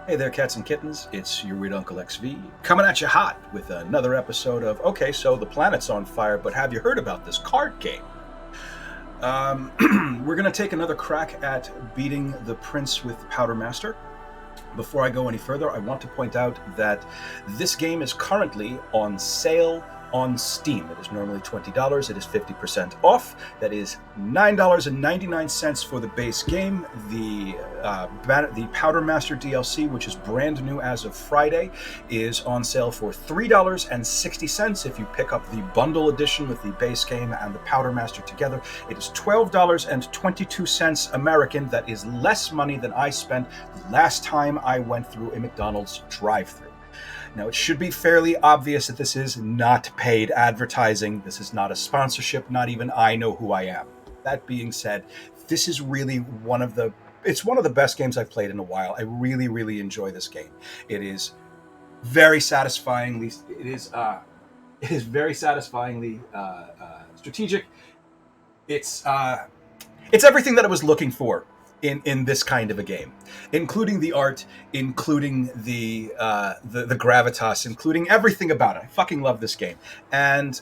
Hey there, cats and kittens. It's your weird Uncle XV coming at you hot with another episode of Okay, so the planet's on fire, but have you heard about this card game? We're going to take another crack at beating the Prince with Powdermaster. Before I go any further, I want to point out that this game is currently on sale on Steam. It is normally $20. It is 50% off. That is $9.99 for the base game. The Powdermaster DLC, which is brand new as of Friday, is on sale for $3.60. If you pick up the bundle edition with the base game and the Powdermaster together, it is $12.22 American. That is less money than I spent the last time I went through a McDonald's drive-thru. Now, it should be fairly obvious that this is not paid advertising. This is not a sponsorship. Not even I know who I am. That being said, this is really one of the best games I've played in a while. I really, really enjoy this game. It is very satisfyingly. It is very satisfyingly strategic. It's everything that I was looking for in this kind of a game, including the art, including the gravitas, including everything about it. I fucking love this game. And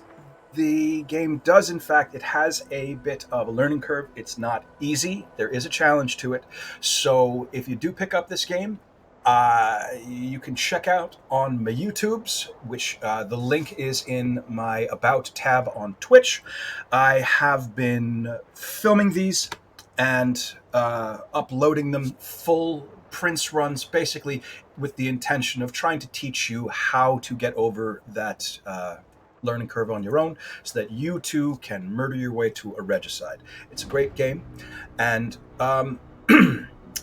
the game does, in fact, it has a bit of a learning curve. It's not easy. There is a challenge to it. So if you do pick up this game, you can check out on my YouTubes, which the link is in my About tab on Twitch. I have been filming these and uploading them full Prince runs, basically with the intention of trying to teach you how to get over that learning curve on your own so that you too can murder your way to a regicide. It's a great game. And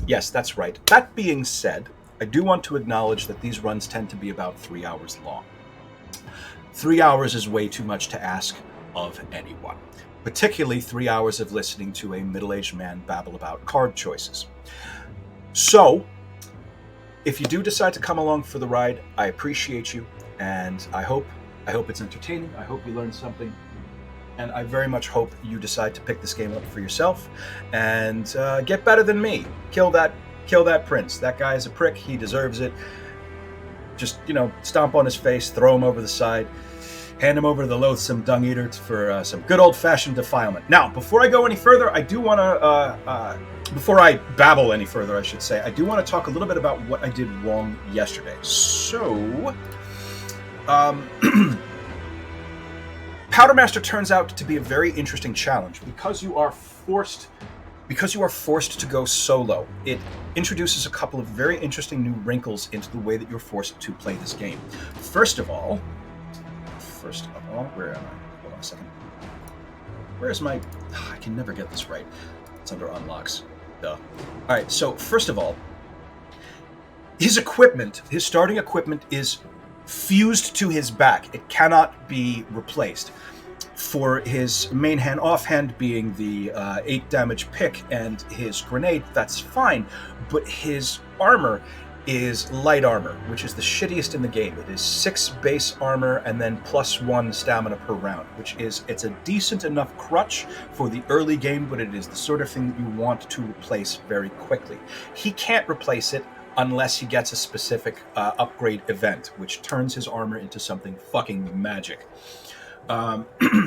yes, that's right. That being said, I do want to acknowledge that these runs tend to be about 3 hours long. 3 hours is way too much to ask of anyone. Particularly 3 hours of listening to a middle-aged man babble about card choices. So, if you do decide to come along for the ride, I appreciate you, and I hope it's entertaining. I hope you learn something, and I very much hope you decide to pick this game up for yourself and get better than me. Kill that Prince. That guy is a prick. He deserves it. Just, stomp on his face, throw him over the side. Hand him over to the loathsome dung eater for some good old-fashioned defilement. Now, before I go any further, I do want to, before I babble any further, I should say, I do want to talk a little bit about what I did wrong yesterday. So, Powdermaster turns out to be a very interesting challenge because you are forced to go solo. It introduces a couple of very interesting new wrinkles into the way that you're forced to play this game. First of all, where am I? Hold on a second. Where's my... I can never get this right. It's under unlocks. Duh. Alright, so first of all, his starting equipment is fused to his back. It cannot be replaced. For his main hand, offhand being the 8 damage pick and his grenade, that's fine. But his armor is light armor, which is the shittiest in the game. It is 6 base armor and then +1 stamina per round, it's a decent enough crutch for the early game, but it is the sort of thing that you want to replace very quickly. He can't replace it unless he gets a specific upgrade event, which turns his armor into something fucking magic.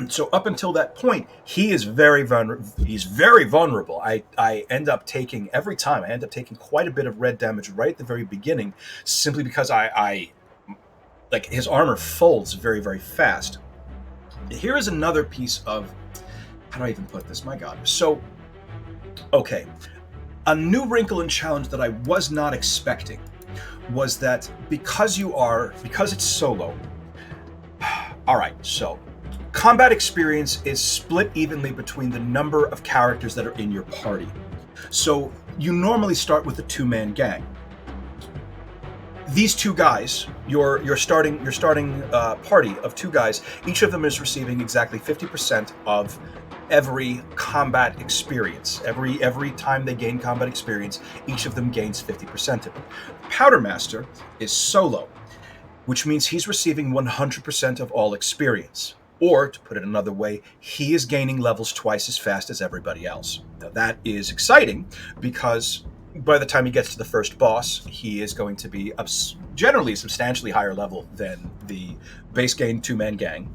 So up until that point, he is very vulnerable. He's very vulnerable. I end up taking quite a bit of red damage right at the very beginning, simply because I like his armor folds very, very fast. Here is another piece of, how do I even put this? My God. So, okay, a new wrinkle and challenge that I was not expecting was that because it's solo. All right, so combat experience is split evenly between the number of characters that are in your party. So you normally start with a 2-man gang. These 2 guys, your starting party of 2 guys, each of them is receiving exactly 50% of every combat experience. Every time they gain combat experience, each of them gains 50% of it. Powdermaster is solo, which means he's receiving 100% of all experience. Or, to put it another way, he is gaining levels twice as fast as everybody else. Now, that is exciting because by the time he gets to the first boss, he is going to be generally substantially higher level than the base game two-man gang.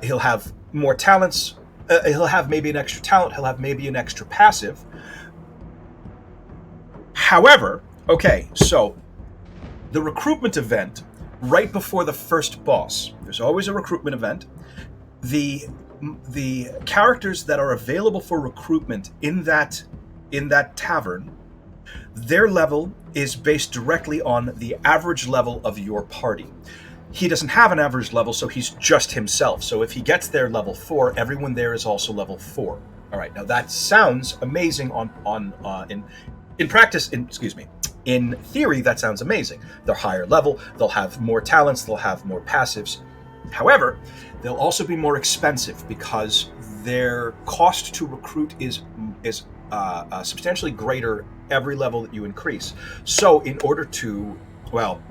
He'll have more talents. He'll have maybe an extra talent. He'll have maybe an extra passive. However, okay, so the recruitment event right before the first boss, there's always a recruitment event. The characters that are available for recruitment in that tavern, their level is based directly on the average level of your party. He doesn't have an average level, so he's just himself. So if he gets there level 4, everyone there is also level 4. All right, now that sounds amazing in practice. In theory, that sounds amazing. They're higher level. They'll have more talents. They'll have more passives. However, they'll also be more expensive because their cost to recruit is substantially greater every level that you increase. So in order to, well,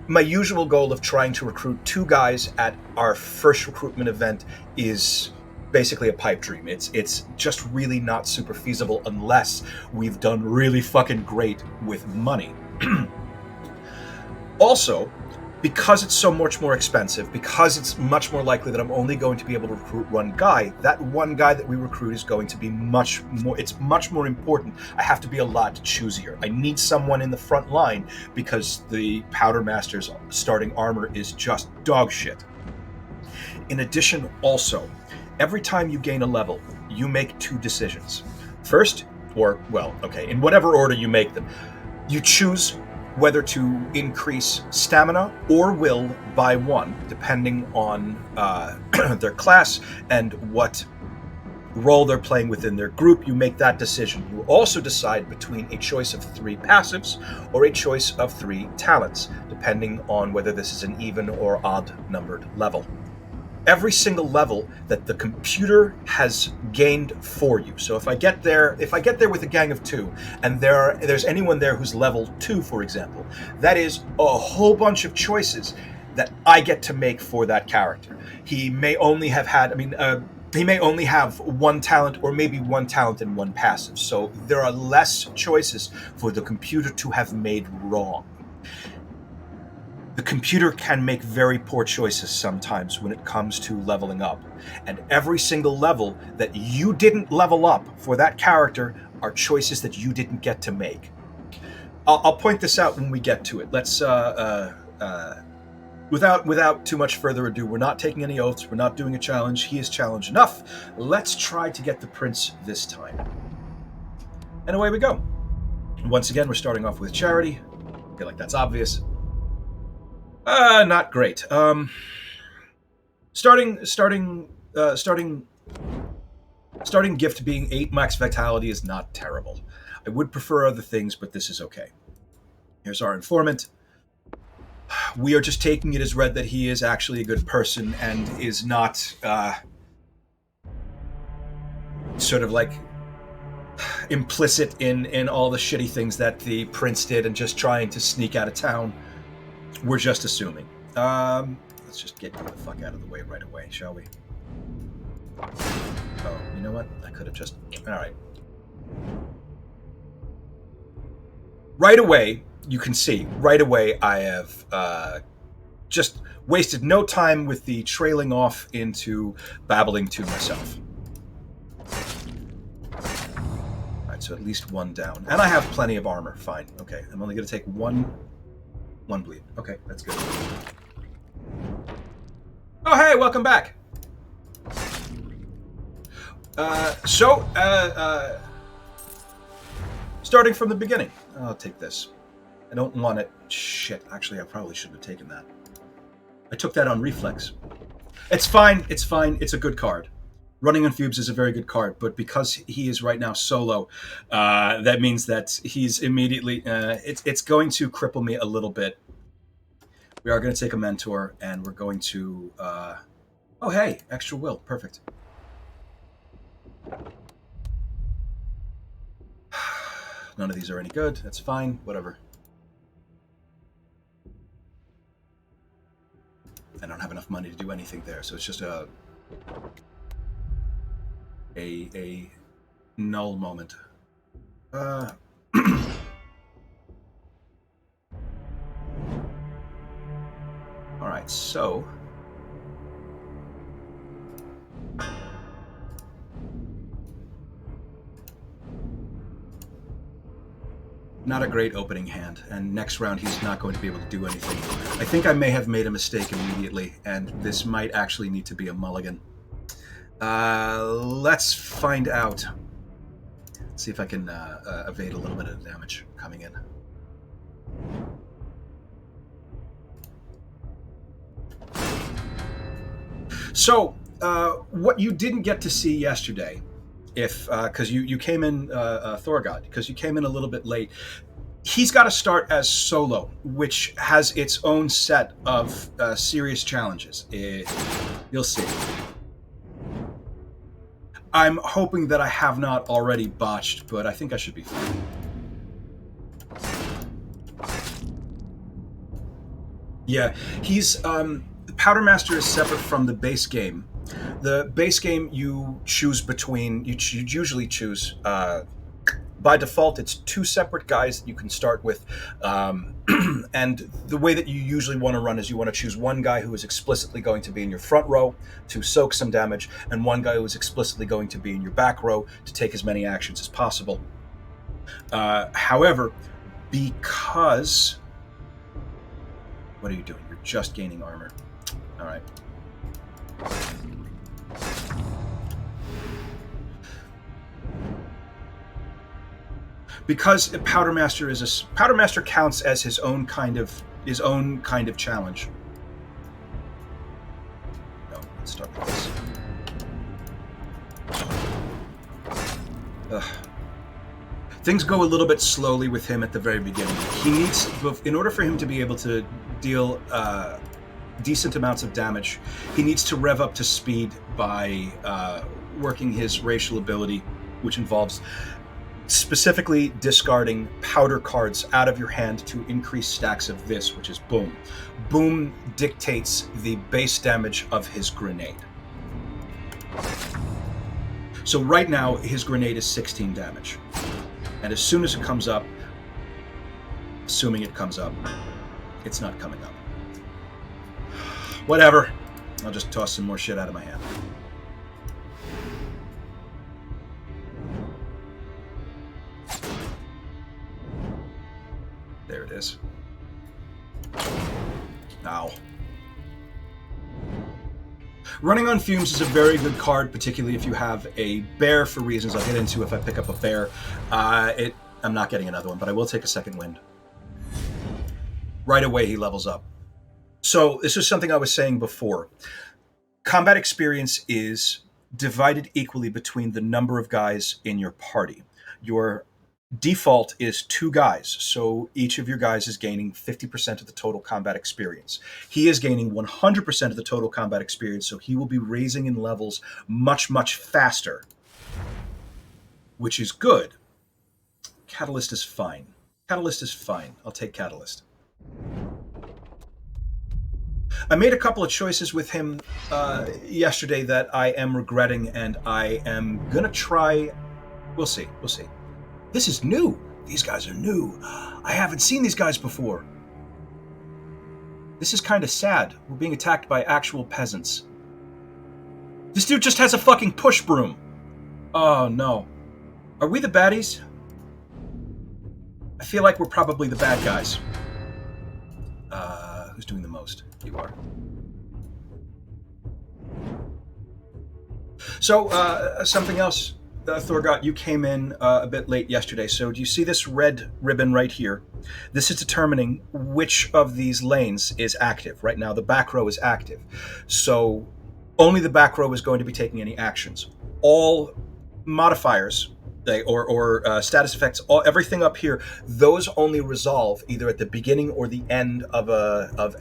my usual goal of trying to recruit 2 guys at our first recruitment event is basically a pipe dream. It's just really not super feasible unless we've done really fucking great with money. Also, because it's so much more expensive, because it's much more likely that I'm only going to be able to recruit one guy, that one guy that we recruit is going to be much more important. I have to be a lot choosier. I need someone in the front line because the Powdermaster's starting armor is just dog shit. In addition, also, every time you gain a level, you make 2 decisions. First, in whatever order you make them, you choose whether to increase stamina or will by 1, depending on their class and what role they're playing within their group. You make that decision. You also decide between a choice of 3 passives or a choice of 3 talents, depending on whether this is an even or odd numbered level. Every single level that the computer has gained for you. So if I get there with a gang of 2, and there's anyone there who's level 2, for example, that is a whole bunch of choices that I get to make for that character. He may only have he may only have 1 talent, or maybe 1 talent and 1 passive. So there are less choices for the computer to have made wrong. The computer can make very poor choices sometimes when it comes to leveling up. And every single level that you didn't level up for that character are choices that you didn't get to make. I'll point this out when we get to it. Let's, without too much further ado, we're not taking any oaths, we're not doing a challenge. He is challenged enough. Let's try to get the prince this time. And away we go. Once again, we're starting off with charity. I feel like that's obvious. Not great. Starting gift being 8 max vitality is not terrible. I would prefer other things, but this is okay. Here's our informant. We are just taking it as read that he is actually a good person and is not sort of like implicit in all the shitty things that the prince did and just trying to sneak out of town. We're just assuming. Let's just get the fuck out of the way right away, shall we? Oh, you know what? I could have just... Alright. Right away, you can see, right away I have just wasted no time with the trailing off into babbling to myself. Alright, so at least 1 down. And I have plenty of armor. Fine. Okay, I'm only going to take 1 bleed. Okay, that's good. Oh, hey, welcome back. Starting from the beginning. I'll take this. I don't want it. Shit, actually, I probably shouldn't have taken that. I took that on reflex. It's fine. It's fine. It's a good card. Running on Fumes is a very good card, but because he is right now solo, that means that he's immediately... it's going to cripple me a little bit. We are going to take a mentor, and we're going to... oh, hey! Extra will. Perfect. None of these are any good. That's fine. Whatever. I don't have enough money to do anything there, so it's just a null moment. All right, so not a great opening hand, and next round he's not going to be able to do anything. I think I may have made a mistake immediately, and this might actually need to be a mulligan. Let's find out. See if I can evade a little bit of the damage coming in. So, what you didn't get to see yesterday, because you came in, Thorgod, because you came in a little bit late, he's got to start as solo, which has its own set of serious challenges. You'll see. I'm hoping that I have not already botched, but I think I should be fine. Yeah, he's Powdermaster is separate from the base game. The base game you choose between. You usually choose. By default, it's two separate guys that you can start with. And the way that you usually want to run is you want to choose one guy who is explicitly going to be in your front row to soak some damage, and one guy who is explicitly going to be in your back row to take as many actions as possible. However, because... What are you doing? You're just gaining armor. All right. Because Powdermaster counts as his own kind of challenge. No, let's start with this. Things go a little bit slowly with him at the very beginning. He needs, in order for him to be able to deal decent amounts of damage, he needs to rev up to speed by working his racial ability, which involves specifically discarding powder cards out of your hand to increase stacks of this, which is boom. Boom dictates the base damage of his grenade. So right now, his grenade is 16 damage. And as soon as it comes up, assuming it comes up, it's not coming up. Whatever. I'll just toss some more shit out of my hand. There it is. Ow. Running on Fumes is a very good card, particularly if you have a bear, for reasons I'll get into if I pick up a bear. I'm not getting another one, but I will take a second wind. Right away, he levels up. So this is something I was saying before. Combat experience is divided equally between the number of guys in your party. Your default is 2 guys, so each of your guys is gaining 50% of the total combat experience. He is gaining 100% of the total combat experience, so he will be raising in levels much, much faster, which is good. Catalyst is fine. Catalyst is fine. I'll take Catalyst. I made a couple of choices with him yesterday that I am regretting, and I am going to try... We'll see. We'll see. This is new. These guys are new. I haven't seen these guys before. This is kind of sad. We're being attacked by actual peasants. This dude just has a fucking push broom. Oh, no. Are we the baddies? I feel like we're probably the bad guys. Who's doing the most? You are. So, something else. Thorgott, you came in a bit late yesterday, so do you see this red ribbon right here? This is determining which of these lanes is active. Right now, the back row is active. So only the back row is going to be taking any actions. All modifiers or status effects, everything up here, those only resolve either at the beginning or the end of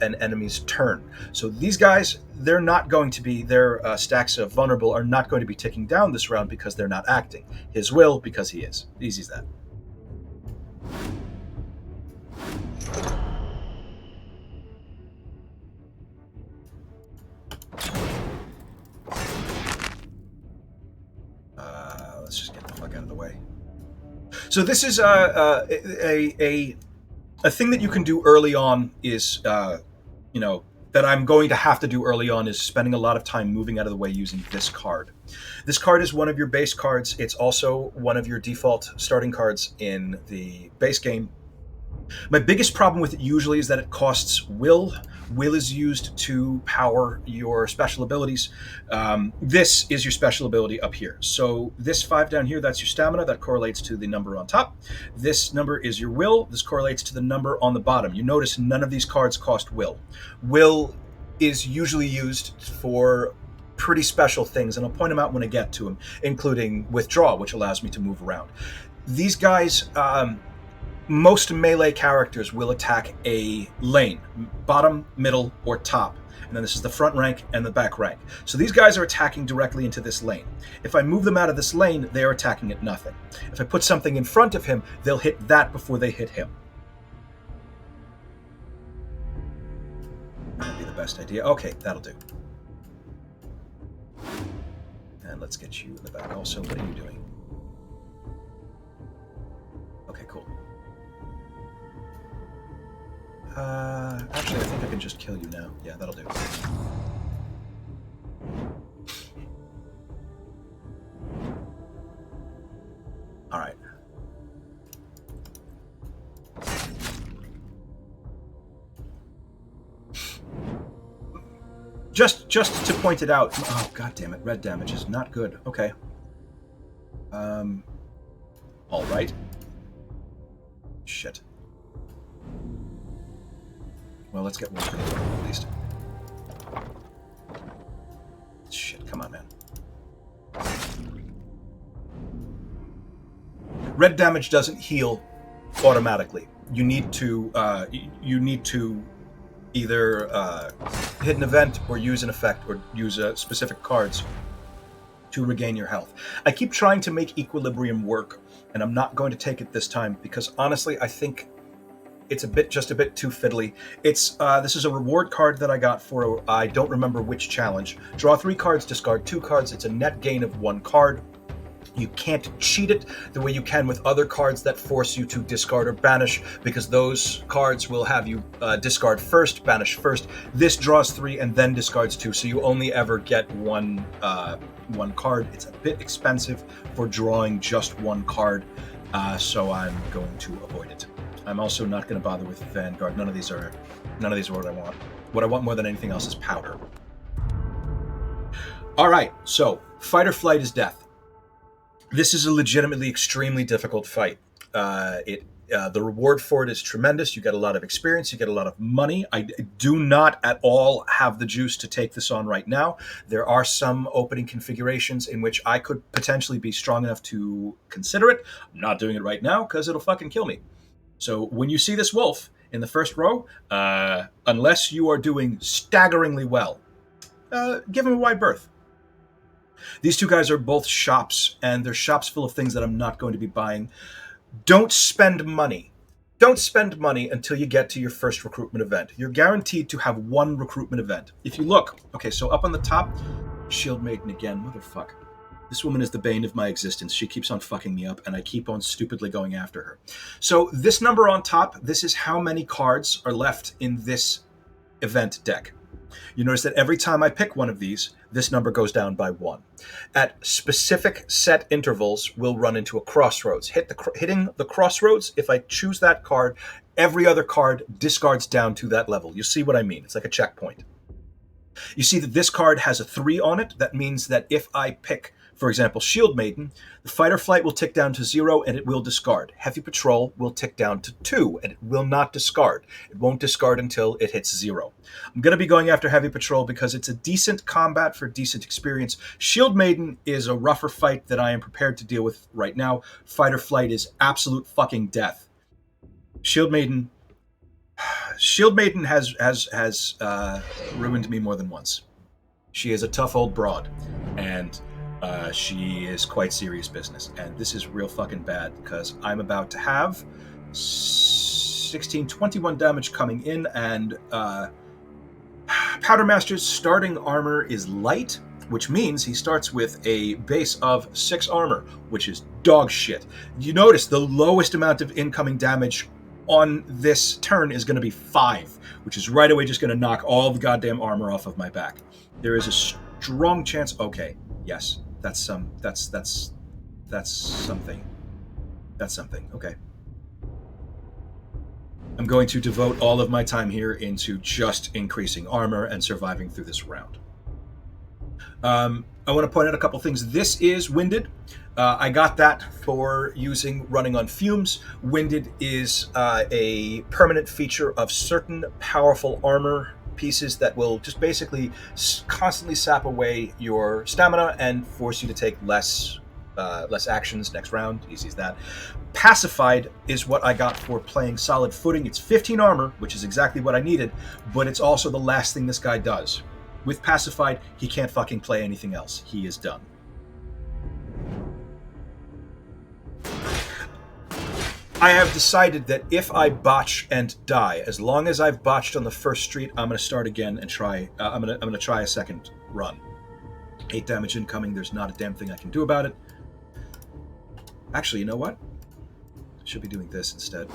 an enemy's turn. So these guys, they're not going to be, their stacks of vulnerable are not going to be ticking down this round because they're not acting. His will, because he is. Easy as that. Let's just get the fuck out of the way. So this is a thing that you can do early on is, that I'm going to have to do early on is spending a lot of time moving out of the way using this card. This card is one of your base cards. It's also one of your default starting cards in the base game. My biggest problem with it usually is that it costs will. Will is used to power your special abilities. This is your special ability up here. So this 5 down here, that's your stamina. That correlates to the number on top. This number is your will. This correlates to the number on the bottom. You notice none of these cards cost will. Will is usually used for pretty special things, and I'll point them out when I get to them, including withdraw, which allows me to move around. These guys... most melee characters will attack a lane, bottom, middle, or top. And then this is the front rank and the back rank. So these guys are attacking directly into this lane. If I move them out of this lane, they are attacking at nothing. If I put something in front of him, they'll hit that before they hit him. That'd be the best idea. Okay, that'll do. And let's get you in the back also. What are you doing? Okay, cool. Actually, I think I can just kill you now. Yeah, that'll do. All right. Just to point it out. Oh, god damn it. Red damage is not good. Okay. All right. Shit. Well, let's get one for the at least. Shit, come on, man. Red damage doesn't heal automatically. You need to either hit an event or use an effect or use specific cards to regain your health. I keep trying to make equilibrium work, and I'm not going to take it this time because honestly, I think it's just a bit too fiddly. It's this is a reward card that I got for I don't remember which challenge. Draw 3 cards, discard 2 cards. It's a net gain of 1 card. You can't cheat it the way you can with other cards that force you to discard or banish, because those cards will have you discard first, banish first. This draws 3 and then discards 2, so you only ever get one card. It's a bit expensive for drawing just 1 card, so I'm going to avoid it. I'm also not going to bother with Vanguard. None of these are what I want. What I want more than anything else is powder. All right, so fight or flight is death. This is a legitimately extremely difficult fight. The reward for it is tremendous. You get a lot of experience. You get a lot of money. I do not at all have the juice to take this on right now. There are some opening configurations in which I could potentially be strong enough to consider it. I'm not doing it right now because it'll fucking kill me. So when you see this wolf in the first row, unless you are doing staggeringly well, give him a wide berth. These 2 guys are both shops, and they're shops full of things that I'm not going to be buying. Don't spend money. Don't spend money until you get to your first recruitment event. You're guaranteed to have 1 recruitment event. If you look, okay, so up on the top, Shield Maiden again, motherfucker. This woman is the bane of my existence. She keeps on fucking me up, and I keep on stupidly going after her. So this number on top, this is how many cards are left in this event deck. You notice that every time I pick one of these, this number goes down by 1. At specific set intervals, we'll run into a crossroads. Hitting the crossroads, if I choose that card, every other card discards down to that level. You see what I mean? It's like a checkpoint. You see that this card has a 3 on it. That means that if I pick, for example, Shield Maiden, the fight or flight will tick down to 0 and it will discard. Heavy Patrol will tick down to 2 and it will not discard. It won't discard until it hits 0. I'm going to be going after Heavy Patrol because it's a decent combat for decent experience. Shield Maiden is a rougher fight that I am prepared to deal with right now. Fight or flight is absolute fucking death. Shield Maiden has ruined me more than once. She is a tough old broad, and she is quite serious business. And this is real fucking bad because I'm about to have 21 damage coming in, and Powdermaster's starting armor is light, which means he starts with a base of 6 armor, which is dog shit. You notice the lowest amount of incoming damage on this turn is going to be 5, which is right away just going to knock all the goddamn armor off of my back. There is a strong chance. Okay, yes, that's something. That's something. Okay. I'm going to devote all of my time here into just increasing armor and surviving through this round. I want to point out a couple things. This is winded. I got that for running on fumes. Winded is a permanent feature of certain powerful armor pieces that will just basically constantly sap away your stamina and force you to take less actions next round. Easy as that. Pacified is what I got for playing solid footing. It's 15 armor, which is exactly what I needed, but it's also the last thing this guy does. With Pacified, he can't fucking play anything else. He is done. I have decided that if I botch and die, as long as I've botched on the first street, I'm going to start again and try. I'm going to try a second run. 8 damage incoming. There's not a damn thing I can do about it. Actually, you know what? I should be doing this instead.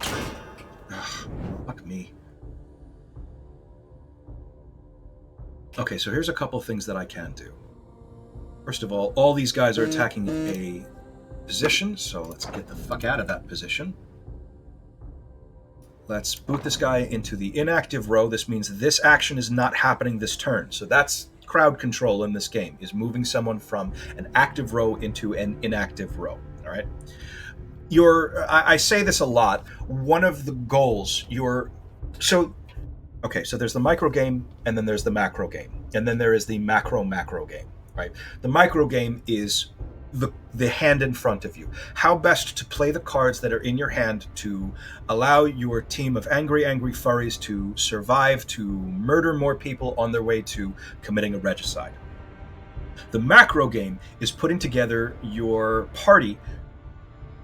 Ugh, fuck me. Okay, so here's a couple things that I can do. First of all these guys are attacking a position, so let's get the fuck out of that position. Let's boot this guy into the inactive row. This means this action is not happening this turn. So that's crowd control in this game, is moving someone from an active row into an inactive row. All right. I say this a lot. One of the goals, so there's the micro game, and then there's the macro game, and then there is the macro game. Right. The micro game is the hand in front of you. How best to play the cards that are in your hand to allow your team of angry furries to survive, to murder more people on their way to committing a regicide. The macro game is putting together your party.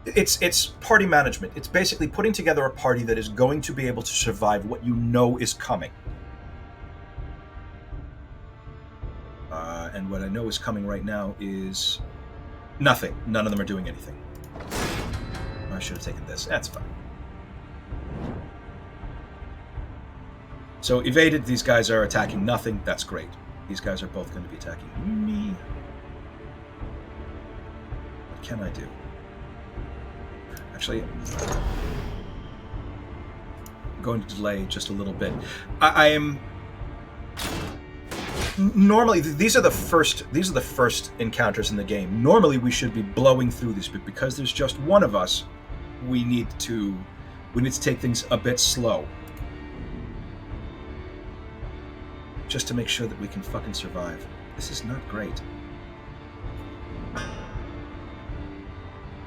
It's party management. It's basically putting together a party that is going to be able to survive what you know is coming. And what I know is coming right now is nothing. None of them are doing anything. I should have taken this. That's fine. So evaded. These guys are attacking nothing. That's great. These guys are both going to be attacking me. What can I do? Actually, I'm going to delay just a little bit. I am... Normally, these are the first encounters in the game. Normally, we should be blowing through this, but because there's just one of us, we need to take things a bit slow, just to make sure that we can fucking survive. This is not great.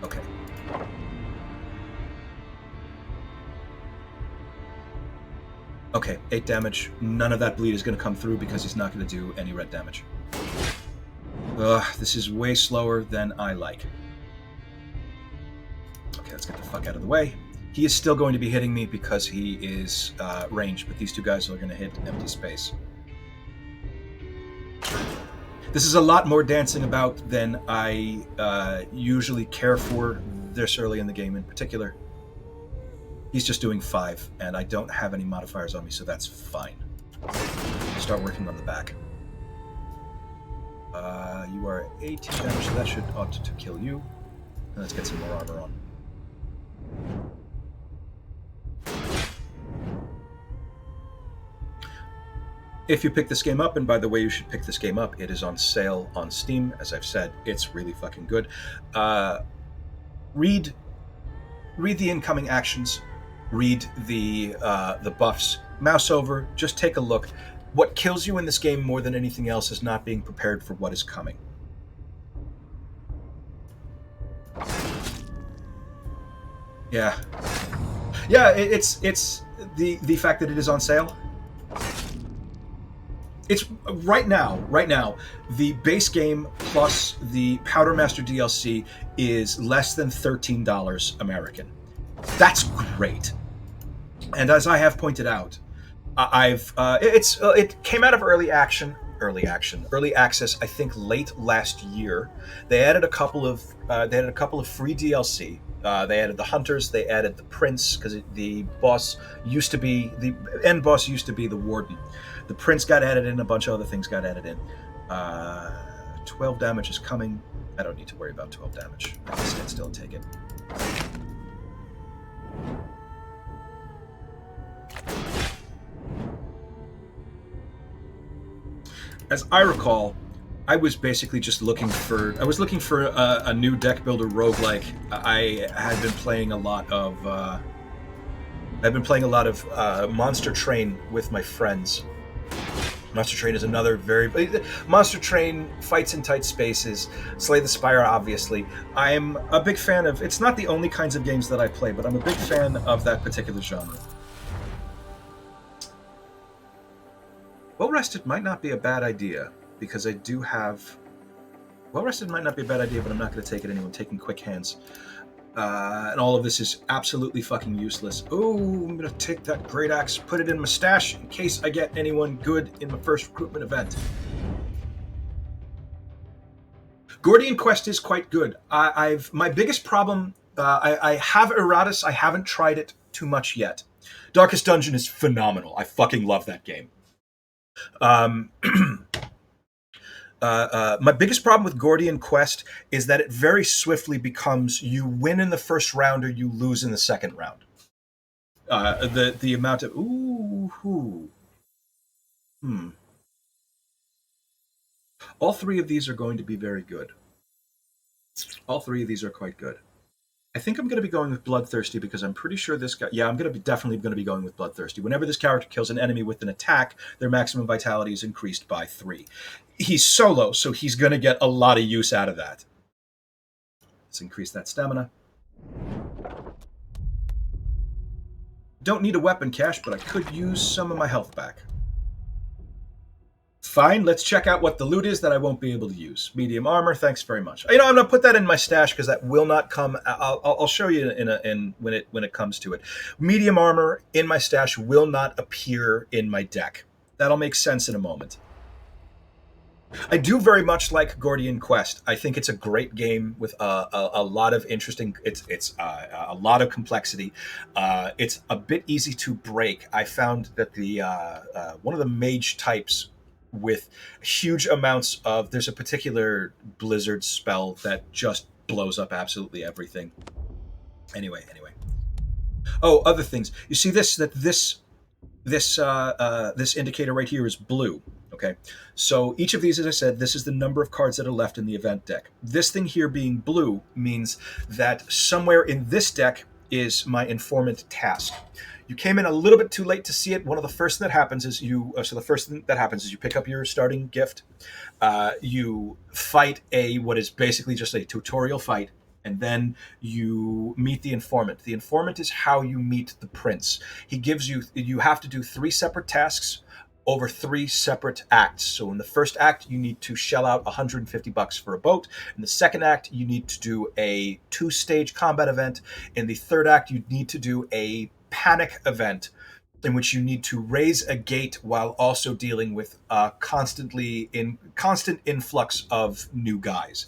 Okay. Okay, 8 damage. None of that bleed is going to come through because he's not going to do any red damage. Ugh, this is way slower than I like. Okay, let's get the fuck out of the way. He is still going to be hitting me because he is ranged, but these two guys are going to hit empty space. This is a lot more dancing about than I usually care for this early in the game in particular. He's just doing 5, and I don't have any modifiers on me, so that's fine. Start working on the back. You are 18 damage, so that ought to kill you. And let's get some more armor on. If you pick this game up, and by the way, you should pick this game up, it is on sale on Steam. As I've said, it's really fucking good. Read the incoming actions. Read the buffs. Mouse over. Just take a look. What kills you in this game more than anything else is not being prepared for what is coming. Yeah. It's the fact that it is on sale. It's right now, the base game plus the Powdermaster DLC is less than $13 American. That's great. And as I have pointed out, It came out of early access. I think late last year. They added a couple of free DLC. They added the hunters. They added the prince because the end boss used to be the warden. The prince got added in. A bunch of other things got added in. 12 damage is coming. I don't need to worry about 12 damage. I can stand still and take it. As I recall, I was basically just looking for a new deck builder roguelike. I had been playing a lot of Monster Train with my friends. Monster Train is another Monster Train fights in tight spaces. Slay the Spire, obviously. I'm a big fan of. It's not the only kinds of games that I play, but I'm a big fan of that particular genre. Well rested might not be a bad idea because I do have. Well rested might not be a bad idea, but I'm not going to take it anyway. I'm taking quick hands. And all of this is absolutely fucking useless. Oh, I'm going to take that great axe, put it in my stash in case I get anyone good in my first recruitment event. Gordian Quest is quite good. My biggest problem. I have Eratus. I haven't tried it too much yet. Darkest Dungeon is phenomenal. I fucking love that game. My biggest problem with Gordian Quest is that it very swiftly becomes you win in the first round or you lose in the second round. The amount of all three of these are going to be very good. All three of these are quite good. I think I'm going to be going with Bloodthirsty because I'm pretty sure this guy... Yeah, I'm definitely going to be going with Bloodthirsty. Whenever this character kills an enemy with an attack, their maximum vitality is increased by 3. He's solo, so he's going to get a lot of use out of that. Let's increase that stamina. Don't need a weapon cache, but I could use some of my health back. Fine, let's check out what the loot is that I won't be able to use. Medium armor, thanks very much. I'm going to put that in my stash because that will not come. I'll show you when it comes to it. Medium armor in my stash will not appear in my deck. That'll make sense in a moment. I do very much like Gordian Quest. I think it's a great game with a lot of interesting. It's a lot of complexity. It's a bit easy to break. I found that the one of the mage types with huge amounts of there's a particular blizzard spell that just blows up absolutely everything. Anyway. Oh, other things. You see this indicator right here is blue. Okay, so each of these, as I said, this is the number of cards that are left in the event deck. This thing here being blue means that somewhere in this deck is my informant task. You came in a little bit too late to see it. One of the first thing that happens is you pick up your starting gift. You fight what is basically just a tutorial fight, and then you meet the informant. The informant is how you meet the prince. You have to do 3 separate tasks over 3 separate acts. So in the first act, you need to shell out $150 for a boat. In the second act, you need to do a 2-stage combat event. In the third act, you need to do a panic event in which you need to raise a gate while also dealing with a constant influx of new guys.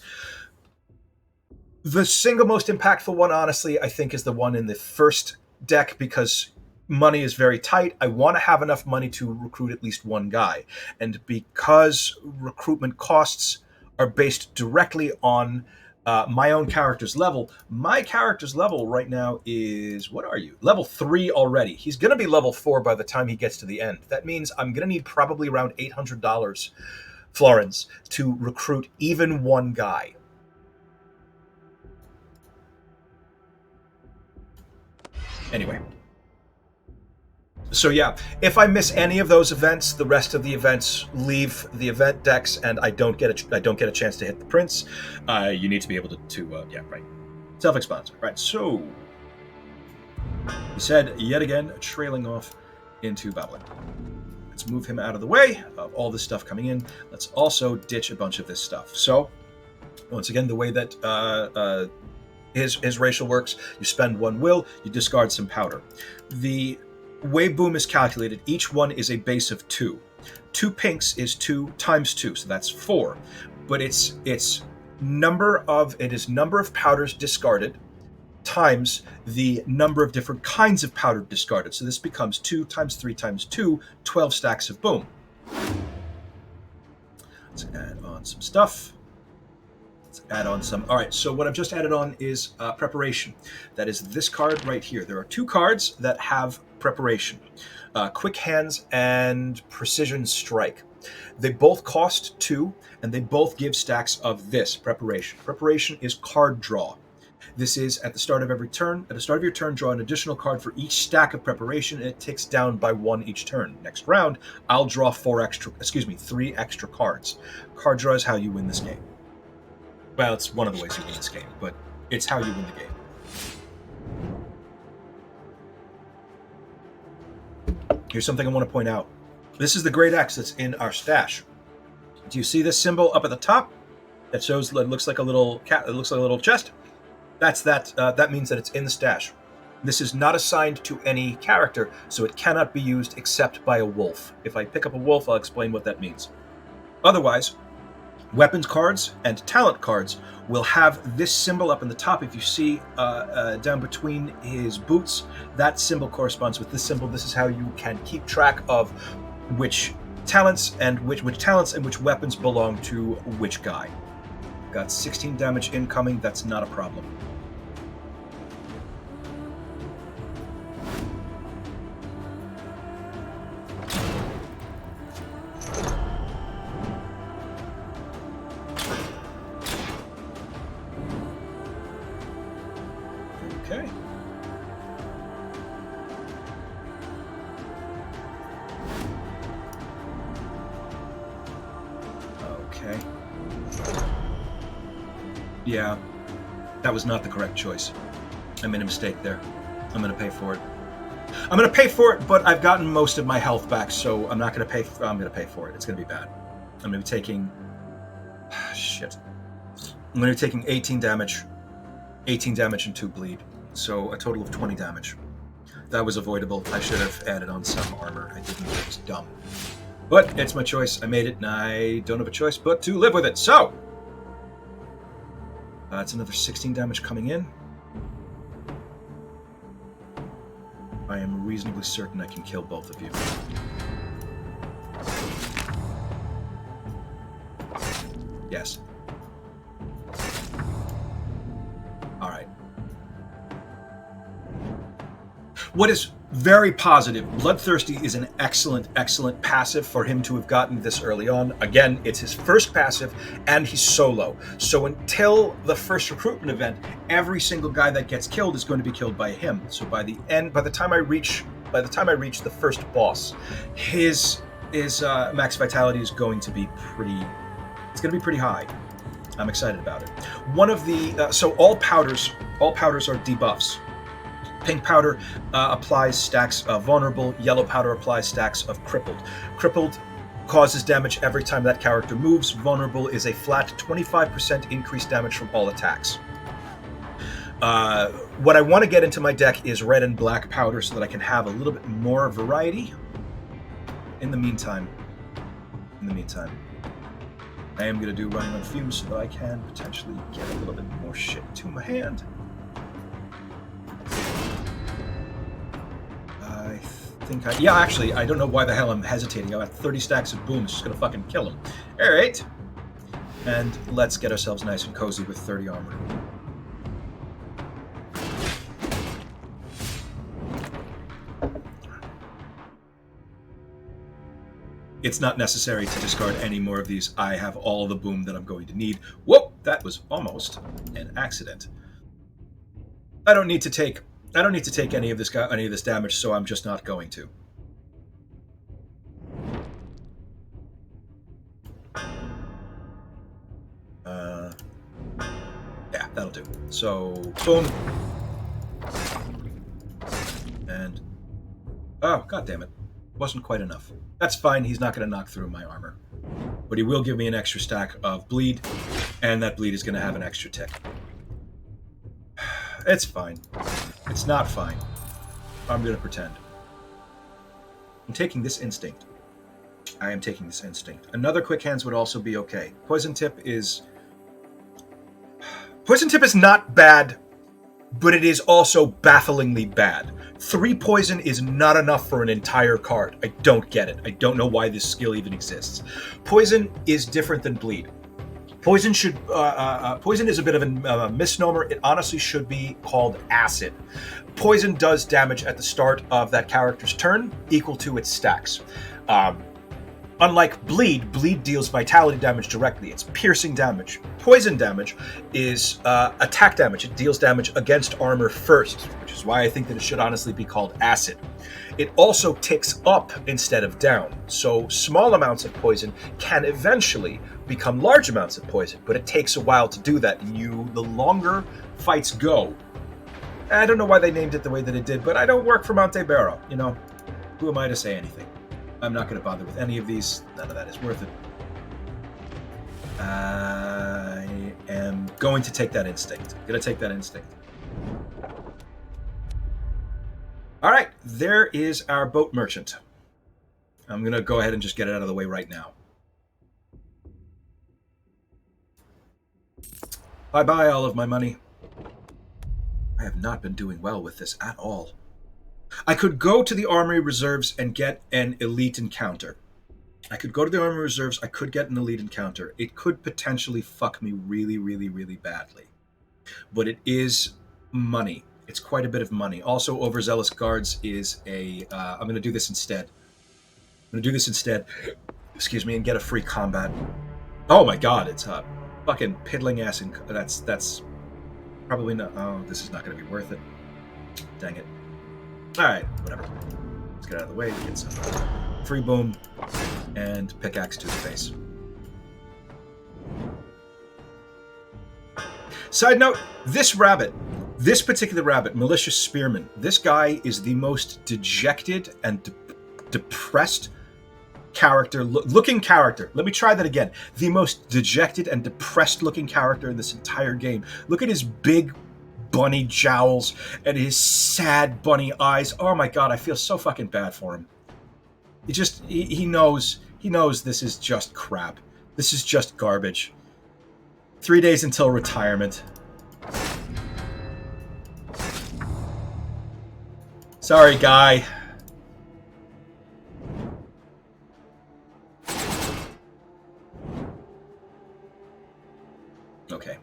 The single most impactful one, honestly, I think is the one in the first deck because money is very tight. I want to have enough money to recruit at least one guy. And because recruitment costs are based directly on my own character's level, my character's level right now is, what are you? Level 3 already. He's going to be level 4 by the time he gets to the end. That means I'm going to need probably around $800 florins to recruit even one guy. Anyway. So yeah, if I miss any of those events, the rest of the events leave the event decks, and I don't get a chance to hit the prince. You need to be able to right. Self-explanatory. Right. So he said yet again, trailing off into babbling. Let's move him out of the way of all this stuff coming in. Let's also ditch a bunch of this stuff. So once again, the way that his racial works, you spend 1 will, you discard some powder. The way boom is calculated, each one is a base of 2. 2 pinks is 2 times 2, so that's 4. But it's number of powders discarded times the number of different kinds of powder discarded. So this becomes 2 times 3 times 2, 12 stacks of boom. Let's add on some stuff. Let's add on some. All right, so what I've just added on is preparation. That is this card right here. There are 2 cards that have preparation. Quick Hands and Precision Strike. They both cost 2, and they both give stacks of this, preparation. Preparation is card draw. This is at the start of every turn. At the start of your turn, draw an additional card for each stack of preparation, and it ticks down by 1 each turn. Next round, I'll draw 3 extra cards. Card draw is how you win this game. Well, it's one of the ways you win this game, but it's how you win the game. Here's something I want to point out. This is the Great X that's in our stash. Do you see this symbol up at the top? That shows. It looks like a little cat. It looks like a little chest. That's that. That means that it's in the stash. This is not assigned to any character, so it cannot be used except by a wolf. If I pick up a wolf, I'll explain what that means. Otherwise, weapons cards and talent cards will have this symbol up in the top. If you see down between his boots, that symbol corresponds with this symbol. This is how you can keep track of which talents and which weapons belong to which guy. Got 16 damage incoming. That's not a problem. Okay. Okay. Yeah, that was not the correct choice. I made a mistake there. I'm going to pay for it. I'm going to pay for it, but I've gotten most of my health back, so I'm not going to pay. I'm going to pay for it. It's going to be bad. I'm going to be taking. Shit. I'm going to be taking 18 damage. 18 damage and 2 bleed. So a total of 20 damage. That was avoidable. I should have added on some armor. I didn't. It was dumb. But it's my choice. I made it, and I don't have a choice but to live with it. So. It's another 16 damage coming in. I am reasonably certain I can kill both of you. Yes. All right. What is very positive, Bloodthirsty is an excellent, excellent passive for him to have gotten this early on. Again, it's his first passive, and he's solo. So until the first recruitment event, every single guy that gets killed is going to be killed by him. So by the time I reach the first boss, his max vitality is going to be pretty high. I'm excited about it. One of the so all powders are debuffs. Pink powder applies stacks of vulnerable. Yellow powder applies stacks of crippled. Crippled causes damage every time that character moves. Vulnerable is a flat 25% increased damage from all attacks. What I want to get into my deck is red and black powder so that I can have a little bit more variety. In the meantime, I am going to do running on fumes so that I can potentially get a little bit more shit to my hand. Actually, I don't know why the hell I'm hesitating. I'm at 30 stacks of boom. It's just going to fucking kill him. All right. And let's get ourselves nice and cozy with 30 armor. It's not necessary to discard any more of these. I have all the boom that I'm going to need. Whoop! That was almost an accident. I don't need to take any of this damage, so I'm just not going to. Yeah, that'll do. So, boom. And oh, god damn it. Wasn't quite enough. That's fine, he's not going to knock through my armor. But he will give me an extra stack of bleed, and that bleed is going to have an extra tick. It's fine. It's not fine. I'm going to pretend. I'm taking this instinct. I am taking this instinct. Another quick hands would also be okay. Poison tip is not bad, but it is also bafflingly bad. 3 poison is not enough for an entire card. I don't get it. I don't know why this skill even exists. Poison is different than bleed. Poison is a bit of a misnomer. It honestly should be called acid. Poison does damage at the start of that character's turn, equal to its stacks. Unlike bleed deals vitality damage directly. It's piercing damage. Poison damage is attack damage. It deals damage against armor first, which is why I think that it should honestly be called acid. It also ticks up instead of down. So small amounts of poison can eventually become large amounts of poison, but it takes a while to do that. And the longer fights go, I don't know why they named it the way that it did, but I don't work for Montebello. Who am I to say anything? I'm not going to bother with any of these. None of that is worth it. I am going to take that instinct. I'm going to take that instinct. All right, there is our boat merchant. I'm going to go ahead and just get it out of the way right now. Bye-bye, all of my money. I have not been doing well with this at all. I could go to the Armory Reserves and get an elite encounter. I could get an elite encounter. It could potentially fuck me really, really, really badly. But it is money. It's quite a bit of money. Also, Overzealous Guards is I'm going to do this instead. Excuse me, and get a free combat. Oh my god, it's a fucking piddling ass. That's probably not... Oh, this is not going to be worth it. Dang it. Alright, whatever. Let's get out of the way, get some free boom, and pickaxe to the face. Side note, this particular rabbit, Malicious Spearman, this guy is the most dejected and depressed looking character. Let me try that again. The most dejected and depressed looking character in this entire game. Look at his big bunny jowls and his sad bunny eyes. Oh my god, I feel so fucking bad for him. He knows this is just crap. This is just garbage. 3 days until retirement. Sorry, guy. Okay.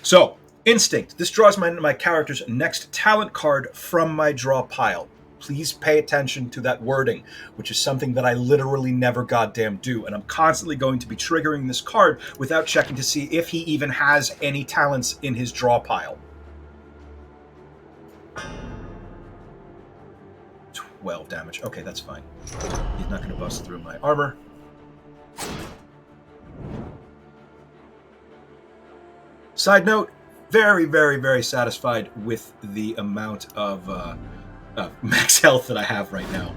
So, Instinct. This draws my character's next talent card from my draw pile. Please pay attention to that wording, which is something that I literally never goddamn do, and I'm constantly going to be triggering this card without checking to see if he even has any talents in his draw pile. 12 damage. Okay, that's fine. He's not going to bust through my armor. Side note, very, very, very satisfied with the amount of max health that I have right now.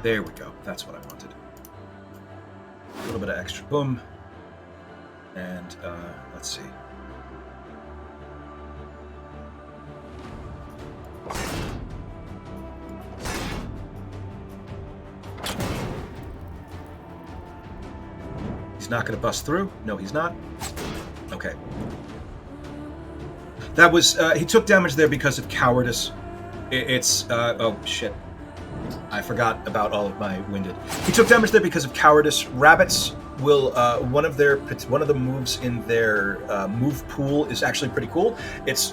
There we go. That's what I wanted. A little bit of extra boom. And let's see. He's not going to bust through. No, he's not. Okay. That was... he took damage there because of cowardice. It's... oh, shit. I forgot about all of my winded. He took damage there because of cowardice. Rabbits will... one of the moves in their move pool is actually pretty cool. It's...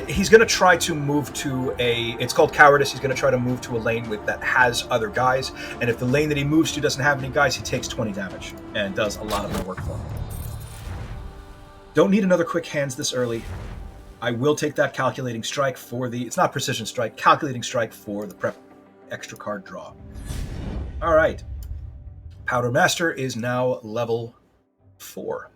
he's going to try to move to a... It's called cowardice. He's going to try to move to a lane that has other guys. And if the lane that he moves to doesn't have any guys, he takes 20 damage. And does a lot of my work for him. Don't need another quick hands this early. I will take that calculating strike for the... It's not precision strike. Calculating strike for the prep extra card draw. All right. Powdermaster is now level 4.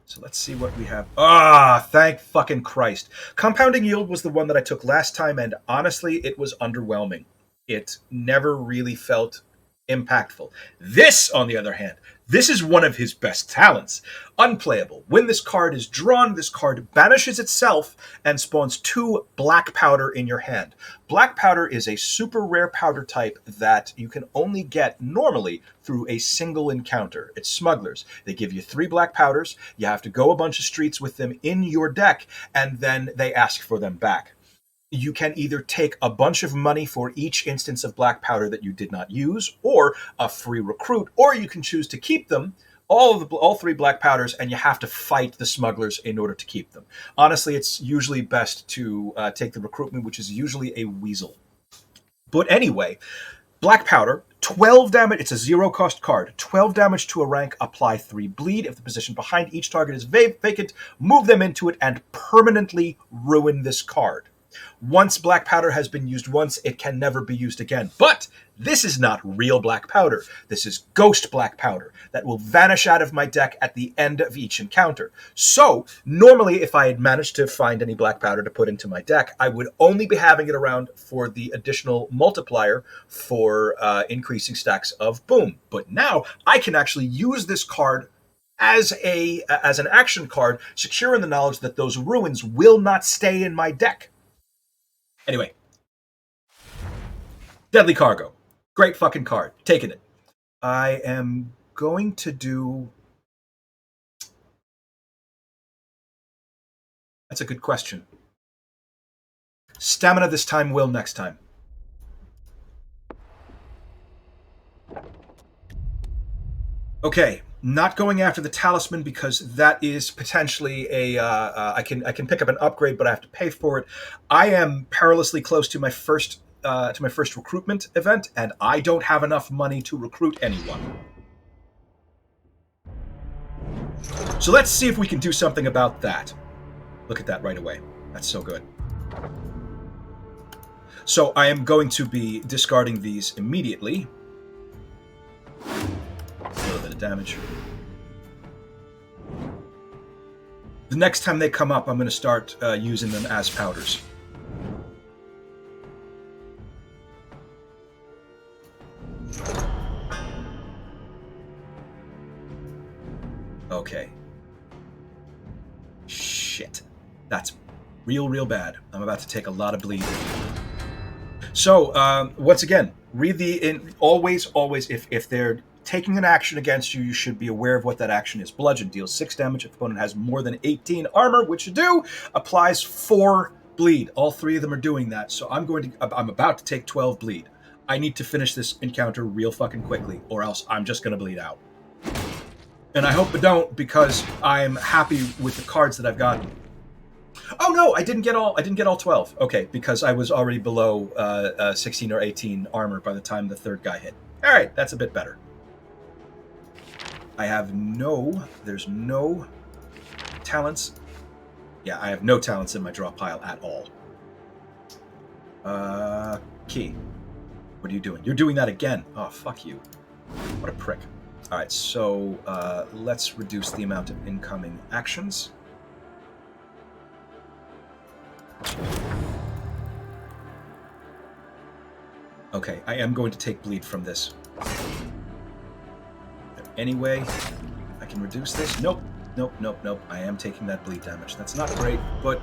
So let's see what we have. Ah, thank fucking Christ. Compounding Yield was the one that I took last time, and honestly, it was underwhelming. It never really felt impactful. This, on the other hand, this is one of his best talents. Unplayable. When this card is drawn, this card banishes itself and spawns 2 black powder in your hand. Black powder is a super rare powder type that you can only get normally through a single encounter. It's smugglers. They give you 3 black powders. You have to go a bunch of streets with them in your deck, and then they ask for them back. You can either take a bunch of money for each instance of black powder that you did not use, or a free recruit, or you can choose to keep them, all 3 black powders, and you have to fight the smugglers in order to keep them. Honestly, it's usually best to take the recruitment, which is usually a weasel. But anyway, black powder, 12 damage. It's a 0-cost card. 12 damage to a rank, apply 3 bleed. If the position behind each target is vacant, move them into it and permanently ruin this card. Once black powder has been used once, it can never be used again. But this is not real black powder. This is ghost black powder that will vanish out of my deck at the end of each encounter. So, normally, if I had managed to find any black powder to put into my deck, I would only be having it around for the additional multiplier for increasing stacks of boom. But now, I can actually use this card as an action card, secure in the knowledge that those ruins will not stay in my deck. Anyway, Deadly Cargo. Great fucking card. Taking it. I am going to do... That's a good question. Stamina this time, will next time. Okay, not going after the talisman because that is potentially a I can pick up an upgrade, but I have to pay for it. I am perilously close to my first recruitment event, and I don't have enough money to recruit anyone. So let's see if we can do something about that. Look at that right away. That's so good. So I am going to be discarding these immediately. A little bit of damage. The next time they come up, I'm going to start using them as powders. Okay. Shit. That's real bad. I'm about to take a lot of bleed. So, once again, read always, if they're taking an action against you, you should be aware of what that action is. Bludgeon deals 6 damage if the opponent has more than 18 armor, which you do, applies 4 bleed. All 3 of them are doing that, so I'm about to take 12 bleed. I need to finish this encounter real fucking quickly, or else I'm just gonna bleed out. And I hope I don't, because I'm happy with the cards that I've gotten. Oh no, I didn't get all 12. Okay, because I was already below 16 or 18 armor by the time the third guy hit. All right, that's a bit better. There's no talents. Yeah, I have no talents in my draw pile at all. Key. What are you doing? You're doing that again. Oh, fuck you. What a prick. All right, so let's reduce the amount of incoming actions. Okay, I am going to take bleed from this. Anyway, I can reduce this. Nope. I am taking that bleed damage. That's not great, but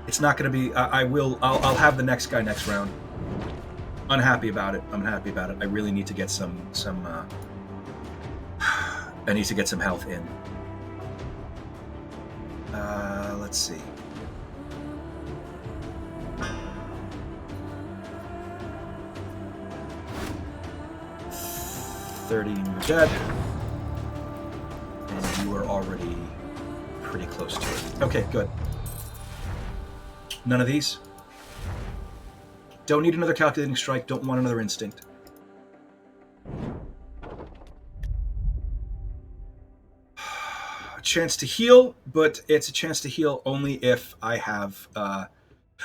it's not going to be... I'll have the next guy next round. Unhappy about it. I'm happy about it. I really need to get some I need to get some health in. Let's see. $30 and you're dead. And you are already pretty close to it. Okay, good. None of these. Don't need another calculating strike. Don't want another instinct. A chance to heal, but it's a chance to heal only if I have...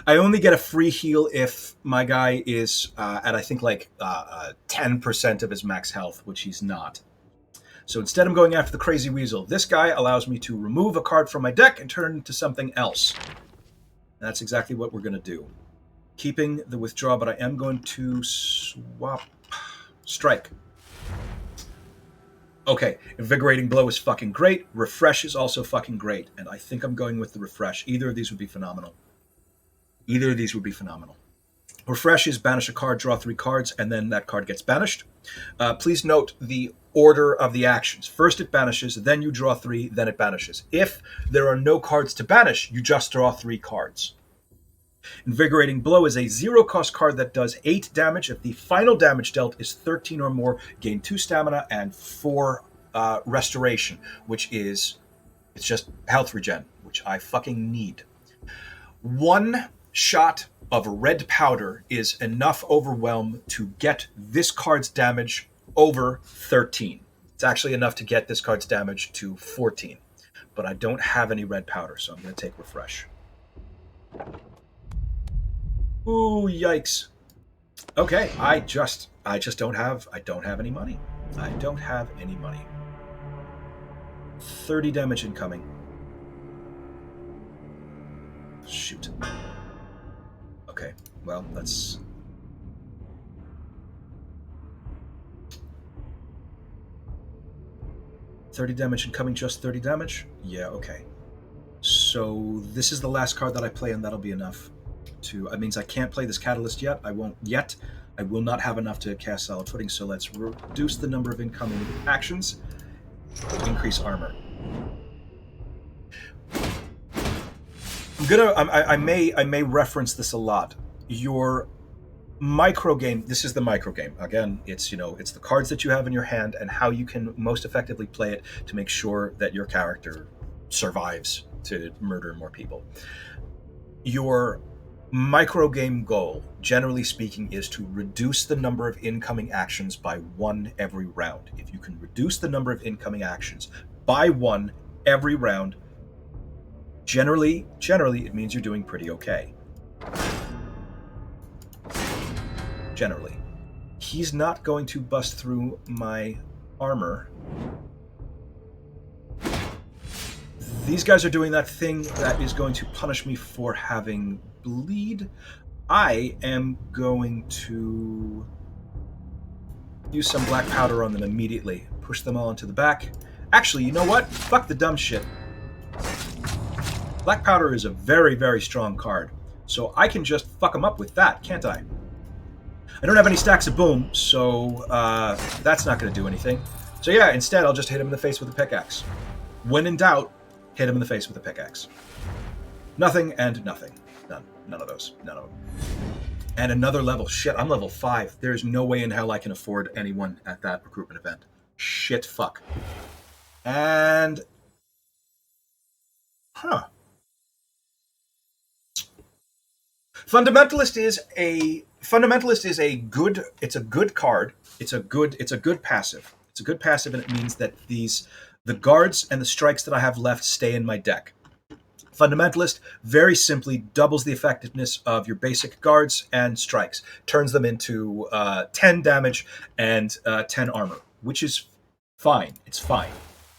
I only get a free heal if my guy is at, I think, like 10% of his max health, which he's not. So instead I'm going after the Crazy Weasel. This guy allows me to remove a card from my deck and turn it into something else. And that's exactly what we're going to do. Keeping the withdraw, but I am going to swap Strike. Okay, Invigorating Blow is fucking great. Refresh is also fucking great. And I think I'm going with the Refresh. Either of these would be phenomenal. Either of these would be phenomenal. Refresh is banish a card, draw 3 cards, and then that card gets banished. Please note the order of the actions. First it banishes, then you draw 3, then it banishes. If there are no cards to banish, you just draw 3 cards. Invigorating Blow is a 0-cost card that does 8 damage. If the final damage dealt is 13 or more, gain 2 stamina and 4 restoration, which is, it's just health regen, which I fucking need. 1 shot of red powder is enough overwhelm to get this card's damage over 13. It's actually enough to get this card's damage to 14. But I don't have any red powder, so I'm going to take Refresh. Ooh, yikes. Okay, I just don't have any money. I don't have any money. 30 damage incoming. Shoot. Okay, well, let's... $30 damage incoming, just 30 damage? Yeah, okay. So this is the last card that I play, and that'll be enough. It means I can't play this Catalyst yet. I won't yet. I will not have enough to cast Solid Footing, so let's reduce the number of incoming actions. Increase armor. I may reference this a lot. Your micro game, this is the micro game. Again, it's the cards that you have in your hand and how you can most effectively play it to make sure that your character survives to murder more people. Your micro game goal, generally speaking, is to reduce the number of incoming actions by 1 every round. If you can reduce the number of incoming actions by 1 every round, generally it means you're doing pretty okay. Generally. He's not going to bust through my armor. These guys are doing that thing that is going to punish me for having bleed. I am going to use some black powder on them immediately. Push them all into the back. Actually, you know what? Fuck the dumb shit. Black powder is a very, very strong card. So I can just fuck them up with that, can't I? I don't have any stacks of boom, so that's not going to do anything. So yeah, instead I'll just hit him in the face with a pickaxe. When in doubt, hit him in the face with a pickaxe. Nothing and nothing. None of those. None of them. And another level. Shit, I'm level 5. There's no way in hell I can afford anyone at that recruitment event. Shit, fuck. And... Huh. Fundamentalist is a good card. It's a good passive. It's a good passive, and it means that the guards and the strikes that I have left stay in my deck. Fundamentalist very simply doubles the effectiveness of your basic guards and strikes, turns them into 10 damage and 10 armor, which is fine. It's fine.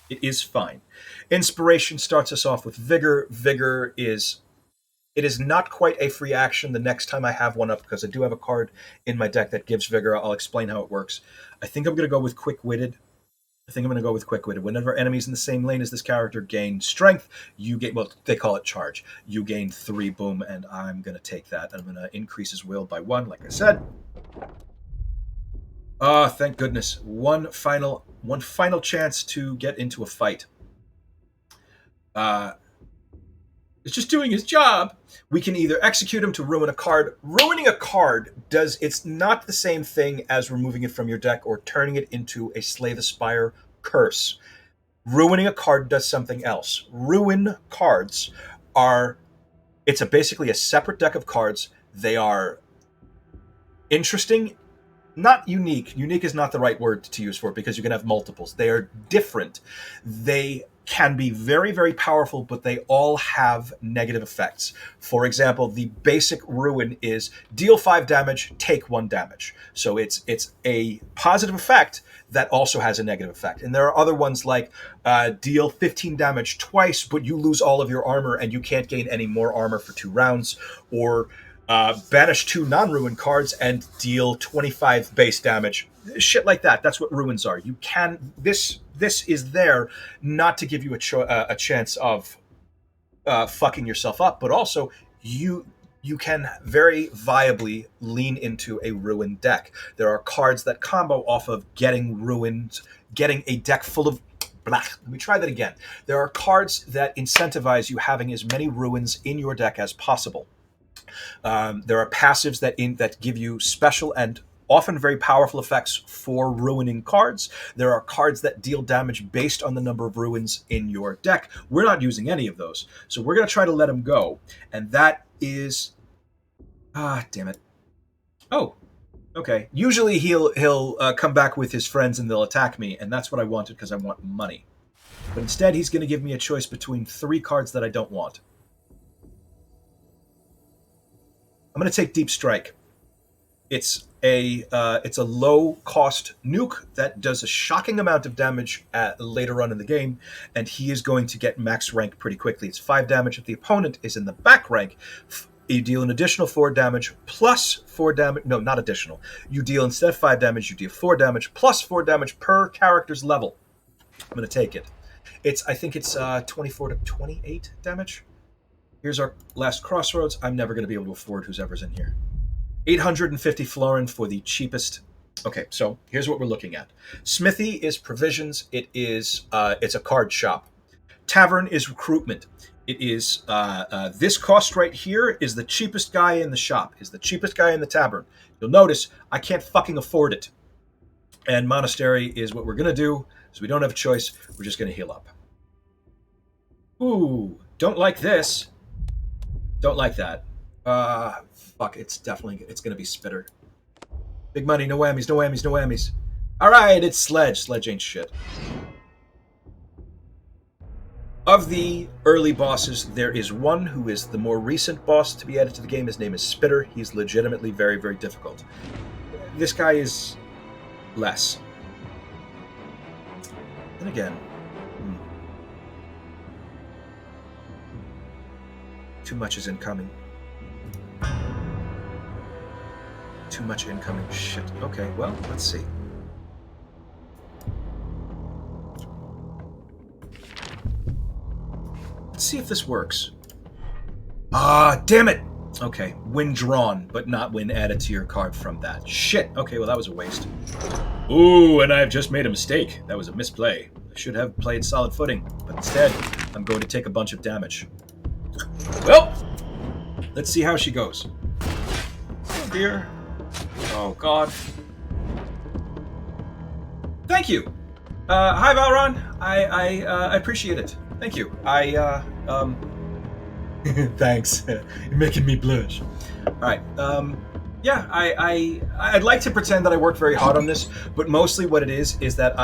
It is fine. Inspiration starts us off with Vigor. Vigor is not quite a free action the next time I have one up, because I do have a card in my deck that gives Vigor. I'll explain how it works. I think I'm going to go with Quick-Witted. Whenever enemies in the same lane as this character gain strength, you get, well, they call it charge. You gain 3 boom, and I'm going to take that. I'm going to increase his will by 1, like I said. Oh, thank goodness. One final chance to get into a fight. It's just doing his job. We can either execute him to ruin a card. Ruining a card it's not the same thing as removing it from your deck or turning it into a Slay the Spire curse. Ruining a card does something else. Ruin cards it's basically a separate deck of cards. They are interesting, not unique. Unique is not the right word to use for it, because you can have multiples. They are different. They can be very, very powerful, but they all have negative effects. For example, the basic ruin is deal 5 damage, take 1 damage. So it's a positive effect that also has a negative effect. And there are other ones like deal 15 damage twice, but you lose all of your armor and you can't gain any more armor for 2 rounds. Or banish 2 non-ruin cards and deal 25 base damage, shit like that. That's what ruins are. You can this is there not to give you a chance of fucking yourself up, but also you can very viably lean into a ruined deck. There are cards that combo off of getting ruined, getting a deck full of blah. Let me try that again. There are cards that incentivize you having as many ruins in your deck as possible. There are passives that give you special and often very powerful effects for ruining cards. There are cards that deal damage based on the number of ruins in your deck. We're not using any of those, so we're going to try to let him go. And that is... damn it. Oh, okay. Usually he'll come back with his friends and they'll attack me, and that's what I wanted because I want money. But instead, he's going to give me a choice between 3 cards that I don't want. I'm going to take Deep Strike. It's a low cost nuke that does a shocking amount of damage later on in the game, and he is going to get max rank pretty quickly. It's 5 damage if the opponent is in the back rank. You deal an additional 4 damage plus 4 damage. No, not additional. You deal instead of 5 damage, you deal 4 damage plus 4 damage per character's level. I'm going to take it. I think it's 24 to 28 damage. Here's our last crossroads. I'm never going to be able to afford whoever's in here. 850 florin for the cheapest. Okay, so here's what we're looking at. Smithy is provisions. It's a card shop. Tavern is recruitment. It is this cost right here is the cheapest guy in the shop, is the cheapest guy in the tavern. You'll notice I can't fucking afford it. And monastery is what we're going to do, so we don't have a choice. We're just going to heal up. Ooh, don't like this. Don't like that. Fuck, it's going to be Spitter. Big money, no whammies, no whammies, no whammies. All right, it's Sledge. Sledge ain't shit. Of the early bosses, there is one who is the more recent boss to be added to the game. His name is Spitter. He's legitimately very, very difficult. This guy is less. And again, too much is incoming. Too much incoming. Shit. Okay, well, let's see. Let's see if this works. Ah, damn it! Okay, win drawn, but not win added to your card from that. Shit! Okay, well that was a waste. Ooh, and I've just made a mistake. That was a misplay. I should have played solid footing, but instead, I'm going to take a bunch of damage. Well, let's see how she goes. Oh dear. Oh god. Thank you. Hi Valron. I appreciate it. Thank you. Thanks. You're making me blush. All right. Yeah, I'd like to pretend that I worked very hard on this, but mostly what it is that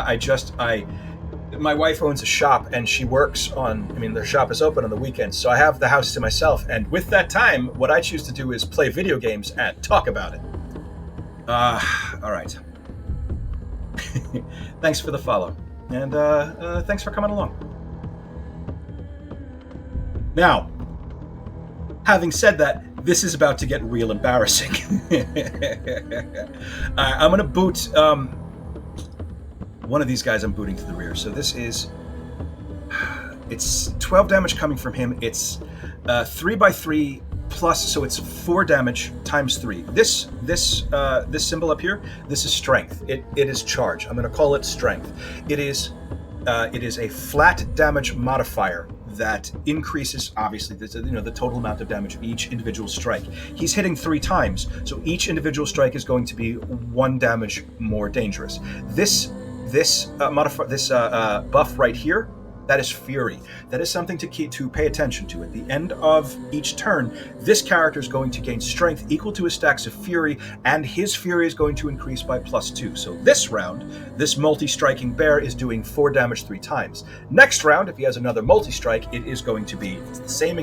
my wife owns a shop and she works their shop is open on the weekends, so I have the house to myself, and with that time, what I choose to do is play video games and talk about it. All right. Thanks for the follow, and thanks for coming along. Now, having said that, this is about to get real embarrassing. I'm going to boot one of these guys. I'm booting to the rear. So this is... It's 12 damage coming from him. It's 3x3 plus, so it's 4 damage times 3. This symbol up here, this is strength. It is charge. I'm going to call it strength. It is a flat damage modifier that increases, obviously, the total amount of damage of each individual strike. He's hitting 3 times, so each individual strike is going to be 1 damage more dangerous. This buff right here, that is Fury. That is something to pay attention to. At the end of each turn, this character is going to gain strength equal to his stacks of Fury, and his Fury is going to increase by +2. So this round, this multi-striking bear is doing 4 damage 3 times. Next round, if he has another multi-strike, it is going to be, if it's the same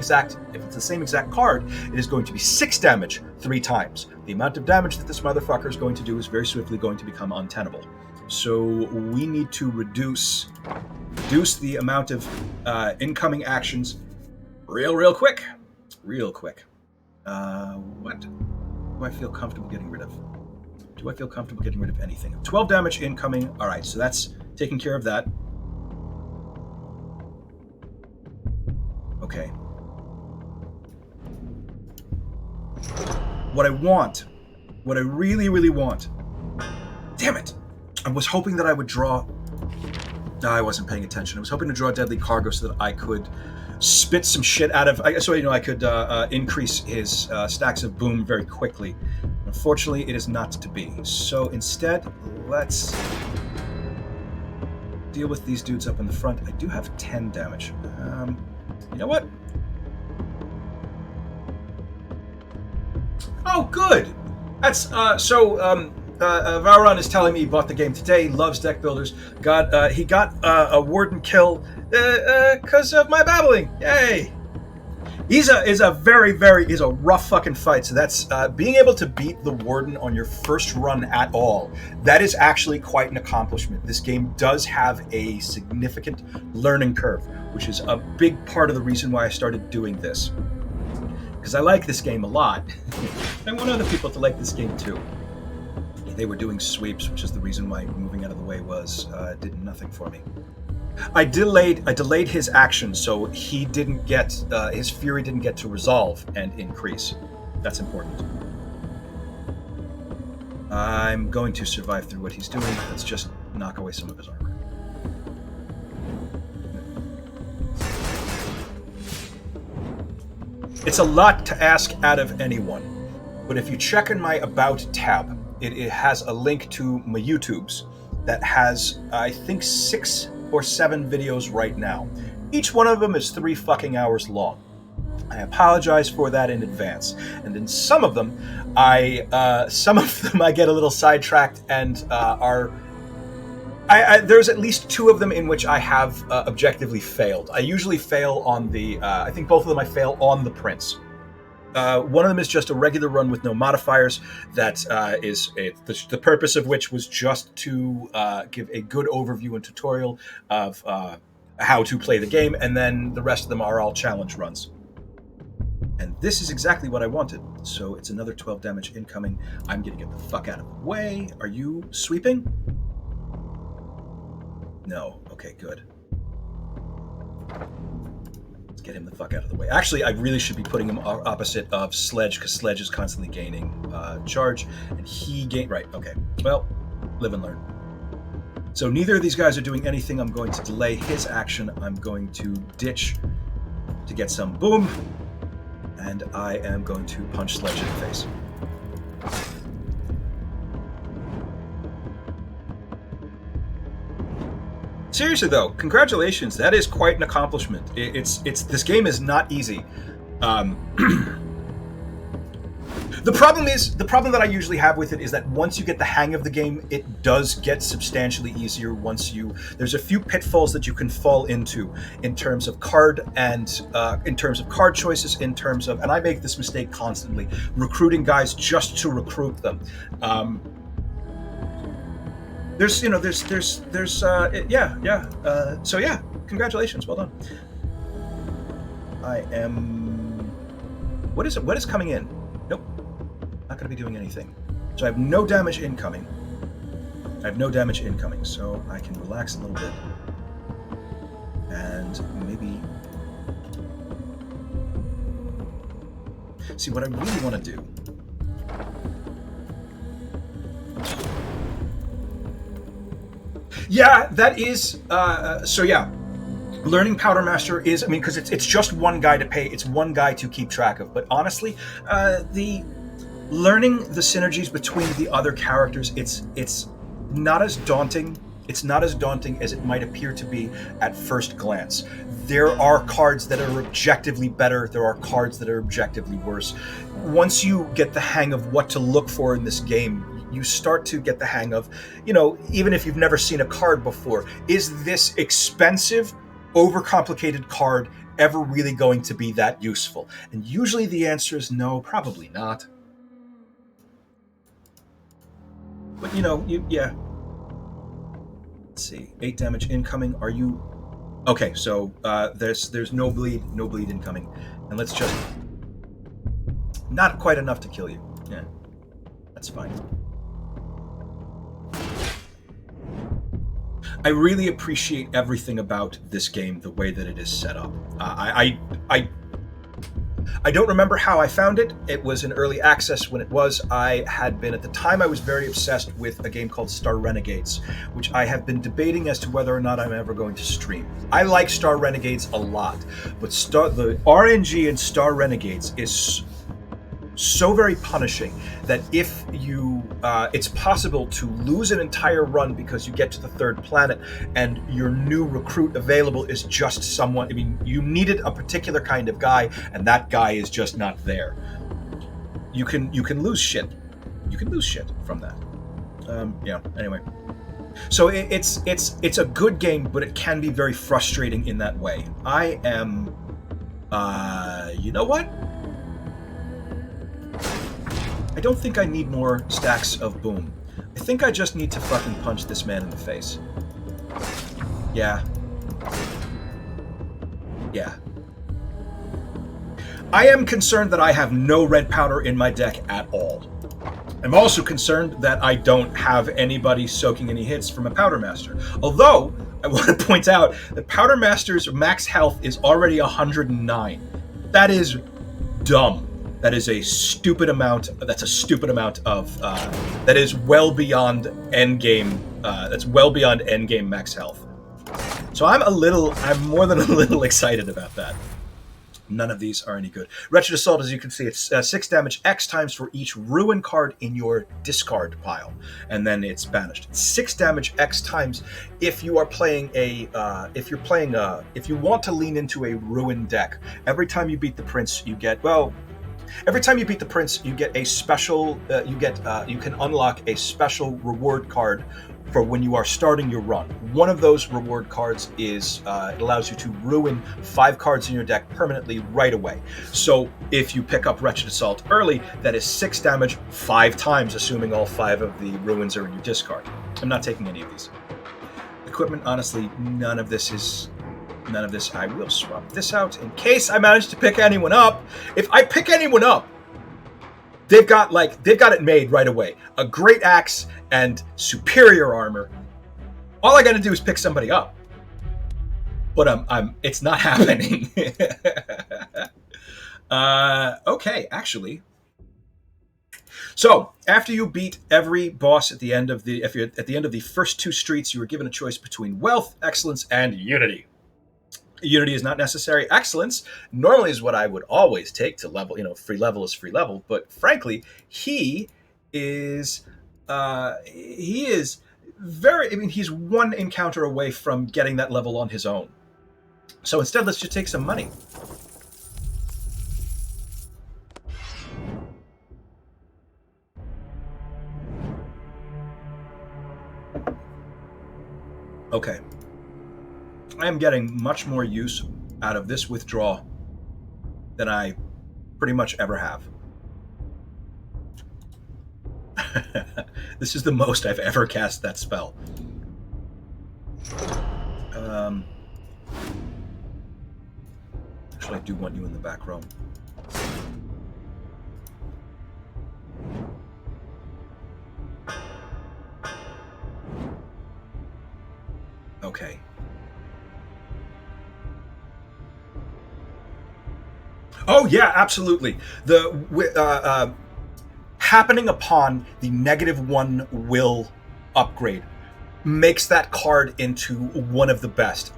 exact card, it is going to be 6 damage 3 times. The amount of damage that this motherfucker is going to do is very swiftly going to become untenable. So we need to reduce the amount of incoming actions real quick. What do I feel comfortable getting rid of? Do I feel comfortable getting rid of anything? 12 damage incoming. All right, so that's taking care of that. Okay. What I really, really want. Damn it! I was hoping that I would draw. No, I wasn't paying attention. I was hoping to draw deadly cargo so that I could spit some shit out of. So I could increase his stacks of boom very quickly. Unfortunately, it is not to be. So instead, let's deal with these dudes up in the front. I do have 10 damage. You know what? Oh, good. That's Vauron is telling me he bought the game today. Loves deck builders. He got a warden kill because of my babbling. Yay! Is a rough fucking fight. So that's being able to beat the warden on your first run at all. That is actually quite an accomplishment. This game does have a significant learning curve, which is a big part of the reason why I started doing this. Because I like this game a lot. I want other people to like this game too. They were doing sweeps, which is the reason why moving out of the way did nothing for me. I delayed his action, so he didn't get his fury didn't get to resolve and increase. That's important. I'm going to survive through what he's doing. Let's just knock away some of his armor. It's a lot to ask out of anyone, but if you check in my About tab, it has a link to my YouTubes that has, I think, 6 or 7 videos right now. Each one of them is 3 fucking hours long. I apologize for that in advance. And in some of them, I get a little sidetracked and there's at least 2 of them in which I have objectively failed. I usually fail on I think both of them I fail on the Prince. One of them is just a regular run with no modifiers. That is the purpose of which was just to give a good overview and tutorial of how to play the game, and then the rest of them are all challenge runs. And this is exactly what I wanted. So it's another 12 damage incoming. I'm gonna get the fuck out of the way. Are you sweeping? No. Okay, good. Get him the fuck out of the way. Actually, I really should be putting him opposite of Sledge, because Sledge is constantly gaining charge, and he gained. Right, okay. Well, live and learn. So neither of these guys are doing anything. I'm going to delay his action. I'm going to ditch to get some boom, and I am going to punch Sledge in the face. Seriously though, congratulations! That is quite an accomplishment. This game is not easy. The problem that I usually have with it is that once you get the hang of the game, it does get substantially easier. There's a few pitfalls that you can fall into in terms of card and in terms of card choices, and I make this mistake constantly, recruiting guys just to recruit them. So yeah, congratulations, well done. What is coming in? Nope, not going to be doing anything. So I have no damage incoming. So I can relax a little bit. And maybe... See, what I really want to do... Yeah, that is... so yeah, learning Powdermaster is... I mean, because it's just one guy to pay. It's one guy to keep track of. But honestly, learning the synergies between the other characters, it's not as daunting. It's not as daunting as it might appear to be at first glance. There are cards that are objectively better. There are cards that are objectively worse. Once you get the hang of what to look for in this game, you start to get the hang of, even if you've never seen a card before, is this expensive, overcomplicated card ever really going to be that useful? And usually the answer is no, probably not. But yeah. Let's see, 8 damage incoming. Are you okay? So there's no bleed incoming, and let's just not quite enough to kill you. Yeah, that's fine. I really appreciate everything about this game, the way that it is set up. I don't remember how I found it. It was in early access when it was. I had been, at the time, I was very obsessed with a game called Star Renegades, which I have been debating as to whether or not I'm ever going to stream. I like Star Renegades a lot, but the RNG in Star Renegades is so very punishing that if you, it's possible to lose an entire run because you get to the third planet and your new recruit available is just someone. I mean, you needed a particular kind of guy, and that guy is just not there. You can lose shit. You can lose shit from that. Yeah. Anyway, so it's a good game, but it can be very frustrating in that way. I am. You know what? I don't think I need more stacks of boom. I think I just need to fucking punch this man in the face. Yeah. Yeah. I am concerned that I have no red powder in my deck at all. I'm also concerned that I don't have anybody soaking any hits from a Powdermaster. Although, I want to point out that Powdermaster's max health is already 109. That is dumb. That is a stupid amount. That's a stupid amount of. That is well beyond endgame. That's well beyond endgame max health. So I'm more than a little excited about that. None of these are any good. Wretched Assault, as you can see, it's 6 damage X times for each ruin card in your discard pile, and then it's banished. 6 damage X times if you are playing a. If you want to lean into a ruin deck. Every time you beat the prince, you get Every time you beat the prince, you get a special. You can unlock a special reward card for when you are starting your run. One of those reward cards is it allows you to ruin 5 cards in your deck permanently right away. So if you pick up Wretched Assault early, that is 6 damage 5 times, assuming all 5 of the ruins are in your discard. I'm not taking any of these. Equipment, honestly, none of this. I will swap this out in case I manage to pick anyone up. If I pick anyone up, they've got it made right away. A great axe and superior armor. All I got to do is pick somebody up. But it's not happening. Okay, actually. So after you beat every boss at the end of the first 2 streets, you are given a choice between wealth, excellence, and unity. Unity is not necessary. Excellence normally is what I would always take to level. Free level is free level. But frankly, he is very. I mean, he's 1 encounter away from getting that level on his own. So instead, let's just take some money. Okay. I am getting much more use out of this withdraw than I pretty much ever have. This is the most I've ever cast that spell. Actually, I do want you in the back row. Okay. Oh yeah, absolutely. The happening upon the -1 will upgrade makes that card into one of the best.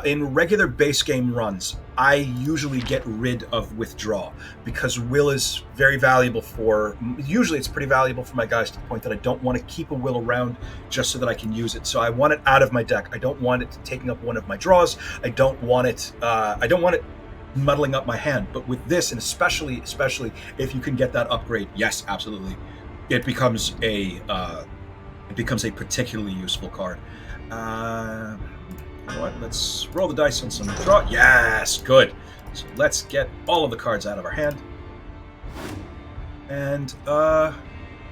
In regular base game runs, I usually get rid of withdraw because will is very valuable for. Usually, it's pretty valuable for my guys to the point that I don't want to keep a will around just so that I can use it. So I want it out of my deck. I don't want it taking up one of my draws. I don't want it. Muddling up my hand. But with this, and especially if you can get that upgrade, yes, absolutely, it becomes a particularly useful card. You know what? Let's roll the dice on some draw. Yes, good. So let's get all of the cards out of our hand. And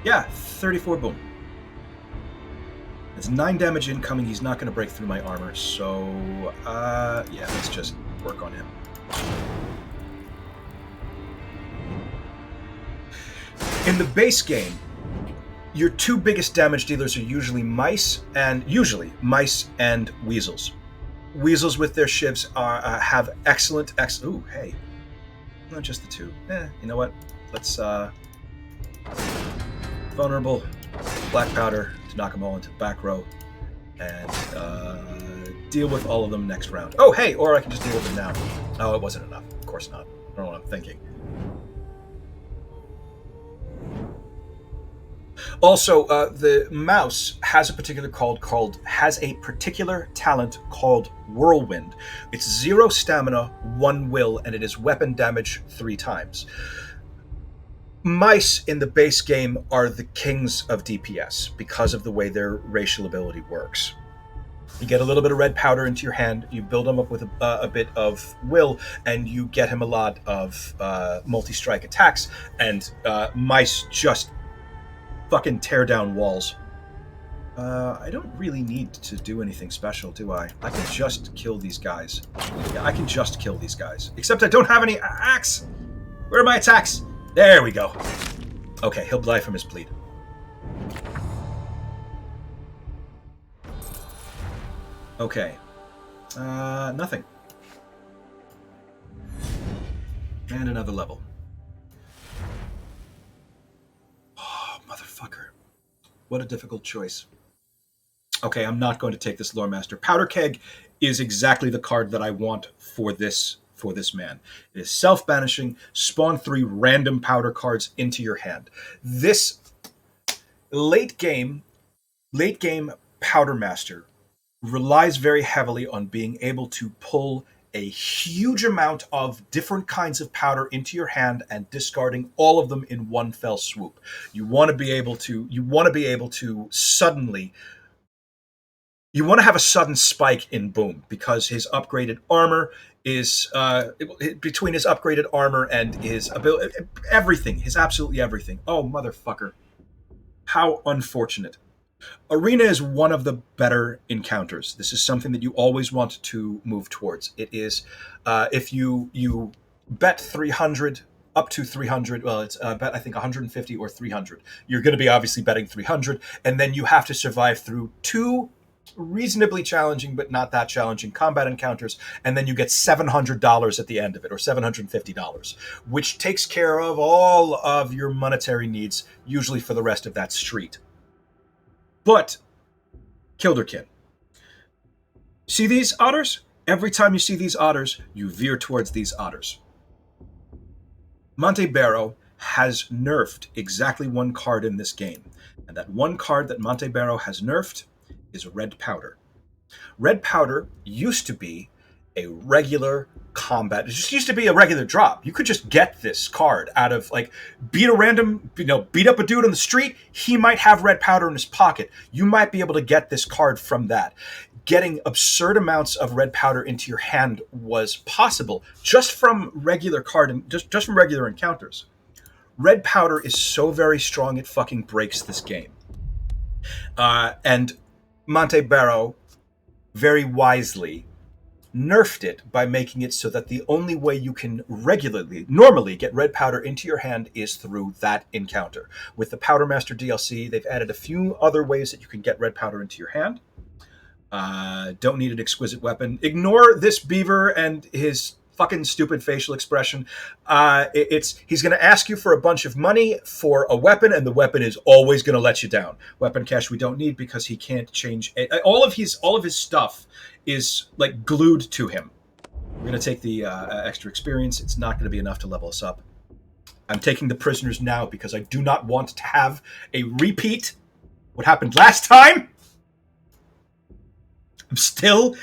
yeah, 34 boom. It's 9 damage incoming. He's not going to break through my armor. So yeah, let's just work on him. In the base game, Your two biggest damage dealers are usually mice and weasels. Weasels with their shivs have excellent. Ooh, hey, not just the two. You know what? Let's vulnerable black powder to knock them all into the back row, and deal with all of them next round. Oh, hey, or I can just deal with them now. Oh, it wasn't enough. Of course not. I don't know what I'm thinking. Also, the mouse has a particular talent called Whirlwind. It's 0 stamina, 1 will, and it is weapon damage 3 times. Mice in the base game are the kings of DPS because of the way their racial ability works. You get a little bit of red powder into your hand, you build him up with a bit of will, and you get him a lot of multi-strike attacks, and mice just fucking tear down walls. I don't really need to do anything special, do I? I can just kill these guys. Yeah, I can just kill these guys. Except I don't have any axe! Where are my attacks? There we go. Okay, he'll die from his bleed. Okay. Nothing. And another level. Oh, motherfucker. What a difficult choice. Okay, I'm not going to take this Lore Master. Powder Keg is exactly the card that I want for this man. It is self-banishing, spawn 3 random powder cards into your hand. This late game Powdermaster relies very heavily on being able to pull a huge amount of different kinds of powder into your hand and discarding all of them in one fell swoop. You want to have a sudden spike in boom because his upgraded armor is between his upgraded armor and his ability, everything, his absolutely everything. Oh, motherfucker. How unfortunate. Arena is one of the better encounters. This is something that you always want to move towards. It is, if you bet 300, up to 300, well, it's bet I think 150 or 300. You're going to be obviously betting 300, and then you have to survive through 2 reasonably challenging but not that challenging combat encounters, and then you get $700 at the end of it, or $750, which takes care of all of your monetary needs, usually for the rest of that street. But Kilderkin, see these otters? Every time you see these otters, you veer towards these otters. Montebaro has nerfed exactly one card in this game, and that one card that Montebaro has nerfed is red powder. Red powder used to be a regular combat. It just used to be a regular drop. You could just get this card out of, like, beat up a dude on the street. He might have red powder in his pocket. You might be able to get this card from that. Getting absurd amounts of red powder into your hand was possible just from regular just from regular encounters. Red powder is so very strong it fucking breaks this game. And Montebaro very wisely nerfed it by making it so that the only way you can normally get red powder into your hand is through that encounter. With the Powdermaster DLC, they've added a few other ways that you can get red powder into your hand. Don't need an exquisite weapon. Ignore this beaver and his fucking stupid facial expression. He's going to ask you for a bunch of money for a weapon, and the weapon is always going to let you down. Weapon cache we don't need because he can't change all of his stuff is like glued to him. We're going to take the extra experience. It's not going to be enough to level us up. I'm taking the prisoners now because I do not want to have a repeat what happened last time. I'm still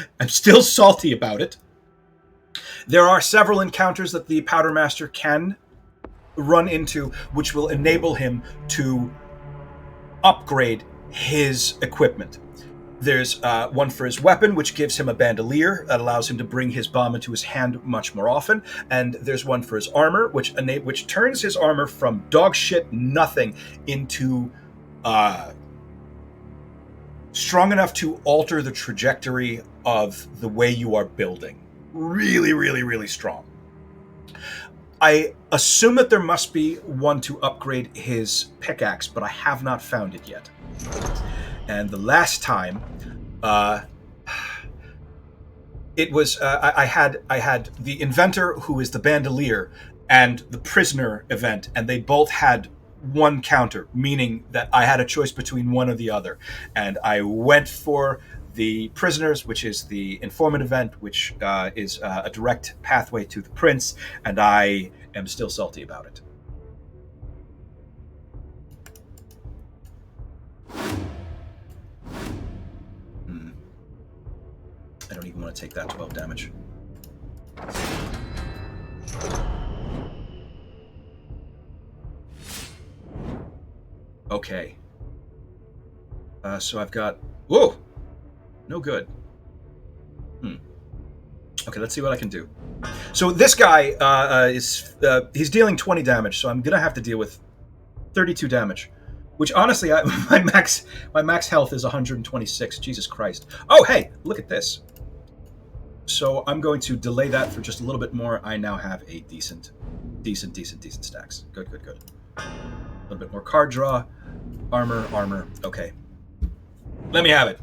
salty about it. There are several encounters that the Powdermaster can run into which will enable him to upgrade his equipment. There's one for his weapon, which gives him a bandolier that allows him to bring his bomb into his hand much more often. And there's one for his armor, which turns his armor from dog shit nothing into strong enough to alter the trajectory of the way you are building. Really, really, really strong. I assume that there must be one to upgrade his pickaxe, but I have not found it yet. And the last time, it was I had the inventor, who is the bandolier, and the prisoner event, and they both had one counter, meaning that I had a choice between one or the other. And I went for the prisoners, which is the informant event, which is a direct pathway to the prince, and I am still salty about it. I don't even want to take that 12 damage. Okay. So I've got... Whoa! No good. Okay, let's see what I can do. So this guy he's dealing 20 damage, so I'm going to have to deal with 32 damage. Which, honestly, my max health is 126. Jesus Christ. Oh, hey! Look at this. So I'm going to delay that for just a little bit more. I now have a decent stacks. Good. A little bit more card draw. Armor. Okay. Let me have it.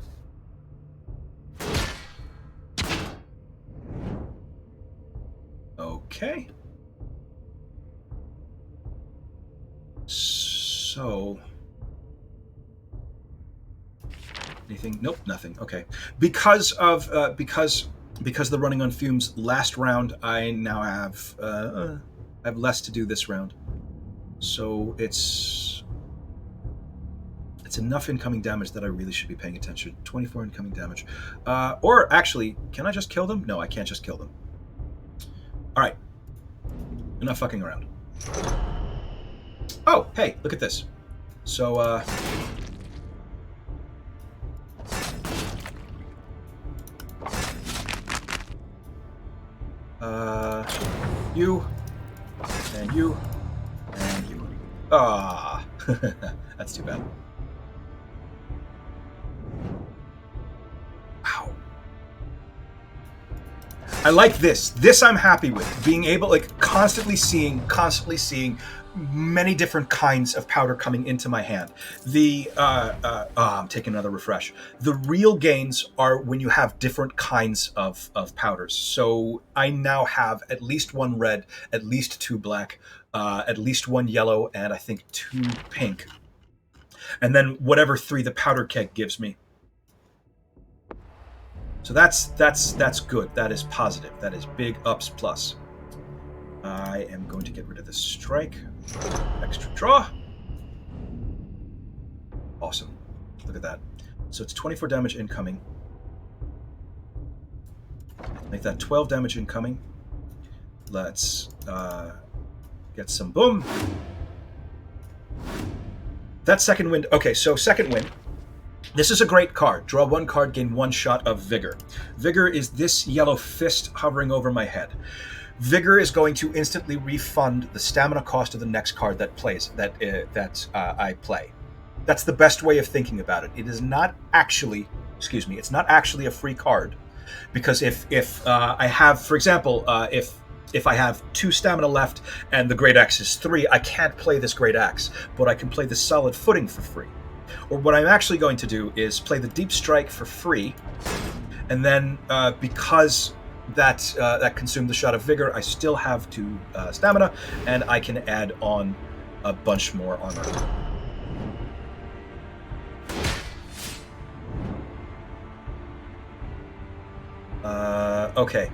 Okay. So... anything? Nope, nothing. Okay. Because they're running on fumes last round, I now have less to do this round. So it's enough incoming damage that I really should be paying attention. 24 incoming damage. Or actually, can I just kill them? No, I can't just kill them. All right. Enough fucking around. Oh, hey, look at this. So, you, and you, and you. Ah, that's too bad. Wow. I like this. This I'm happy with. Being able, like, constantly seeing many different kinds of powder coming into my hand. I'm taking another refresh. The real gains are when you have different kinds of powders. So I now have at least one red, at least two black, at least one yellow, and I think two pink. And then whatever three the powder keg gives me. So that's good. That is positive. That is big ups plus. I am going to get rid of this strike. Extra draw. Awesome. Look at that. So it's 24 damage incoming. Make that 12 damage incoming. Let's get some boom. That second wind. Okay, so second wind. This is a great card. Draw one card, gain one shot of Vigor. Vigor is this yellow fist hovering over my head. Vigor is going to instantly refund the stamina cost of the next card that plays I play. That's the best way of thinking about it. It is not actually, it's not actually a free card, because if I have, for example, if I have 2 stamina left and the Great Axe is 3, I can't play this Great Axe, but I can play the Solid Footing for free. Or what I'm actually going to do is play the Deep Strike for free, and then because that consumed the shot of Vigor, I still have 2 stamina, and I can add on a bunch more armor. Okay.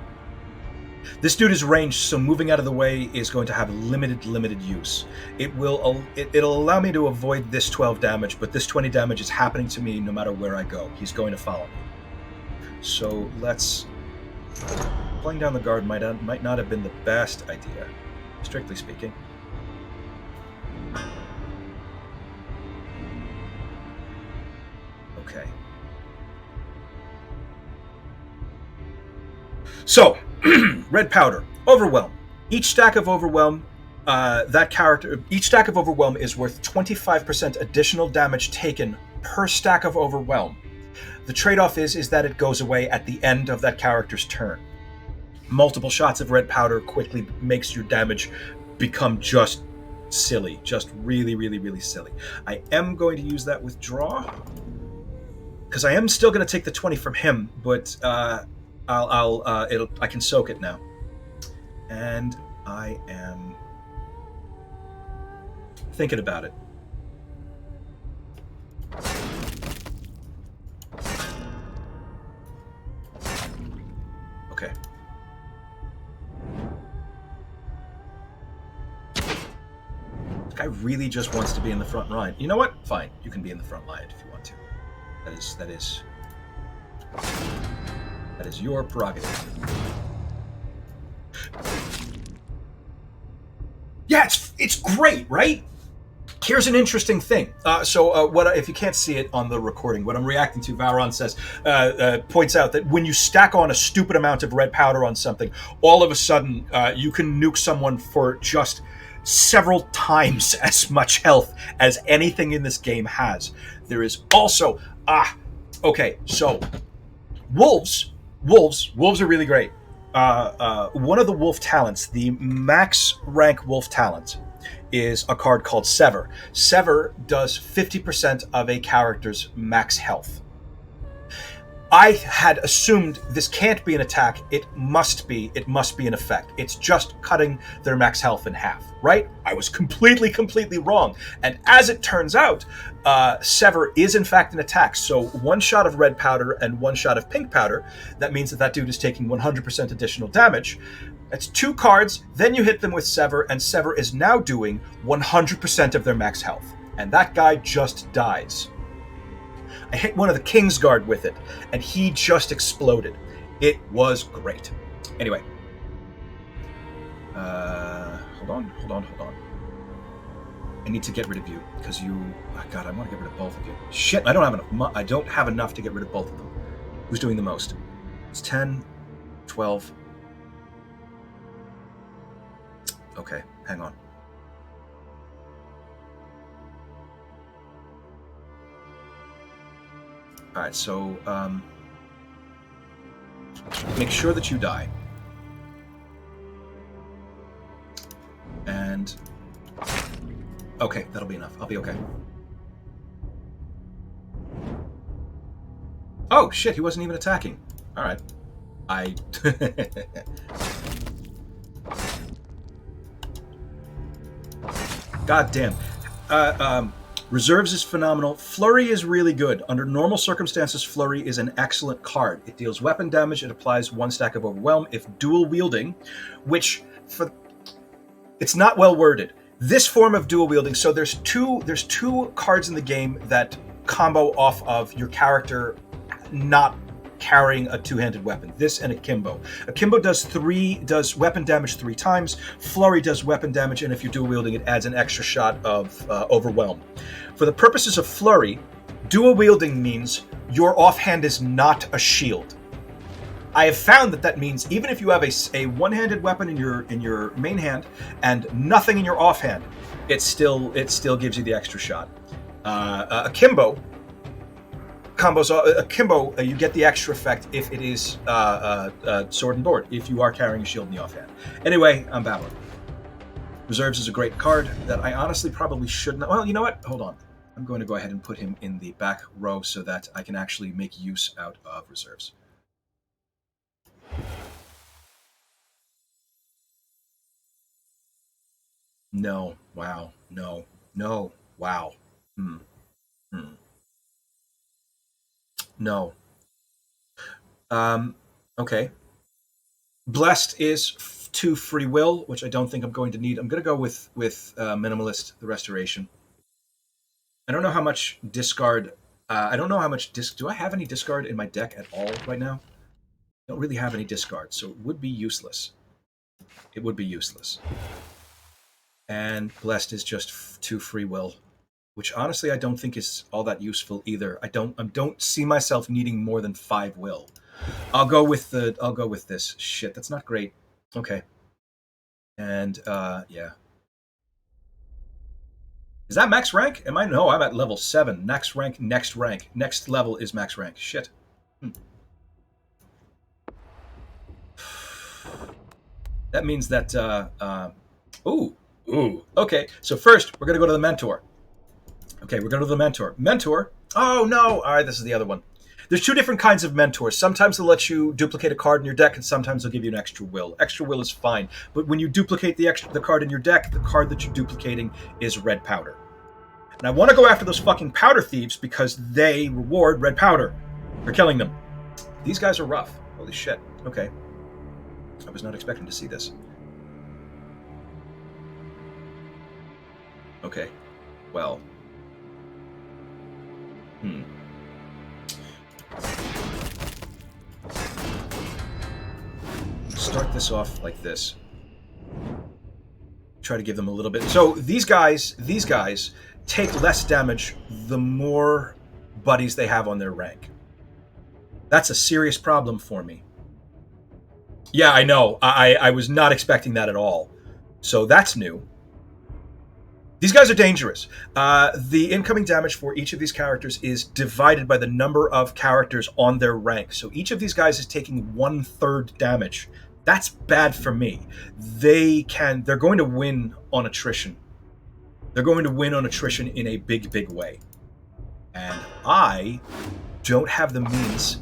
This dude is ranged, so moving out of the way is going to have limited use. It'll allow me to avoid this 12 damage, but this 20 damage is happening to me no matter where I go. He's going to follow me. So let's... Playing down the guard might not have been the best idea, strictly speaking. Okay. So, red powder, Overwhelm. Each stack of Overwhelm, each stack of Overwhelm is worth 25% additional damage taken per stack of Overwhelm. The trade-off is that it goes away at the end of that character's turn. multiple shots of red powder quickly makes your damage become just silly, just really, really, really silly. I am going to use that withdraw because I am still going to take the 20 from him, but I can soak it now, and I am thinking about it. Okay. This guy really just wants to be in the front line. You know what? Fine, you can be in the front line if you want to. That is your prerogative. Yeah, it's great, right? Here's an interesting thing. What if you can't see it on the recording, what I'm reacting to, Vauron says, points out that when you stack on a stupid amount of red powder on something, all of a sudden you can nuke someone for just several times as much health as anything in this game has. There is also okay, so wolves are really great. One of the wolf talents, the max rank wolf talent, is a card called Sever. Sever does 50% of a character's max health. I had assumed this can't be an attack. It must be an effect. It's just cutting their max health in half, right? I was completely wrong. And as it turns out, Sever is in fact an attack. So one shot of red powder and one shot of pink powder, that means that dude is taking 100% additional damage. That's 2 cards, then you hit them with Sever, and Sever is now doing 100% of their max health. And that guy just dies. I hit one of the Kingsguard with it, and he just exploded. It was great. Anyway. Hold on. I need to get rid of you, because you... Oh God, I want to get rid of both of you. Shit, I don't have enough to get rid of both of them. Who's doing the most? It's 10, 12... Okay, hang on. Alright, so, make sure that you die. And... Okay, that'll be enough. I'll be okay. Oh, shit, he wasn't even attacking. Alright. God damn. Reserves is phenomenal. Flurry is really good. Under normal circumstances, Flurry is an excellent card. It deals weapon damage. It applies 1 stack of Overwhelm if dual wielding, which it's not well worded. This form of dual wielding. So there's two cards in the game that combo off of your character not carrying a 2-handed weapon. This and Akimbo. Akimbo does weapon damage 3 times. Flurry does weapon damage, and if you're dual wielding, it adds an extra shot of Overwhelm. For the purposes of Flurry, dual wielding means your offhand is not a shield. I have found that means even if you have a one-handed weapon in your main hand and nothing in your offhand, it still gives you the extra shot. Akimbo. Akimbo, you get the extra effect if it is sword and board, if you are carrying a shield in the offhand. Anyway, I'm babbling. Reserves is a great card that I honestly probably shouldn't... Well, you know what? Hold on. I'm going to go ahead and put him in the back row so that I can actually make use out of reserves. No. Wow. No. No. Wow. No. Okay. Blessed is 2 free will, which I don't think I'm going to need. I'm going to go with minimalist, the restoration. I don't know how much discard. I don't know how much do I have any discard in my deck at all right now? I don't really have any discard, so it would be useless. It would be useless. And blessed is just 2 free will, which honestly I don't think is all that useful either. I don't see myself needing more than 5 will. I'll go with this. Shit, that's not great. Okay. And yeah. Is that max rank? No, I'm at level 7. Next rank. Next level is max rank. Shit. That means that, okay. So first, we're going to go to the mentor. Okay, we're going to the mentor. Mentor. Oh, no. All right, this is the other one. There's two different kinds of mentors. Sometimes they'll let you duplicate a card in your deck, and sometimes they'll give you an extra will. Extra will is fine. But when you duplicate the card in your deck, the card that you're duplicating is red powder. And I want to go after those fucking powder thieves because they reward red powder for killing them. These guys are rough. Holy shit. Okay. I was not expecting to see this. Okay. Well. Start this off like this. Try to give them a little bit. So these guys take less damage the more buddies they have on their rank. That's a serious problem for me. Yeah, I know. I was not expecting that at all. So that's new. These guys are dangerous. The incoming damage for each of these characters is divided by the number of characters on their rank. So each of these guys is taking 1/3 damage. That's bad for me. They're going to win on attrition. They're going to win on attrition in a big, big way. And I don't have the means.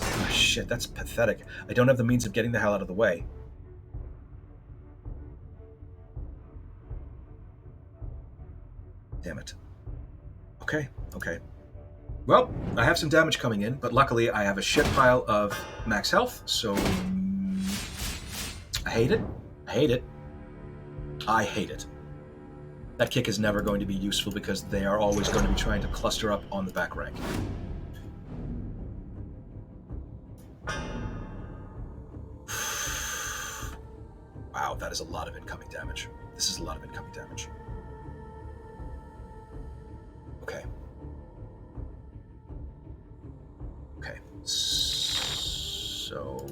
Oh, shit, that's pathetic. I don't have the means of getting the hell out of the way. Damn it. Okay. Well, I have some damage coming in, but luckily I have a shit pile of max health, so I hate it. That kick is never going to be useful because they are always going to be trying to cluster up on the back rank. Wow, that is a lot of incoming damage. This is a lot of incoming damage. Okay. So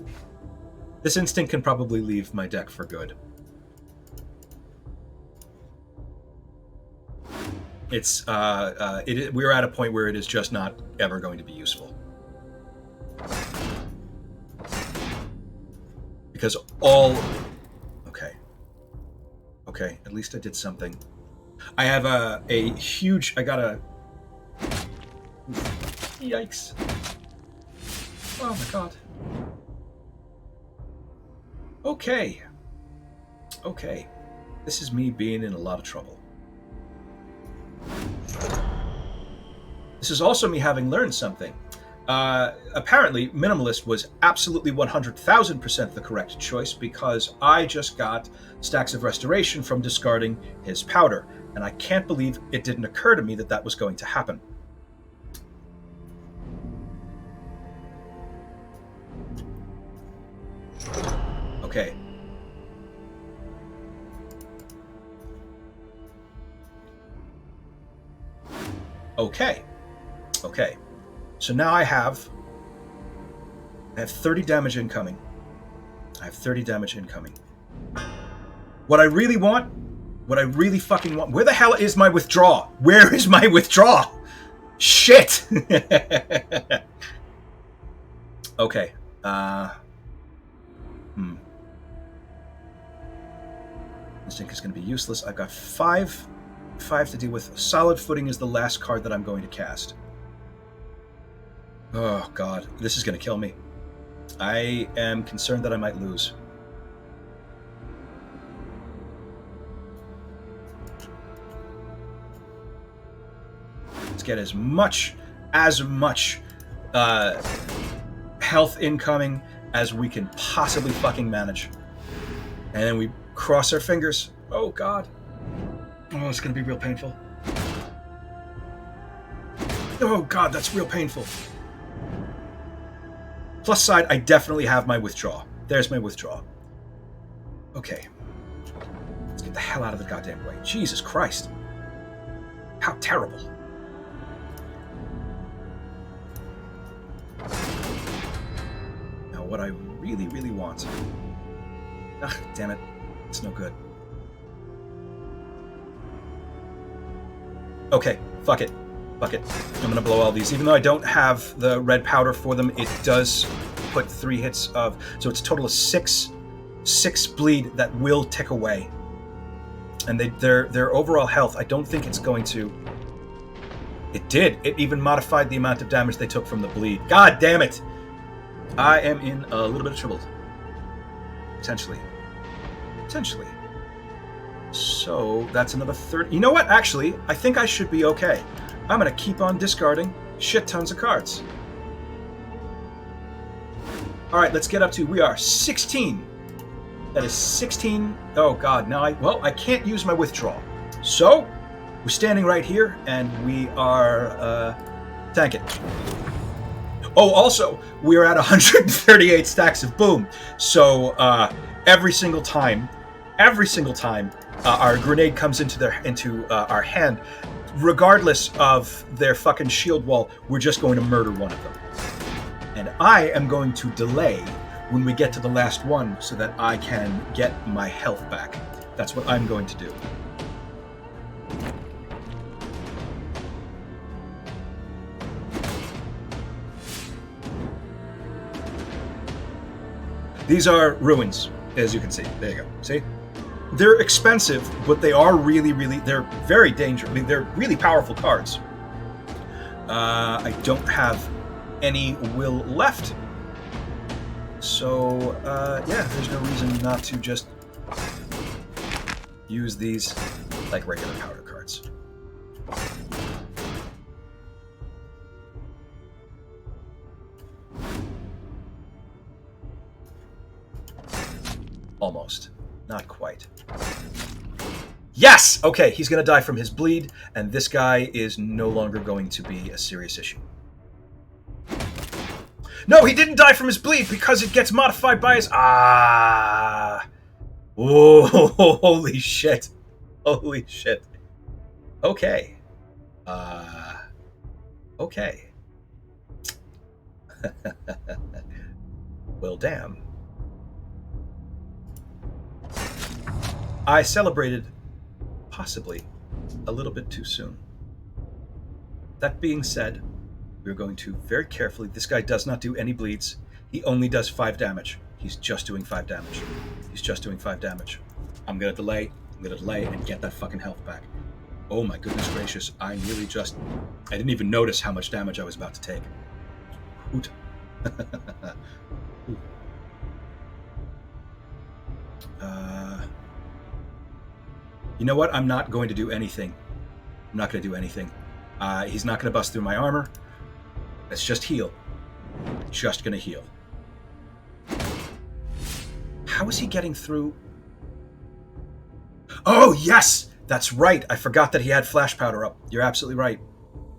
this instinct can probably leave my deck for good. We're at a point where it is just not ever going to be useful. Because Okay, at least I did something. I have Yikes. Oh my god. Okay. This is me being in a lot of trouble. This is also me having learned something. Apparently, Minimalist was absolutely 100,000% the correct choice because I just got stacks of restoration from discarding his powder, and I can't believe it didn't occur to me that that was going to happen. Okay. So now I have 30 damage incoming. What I really fucking want, where the hell is my withdraw? Where is my withdraw? Shit! Okay. Instinct is going to be useless. I've got five to deal with. Solid Footing is the last card that I'm going to cast. Oh, God. This is going to kill me. I am concerned that I might lose. Let's get as much health incoming as we can possibly fucking manage. And then we cross our fingers. Oh, God. Oh, it's going to be real painful. Oh, God, that's real painful. Plus side, I definitely have my withdraw. There's my withdraw. Okay. Let's get the hell out of the goddamn way. Jesus Christ. How terrible. Now, what I really, really want... Ugh, damn it. It's no good. Okay, fuck it. I'm gonna blow all these. Even though I don't have the red powder for them, it does put 3 hits of... So it's a total of 6 6 bleed that will tick away. And their overall health, I don't think it's going to... It did. It even modified the amount of damage they took from the bleed. God damn it! I am in a little bit of trouble. Potentially. So, that's another 30. You know what? Actually, I think I should be okay. I'm going to keep on discarding shit tons of cards. Alright, let's get up to... We are 16. That is 16. Oh, God. Now I can't use my withdrawal. So, we're standing right here, and we are tanking. Oh, also, we're at 138 stacks of boom. So, every single time, our grenade comes into our hand, regardless of their fucking shield wall, we're just going to murder one of them. And I am going to delay when we get to the last one so that I can get my health back. That's what I'm going to do. These are ruins, as you can see. There you go. See? They're expensive, but they are they're very dangerous. I mean, they're really powerful cards. I don't have any will left. So, yeah, there's no reason not to just use these like regular powder cards. Almost. Not quite. Yes! Okay, he's going to die from his bleed, and this guy is no longer going to be a serious issue. No, he didn't die from his bleed because it gets modified by his... Ah! Oh, holy shit. Holy shit. Okay. Okay. Well, damn. I celebrated, possibly, a little bit too soon. That being said, we're going to very carefully... This guy does not do any bleeds. He only does 5 damage. He's just doing 5 damage. He's just doing 5 damage. I'm going to delay. I'm going to delay and get that fucking health back. Oh my goodness gracious. I really just... I didn't even notice how much damage I was about to take. Hoot. You know what? I'm not going to do anything. I'm not going to do anything. He's not going to bust through my armor. Let's just heal. Just going to heal. How is he getting through? Oh, yes! That's right. I forgot that he had flash powder up. You're absolutely right.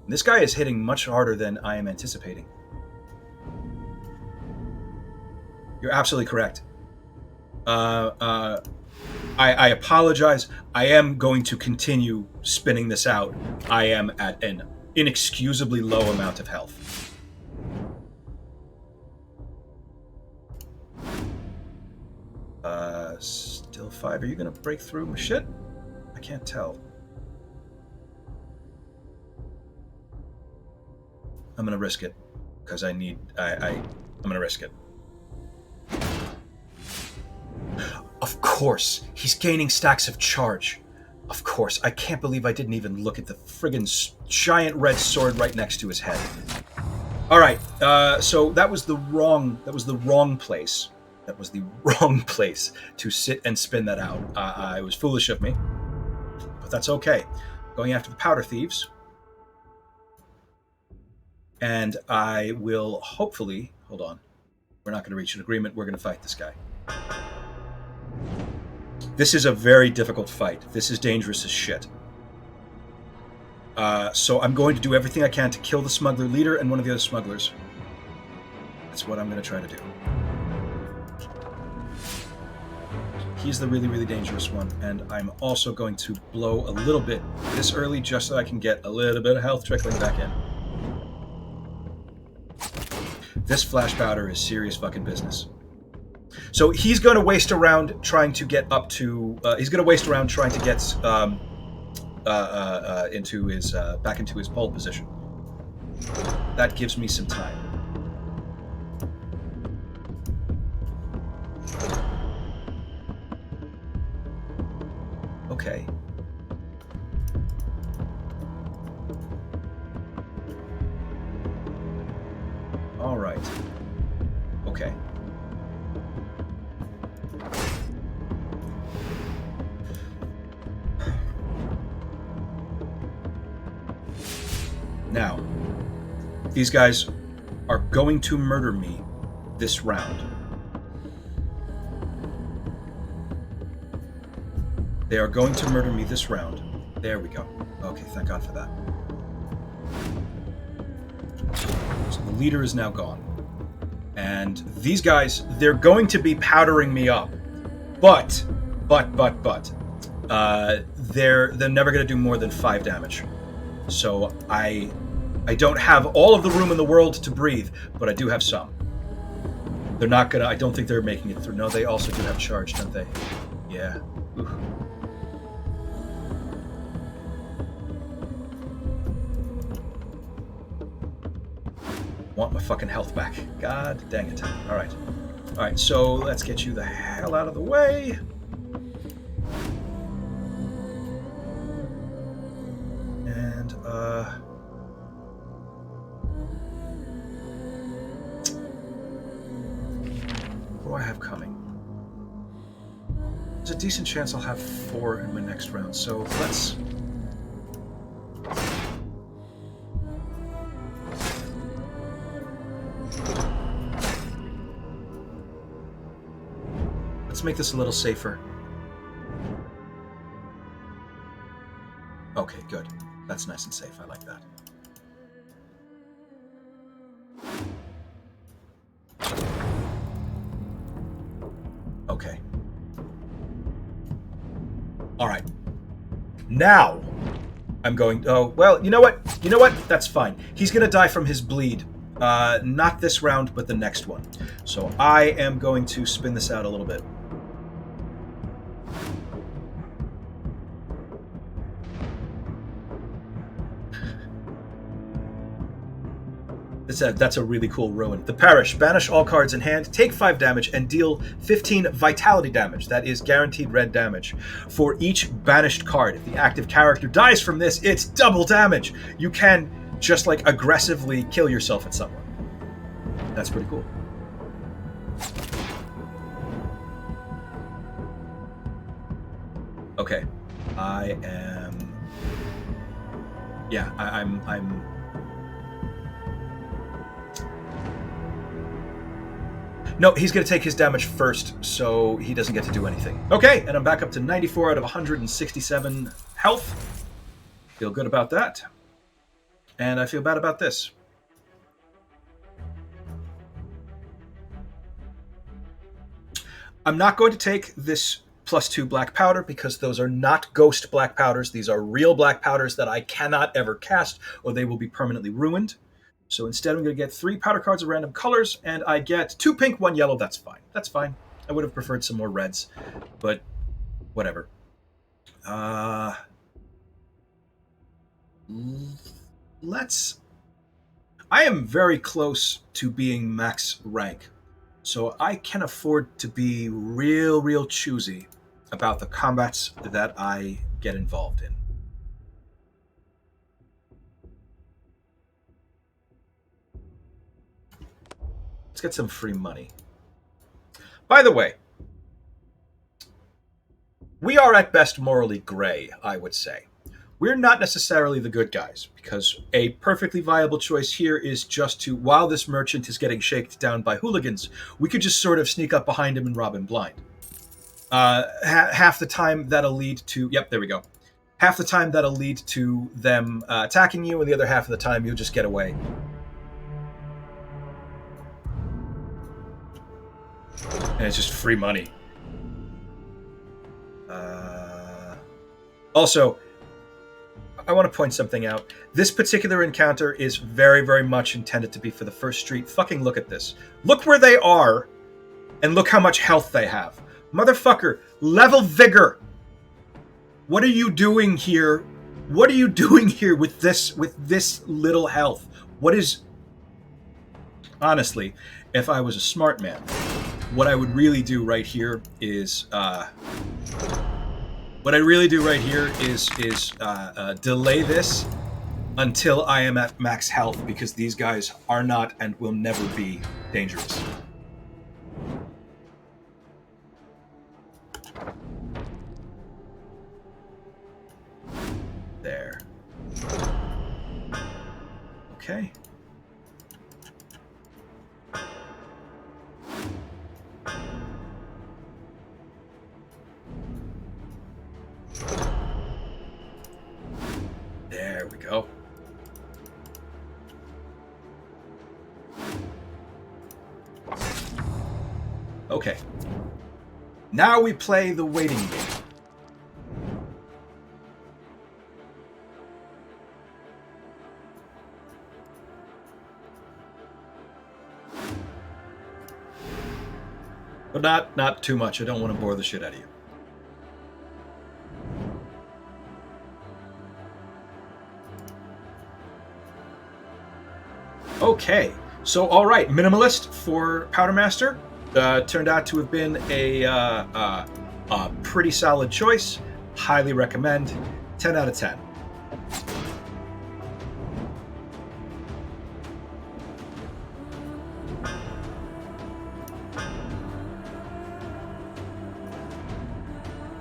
This guy is hitting much harder than I am anticipating. You're absolutely correct. I apologize. I am going to continue spinning this out. I am at an inexcusably low amount of health. Still 5. Are you going to break through? Shit? I can't tell. I'm going to risk it. Because I need... I'm going to risk it. Of course, he's gaining stacks of charge. Of course, I can't believe I didn't even look at the friggin' giant red sword right next to his head. All right, so that was the wrong place. That was the wrong place to sit and spin that out. It was foolish of me, but that's okay. Going after the powder thieves, and I will hopefully hold on. We're not going to reach an agreement. We're going to fight this guy. This is a very difficult fight. This is dangerous as shit. So I'm going to do everything I can to kill the smuggler leader and one of the other smugglers. That's what I'm going to try to do. He's the really, really dangerous one, and I'm also going to blow a little bit this early just so I can get a little bit of health trickling back in. This flash powder is serious fucking business. So he's going to waste around trying to get up to... he's going to waste around trying to get into his back into his pole position. That gives me some time. Okay. All right. Okay. Now, these guys are going to murder me this round. They are going to murder me this round. There we go. Okay, thank God for that. So the leader is now gone. And these guys, they're going to be powdering me up. But, they're never going to do more than 5 damage. So I don't have all of the room in the world to breathe, but I do have some. They're not gonna, I don't think they're making it through. No, they also do have charge, don't they? Yeah. Oof. Want my fucking health back. God dang it. Alright. Alright, so let's get you the hell out of the way. And, what do I have coming? There's a decent chance I'll have 4 in my next round, so let's... Let's make this a little safer. Okay, good. That's nice and safe. I like that. Okay. All right. Now, I'm going... Oh, well, you know what? You know what? That's fine. He's going to die from his bleed. Not this round, but the next one. So I am going to spin this out a little bit. That's a really cool ruin. The Parish. Banish all cards in hand, take 5 damage, and deal 15 vitality damage. That is guaranteed red damage. For each banished card, if the active character dies from this, it's double damage. You can just, like, aggressively kill yourself at someone. That's pretty cool. Okay. I am... Yeah, I'm... No, he's going to take his damage first, so he doesn't get to do anything. Okay, and I'm back up to 94 out of 167 health. Feel good about that. And I feel bad about this. I'm not going to take this +2 black powder because those are not ghost black powders. These are real black powders that I cannot ever cast or they will be permanently ruined. So instead, I'm going to get 3 powder cards of random colors, and I get 2 pink, 1 yellow. That's fine. That's fine. I would have preferred some more reds, but whatever. Let's... I am very close to being max rank, so I can afford to be real choosy about the combats that I get involved in. Let's get some free money. By the way, we are at best morally gray, I would say. We're not necessarily the good guys, because a perfectly viable choice here is just to, while this merchant is getting shaken down by hooligans, we could just sort of sneak up behind him and rob him blind. Half the time that'll lead to... Yep, there we go. Half the time that'll lead to them attacking you, and the other half of the time you'll just get away. And it's just free money. Also, I want to point something out. This particular encounter is very much intended to be for the first street. Fucking look at this. Look where they are, and look how much health they have. Motherfucker, level vigor. What are you doing here? What are you doing here with this little health? What is... Honestly, if I was a smart man, what I would really do right here is What I really do right here is delay this until I am at max health, because these guys are not and will never be dangerous. There. Okay. There we go. Okay. Now we play the waiting game. But not too much. I don't want to bore the shit out of you. Okay, so all right, minimalist for Powdermaster turned out to have been a pretty solid choice. Highly recommend. 10 out of 10.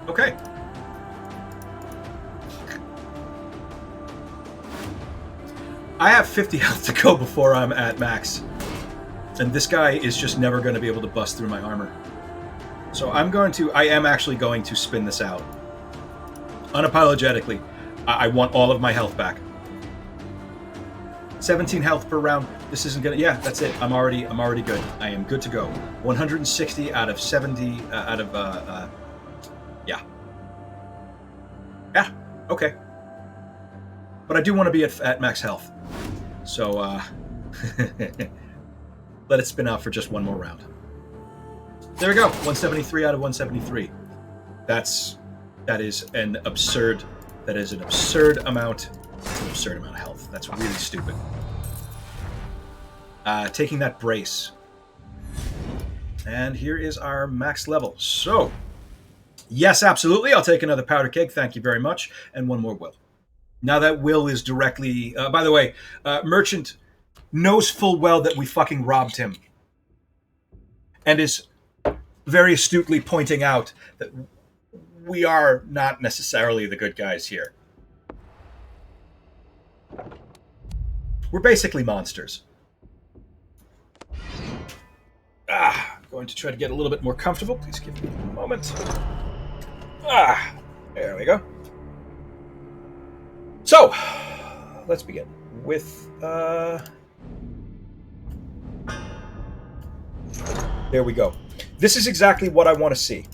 Okay. I have 50 health to go before I'm at max. And this guy is just never going to be able to bust through my armor. So I am actually going to spin this out. Unapologetically, I want all of my health back. 17 health per round. This isn't gonna, yeah, that's it. I'm already good. I am good to go. 160 out of 70, yeah. Yeah, okay. But I do want to be at max health. So, let it spin out for just one more round. There we go. 173 out of 173. That is an absurd amount. It's an absurd amount of health. That's really stupid. Taking that brace. And here is our max level. So, yes, absolutely. I'll take another powder keg. Thank you very much. And one more will. Now that will is directly... by the way, Merchant knows full well that we fucking robbed him. And is very astutely pointing out that we are not necessarily the good guys here. We're basically monsters. I'm going to try to get a little bit more comfortable. Please give me a moment. There we go. So, let's begin with... There we go. This is exactly what I want to see.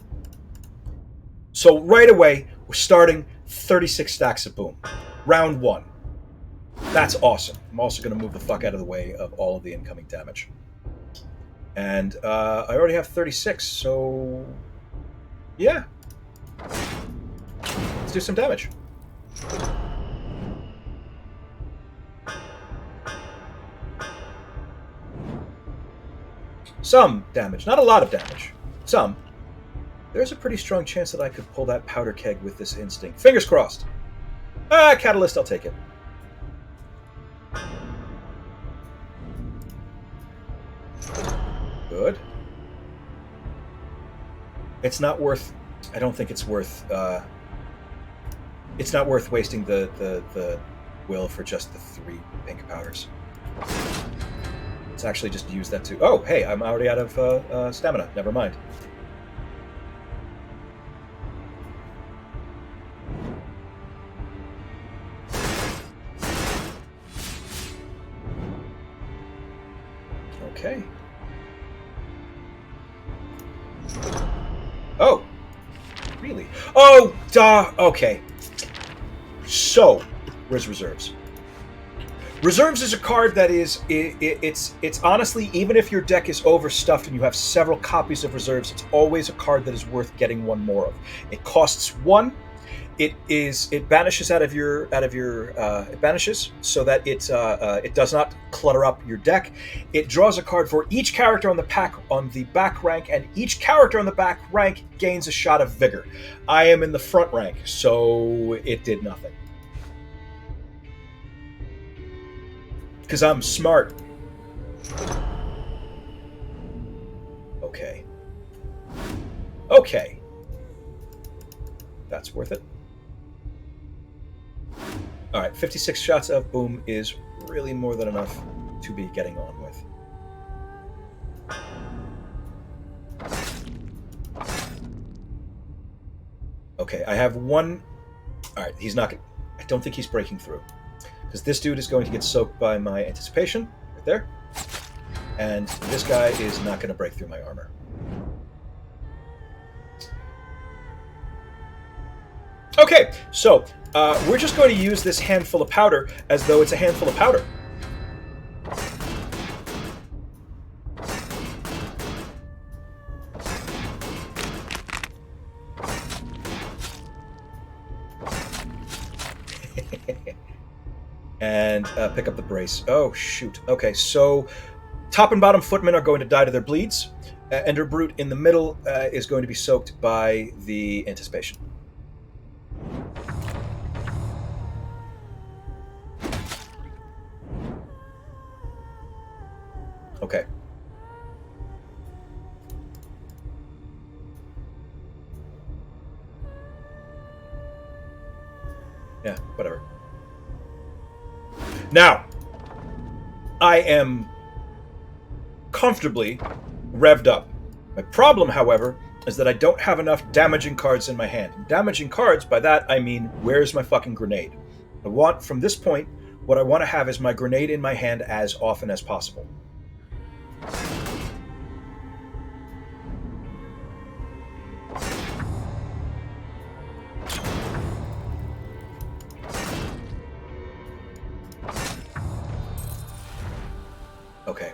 So right away, we're starting 36 stacks of boom. Round one. That's awesome. I'm also going to move the fuck out of the way of all of the incoming damage. And I already have 36, so... yeah. Let's do some damage. Some damage. Not a lot of damage. Some. There's a pretty strong chance that I could pull that powder keg with this instinct. Fingers crossed. Catalyst, I'll take it. Good. It's not worth... I don't think it's worth... it's not worth wasting the will for just the 3 pink powders. Let's actually just use that to... oh, hey, I'm already out of stamina. Never mind. Okay. Oh! Really? Oh, duh! Okay. So, where's reserves? Reserves is a card that is, it's honestly, even if your deck is overstuffed and you have several copies of reserves, it's always a card that is worth getting one more of. It costs 1, It banishes it banishes so that it does not clutter up your deck. It draws a card for each character on the back rank, and each character on the back rank gains a shot of vigor. I am in the front rank, so it did nothing because I'm smart. Okay, that's worth it. All right, 56 shots of boom is really more than enough to be getting on with. Okay, I have one. All right, he's not. I don't think he's breaking through because this dude is going to get soaked by my anticipation right there, and this guy is not going to break through my armor. Okay, so we're just going to use this handful of powder as though it's a handful of powder. And pick up the brace. Oh, shoot. Okay, so top and bottom footmen are going to die to their bleeds. Ender Brute in the middle is going to be soaked by the anticipation. Okay. Yeah, whatever. Now, I am comfortably revved up. My problem, however, is that I don't have enough damaging cards in my hand. Damaging cards, by that I mean, where's my fucking grenade? I want, from this point, what I want to have is my grenade in my hand as often as possible. Okay.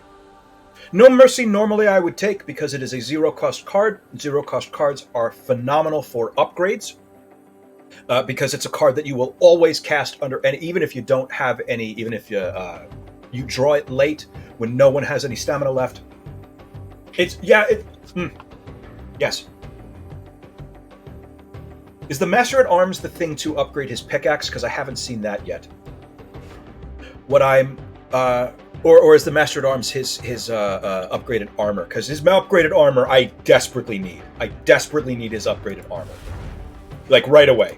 No Mercy normally I would take because it is a zero-cost card. Zero-cost cards are phenomenal for upgrades because it's a card that you will always cast under, and even if you don't have any, even if you draw it late when no one has any stamina left. Yes. Is the Master at Arms the thing to upgrade his pickaxe? Because I haven't seen that yet. What I'm... Or is the Master at Arms his upgraded armor? Because his upgraded armor I desperately need. I desperately need his upgraded armor, like right away.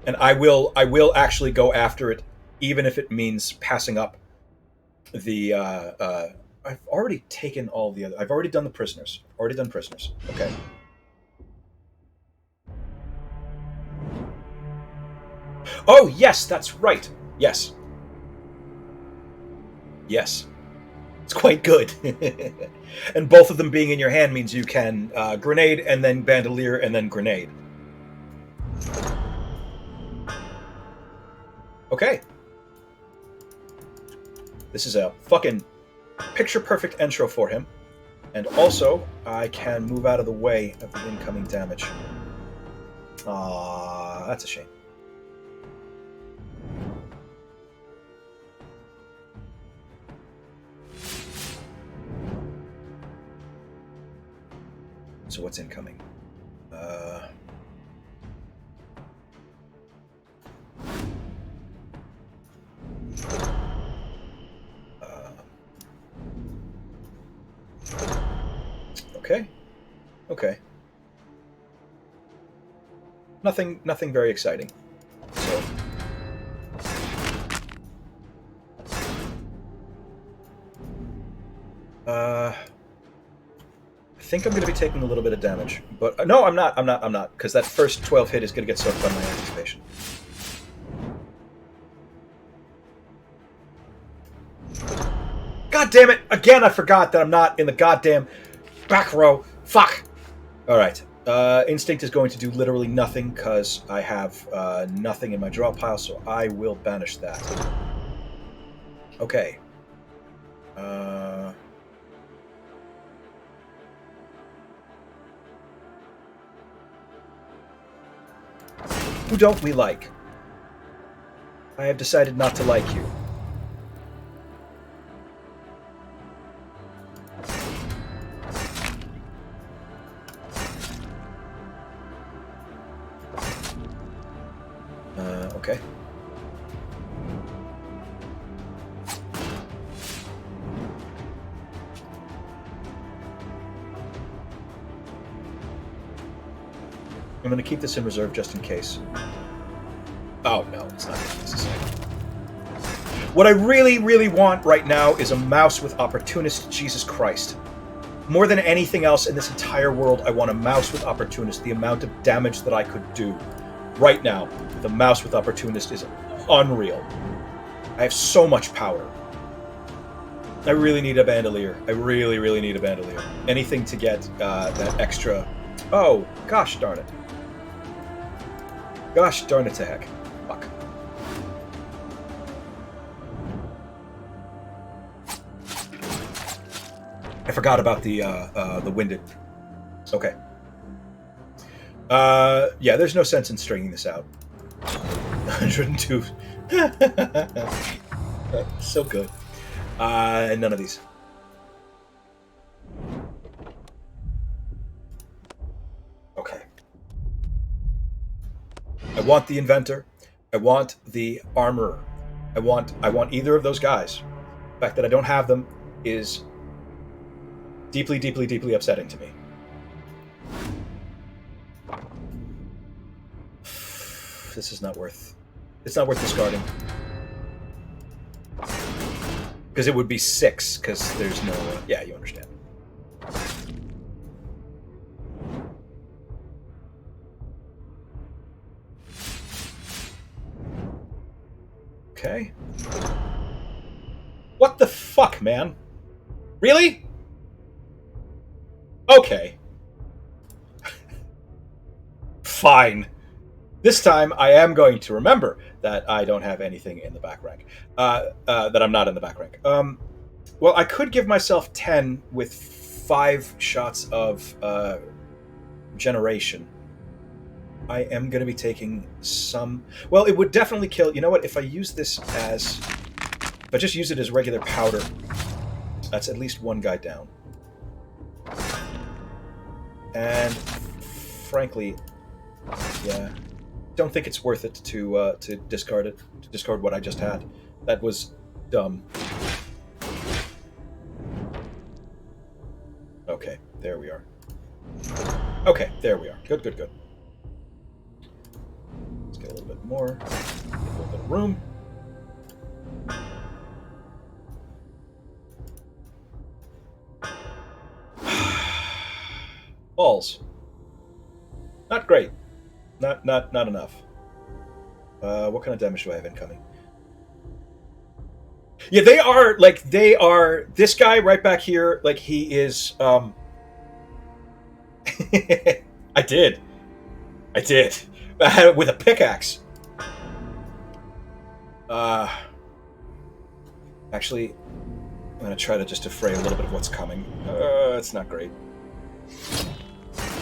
And I will actually go after it, even if it means passing up the. I've already taken all the other. I've already done the prisoners. Already done prisoners. Okay. Oh yes, that's right. Yes. Yes. It's quite good. And both of them being in your hand means you can grenade and then bandolier and then grenade. Okay. This is a fucking picture-perfect intro for him. And also, I can move out of the way of the incoming damage. That's a shame. So what's incoming? Okay. Nothing very exciting. So. I think I'm going to be taking a little bit of damage, but no, I'm not, because that first 12 hit is going to get soaked by my anticipation. God damn it! Again, I forgot that I'm not in the goddamn back row. Fuck! Alright. Instinct is going to do literally nothing because I have nothing in my draw pile, so I will banish that. Okay. Who don't we like? I have decided not to like you. Okay. I'm going to keep this in reserve just in case. Oh, no, it's not necessary. What I really, really want right now is a mouse with Opportunist. Jesus Christ. More than anything else in this entire world, I want a mouse with Opportunist. The amount of damage that I could do right now with a mouse with Opportunist is unreal. I have so much power. I really need a bandolier. I really, really need a bandolier. Anything to get that extra... Oh, gosh darn it. Gosh darn it to heck. Fuck. I forgot about the winded. Okay. Yeah, there's no sense in stringing this out. 102. So good. And none of these. Okay. I want the inventor. I want the armorer. I want either of those guys. The fact that I don't have them is deeply, deeply, deeply upsetting to me. This is not worth... It's not worth discarding. Because it would be 6, because there's no... yeah, you understand. Okay. What the fuck, man? Really? Okay. Fine. This time, I am going to remember that I don't have anything in the back rank. That I'm not in the back rank. Well, I could give myself 10 with 5 shots of generation. I am going to be taking some... Well, it would definitely kill... You know what? If I use this as... If I just use it as regular powder, that's at least one guy down. And frankly, yeah, don't think it's worth it to discard it. To discard what I just had. That was dumb. Okay, there we are. Okay, there we are. Good, good, good. Let's get a little bit more. Get a little bit of room. Balls. Not great. Not enough. What kind of damage do I have incoming? Yeah, they are this guy right back here, like he is I did. With a pickaxe. Actually, I'm gonna try to just defray a little bit of what's coming. It's not great.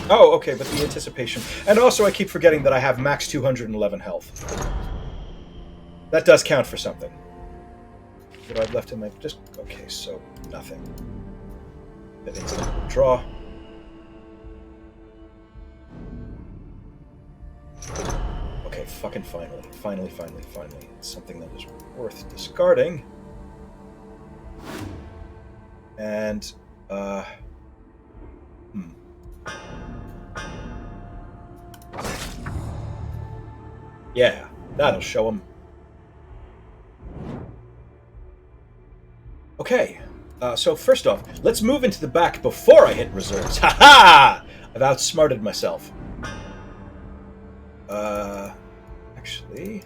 Oh, okay, but the anticipation. And also I keep forgetting that I have max 211 health. That does count for something. What I've left in my... just... okay, so nothing. That instant draw. Okay, fucking finally. Finally. It's something that is worth discarding. And, yeah, that'll show him. Okay, so first off, let's move into the back before I hit reserves. Ha-ha! I've outsmarted myself. Actually...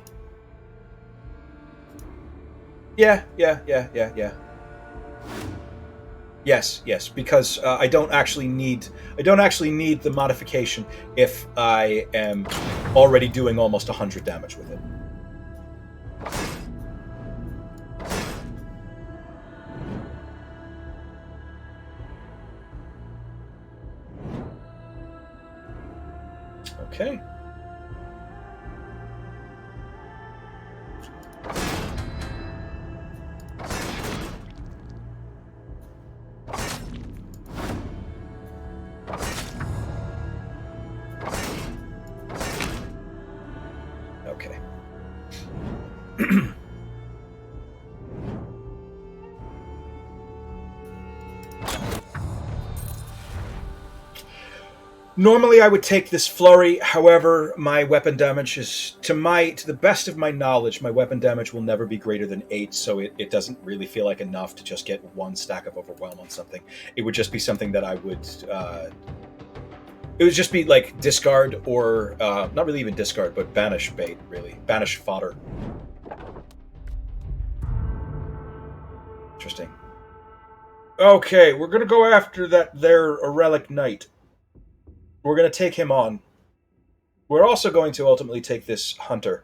Yeah. Yes, because I don't actually need the modification if I am already doing almost 100 damage with it. Okay. Normally I would take this flurry, however, my weapon damage is, to the best of my knowledge, my weapon damage will never be greater than 8, so it doesn't really feel like enough to just get 1 stack of Overwhelm on something. It would just be something that I would... it would just be like discard or... not really even discard, but banish bait, really. Banish fodder. Interesting. Okay, we're going to go after their Relic Knight. We're going to take him on. We're also going to ultimately take this Hunter.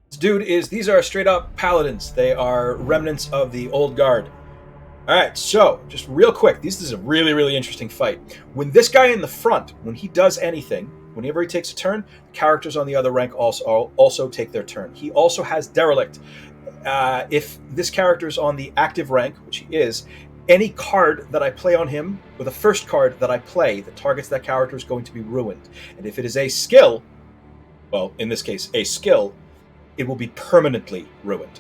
This dude is... These are straight up Paladins. They are remnants of the Old Guard. Alright, so, just real quick. This is a really, really interesting fight. When this guy in the front, when he does anything, whenever he takes a turn, characters on the other rank also take their turn. He also has Derelict. If this character is on the active rank, which he is, any card that I play on him, or the first card that I play that targets that character is going to be ruined. And if it is a skill, well, in this case, a skill, it will be permanently ruined.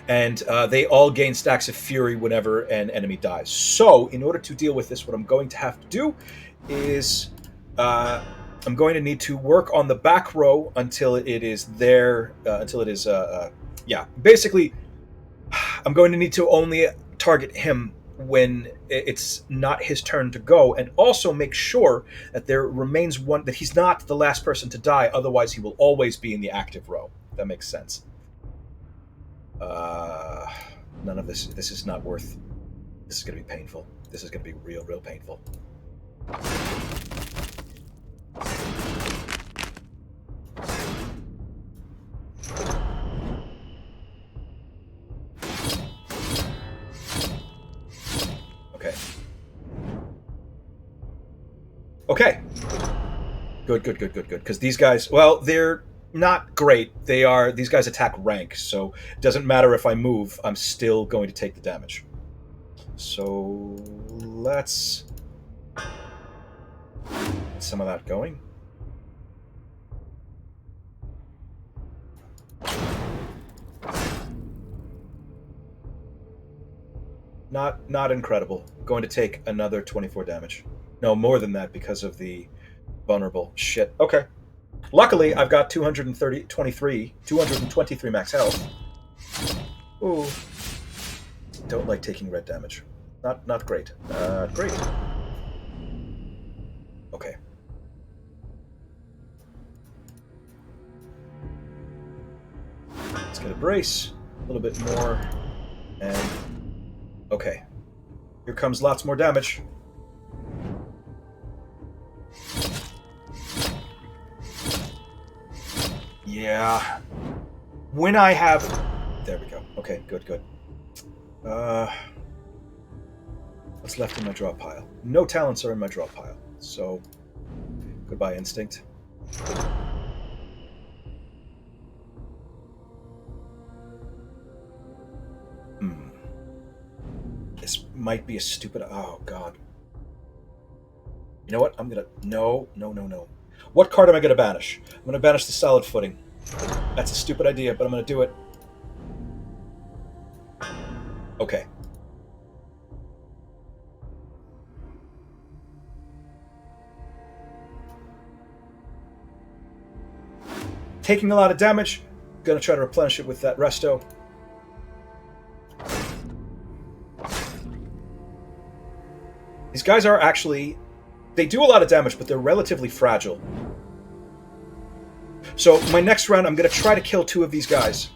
And they all gain stacks of fury whenever an enemy dies. So, in order to deal with this, what I'm going to have to do is... I'm going to need to work on the back row until it is there, yeah, basically, I'm going to need to only target him when it's not his turn to go, and also make sure that there remains one, that he's not the last person to die, otherwise he will always be in the active row. That makes sense. None of this is not worth... This is going to be painful. This is going to be real, real painful. Okay. Good. Because these guys, well, they're not great. These guys attack rank, so it doesn't matter if I move, I'm still going to take the damage. So let's get some of that going. Not incredible. Going to take another 24 damage. No, more than that because of the vulnerable shit. Okay. Luckily, I've got 223 max health. Ooh. Don't like taking red damage. Not great. Great. Okay. Let's get a brace. A little bit more. And... Okay. Here comes lots more damage. Yeah. When I have... There we go. Okay, good. What's left in my draw pile? No talents are in my draw pile, so... Goodbye, instinct. This might be a stupid... Oh, God. You know what? I'm gonna... No. What card am I gonna banish? I'm gonna banish the Solid Footing. That's a stupid idea, but I'm gonna do it. Okay. Taking a lot of damage. Gonna try to replenish it with that resto. These guys are actually... They do a lot of damage, but they're relatively fragile. So, my next round, I'm going to try to kill 2 of these guys.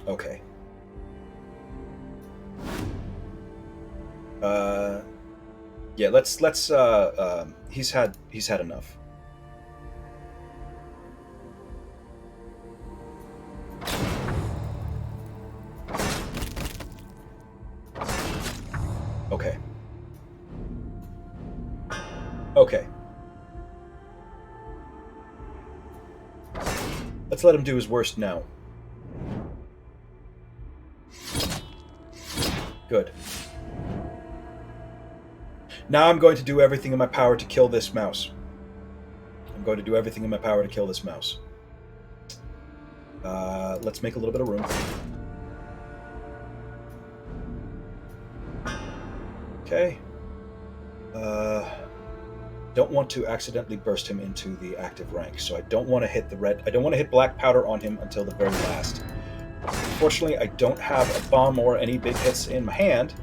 Okay. Yeah, let's he's had enough. Okay. Let's let him do his worst now. Good. Now I'm going to do everything in my power to kill this mouse. Let's make a little bit of room. Okay. Don't want to accidentally burst him into the active rank, so I don't want to hit the red. I don't want to hit black powder on him until the very last. Unfortunately, I don't have a bomb or any big hits in my hand,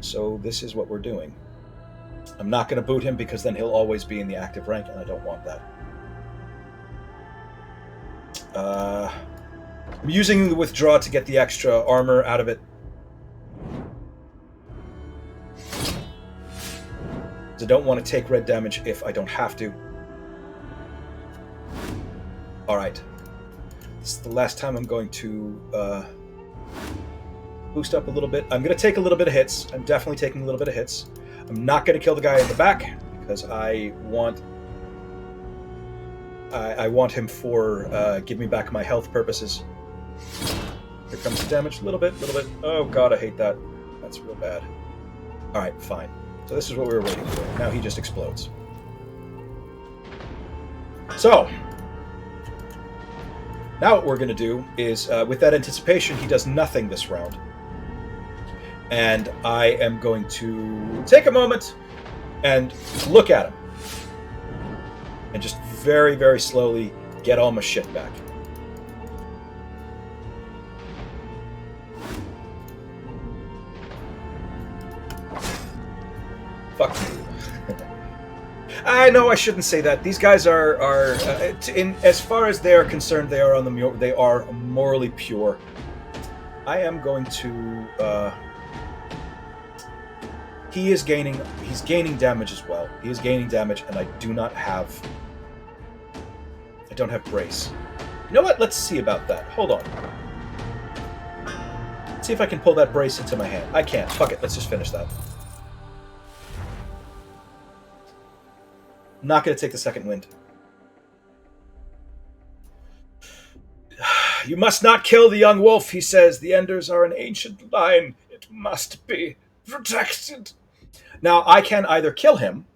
so this is what we're doing. I'm not going to boot him because then he'll always be in the active rank, and I don't want that. I'm using the withdraw to get the extra armor out of it. I don't want to take red damage if I don't have to. Alright. This is the last time I'm going to boost up a little bit. I'm going to take a little bit of hits. I'm definitely taking a little bit of hits. I'm not going to kill the guy in the back because I want him for give me back my health purposes. Here comes the damage. A little bit. Oh god, I hate that. That's real bad. Alright, fine. So this is what we were waiting for. Now he just explodes. So, now what we're going to do is, with that anticipation, he does nothing this round. And I am going to take a moment and look at him. And just very, very slowly get all my shit back. Fuck you. I know I shouldn't say that. These guys are in as far as they are concerned, they are morally pure. I am going to. He's gaining damage as well. He is gaining damage, and I don't have brace. You know what? Let's see about that. Hold on. Let's see if I can pull that brace into my hand. I can't. Fuck it. Let's just finish that. I'm not going to take the second wind. You must not kill the young wolf, he says. The Enders are an ancient line. It must be protected. Now, I can either kill him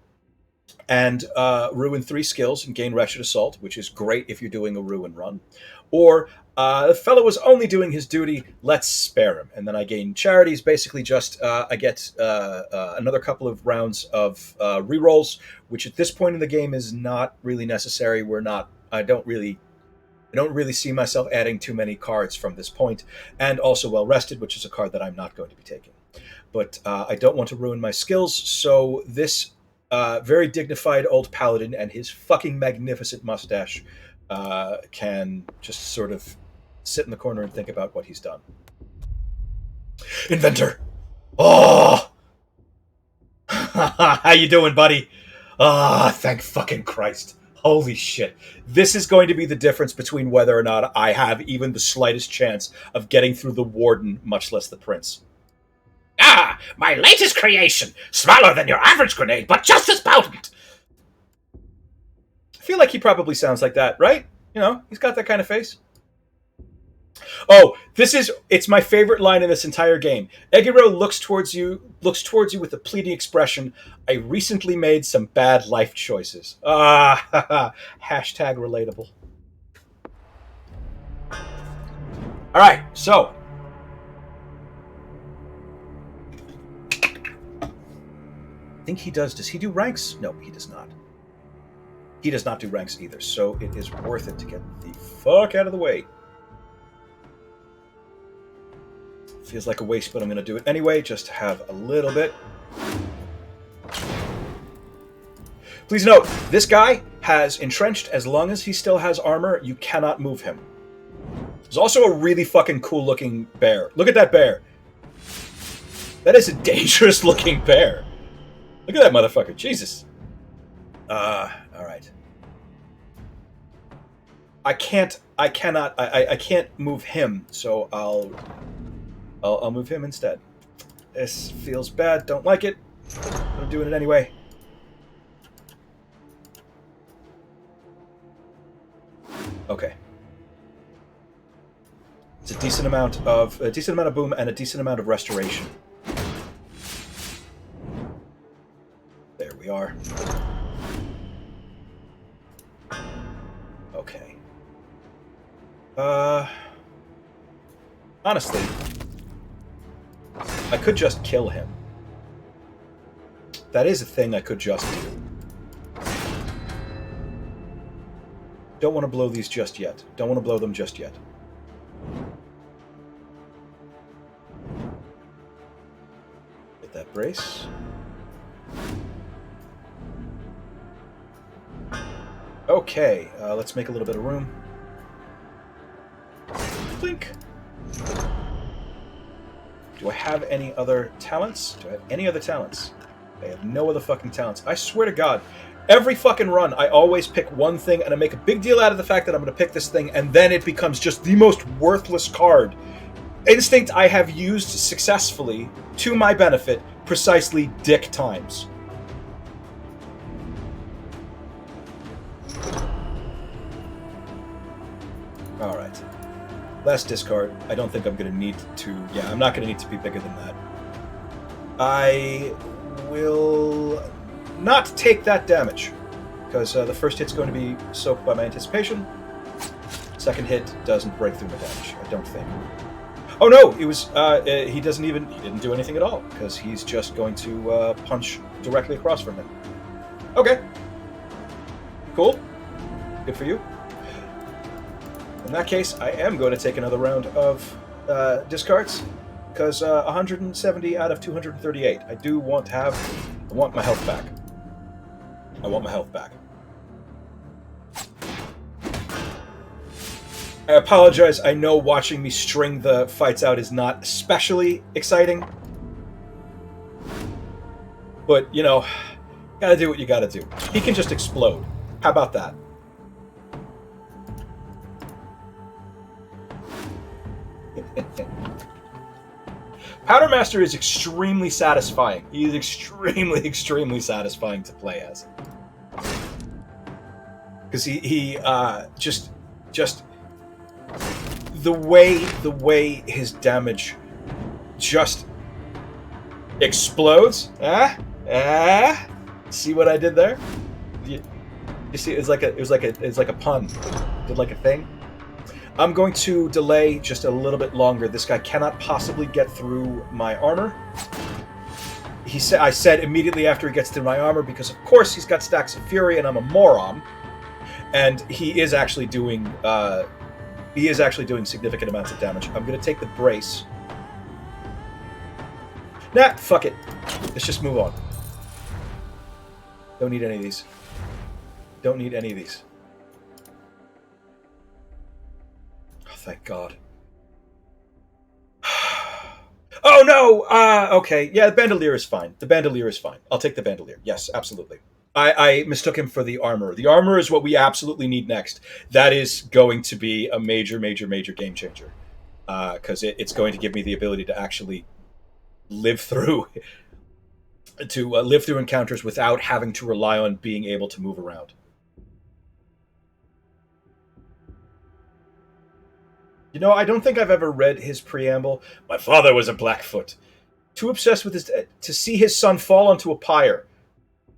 and ruin 3 skills and gain Wretched Assault, which is great if you're doing a ruin run. Or, the fellow was only doing his duty, let's spare him. And then I gain charities, basically just, I get another couple of rounds of rerolls, which at this point in the game is not really necessary. I don't really see myself adding too many cards from this point. And also Well Rested, which is a card that I'm not going to be taking. But I don't want to ruin my skills, so this very dignified old paladin and his fucking magnificent mustache can just sort of sit in the corner and think about what he's done. Inventor! Oh! How you doing, buddy? Ah, thank fucking Christ. Holy shit. This is going to be the difference between whether or not I have even the slightest chance of getting through the Warden, much less the Prince. Ah, my latest creation! Smaller than your average grenade, but just as potent! I feel like he probably sounds like that, right? You know, he's got that kind of face. Oh, it's my favorite line in this entire game. Egiro looks towards you with a pleading expression. I recently made some bad life choices. Ah, hashtag relatable. All right, so. I think he does. Does he do ranks? No, he does not. He does not do ranks either, so it is worth it to get the fuck out of the way. Feels like a waste, but I'm going to do it anyway, just to have a little bit. Please note, this guy has entrenched. As long as he still has armor, you cannot move him. There's also a really fucking cool looking bear. Look at that bear. That is a dangerous looking bear. Look at that motherfucker. Jesus. Alright. I can't move him, so I'll move him instead. This feels bad. Don't like it. I'm doing it anyway. Okay. It's a decent amount of boom and a decent amount of restoration. There we are. Okay. Honestly, I could just kill him. That is a thing I could just do. Don't want to blow these just yet. Don't want to blow them just yet. Get that brace. Okay, let's make a little bit of room. Blink. Do I have any other talents? Do I have any other talents? I have no other fucking talents. I swear to God, every fucking run, I always pick one thing, and I make a big deal out of the fact that I'm going to pick this thing, and then it becomes just the most worthless card. Instinct I have used successfully, to my benefit, precisely dick times. Alright. Last discard. I don't think I'm going to need to... Yeah, I'm not going to need to be bigger than that. I will not take that damage, because the first hit's going to be soaked by my anticipation. Second hit doesn't break through my damage, I don't think. Oh no, it was he didn't do anything at all, because he's just going to punch directly across from him. Okay. Cool. Good for you. In that case, I am going to take another round of discards, because 170 out of 238. I do want to have... I want my health back. I want my health back. I apologize, I know watching me string the fights out is not especially exciting. But, you know, gotta do what you gotta do. He can just explode. How about that? Powdermaster is extremely satisfying. He is extremely, extremely satisfying to play as. Because he just the way his damage just explodes. See what I did there? You see, it's like a pun. Did like a thing. I'm going to delay just a little bit longer. This guy cannot possibly get through my armor. I said immediately after he gets through my armor, because of course he's got stacks of fury and I'm a moron. And he is actually doing significant amounts of damage. I'm going to take the brace. Nah, fuck it. Let's just move on. Don't need any of these. Don't need any of these. Thank God. Oh no! Okay, yeah, the bandolier is fine. The bandolier is fine. I'll take the bandolier. Yes, absolutely. I mistook him for the armor. The armor is what we absolutely need next. That is going to be a major, major, major game changer. Because it's going to give me the ability to actually live through encounters without having to rely on being able to move around. You know, I don't think I've ever read his preamble. My father was a Blackfoot. Too obsessed with to see his son fall onto a pyre.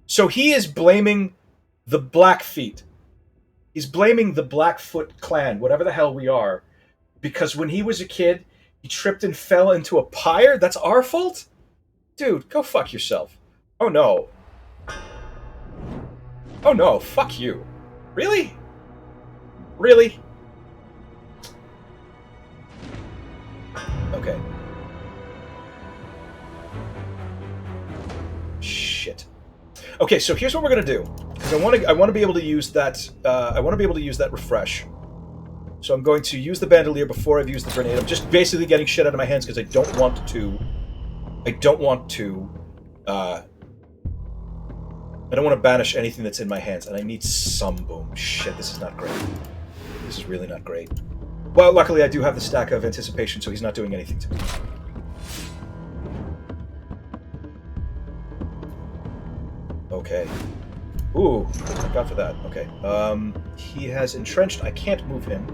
So he is blaming the Blackfeet. He's blaming the Blackfoot clan, whatever the hell we are, because when he was a kid, he tripped and fell into a pyre? That's our fault? Dude, go fuck yourself. Oh no. Oh no, fuck you. Really? Really? Okay. Shit. Okay, so here's what we're gonna do. Because I want to be able to use that. I want to be able to use that refresh. So I'm going to use the bandolier before I've used the grenade. I'm just basically getting shit out of my hands because I don't want to. I don't want to banish anything that's in my hands, and I need some boom. Shit, this is not great. This is really not great. Well, luckily I do have the stack of anticipation, so he's not doing anything to me. Okay. Ooh, thank God for that. Okay. He has entrenched. I can't move him.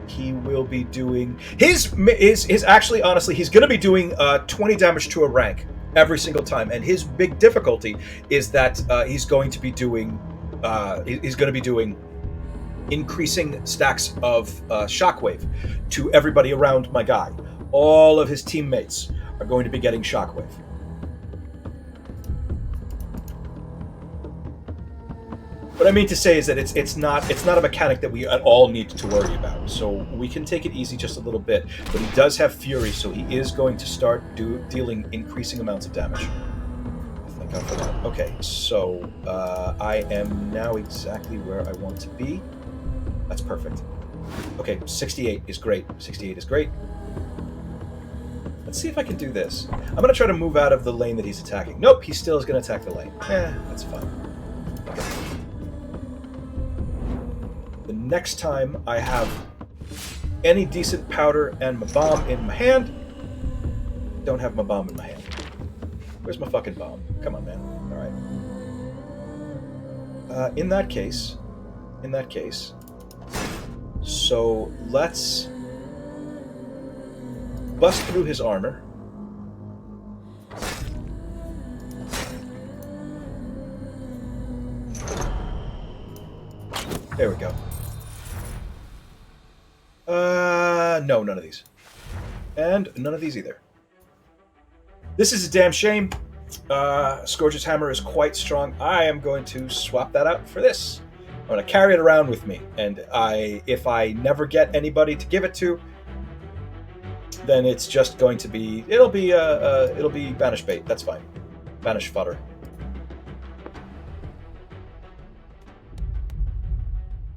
He will be doing his actually, honestly, he's going to be doing 20 damage to a rank every single time, and his big difficulty is that he's going to be doing increasing stacks of shockwave to everybody around my guy. all of his teammates are going to be getting Shockwave. What I mean to say is that it's not a mechanic that we at all need to worry about. So we can take it easy just a little bit. But he does have Fury, so he is going to start dealing increasing amounts of damage. Thank God for that. Okay, so I am now exactly where I want to be. That's perfect. Okay, 68 is great. 68 is great. Let's see if I can do this. I'm going to try to move out of the lane that he's attacking. Nope, he still is going to attack the lane. That's fine. Okay. The next time I have any decent powder and my bomb in my hand, don't have my bomb in my hand. Where's my fucking bomb? Come on, man. All right. In that case, so let's bust through his armor. There we go. No, none of these. And none of these either. This is a damn shame. Scourge's Hammer is quite strong. I am going to swap that out for this. I'm going to carry it around with me, and if I never get anybody to give it to, then it's just going to be it'll be banish bait. That's fine. Banish fodder.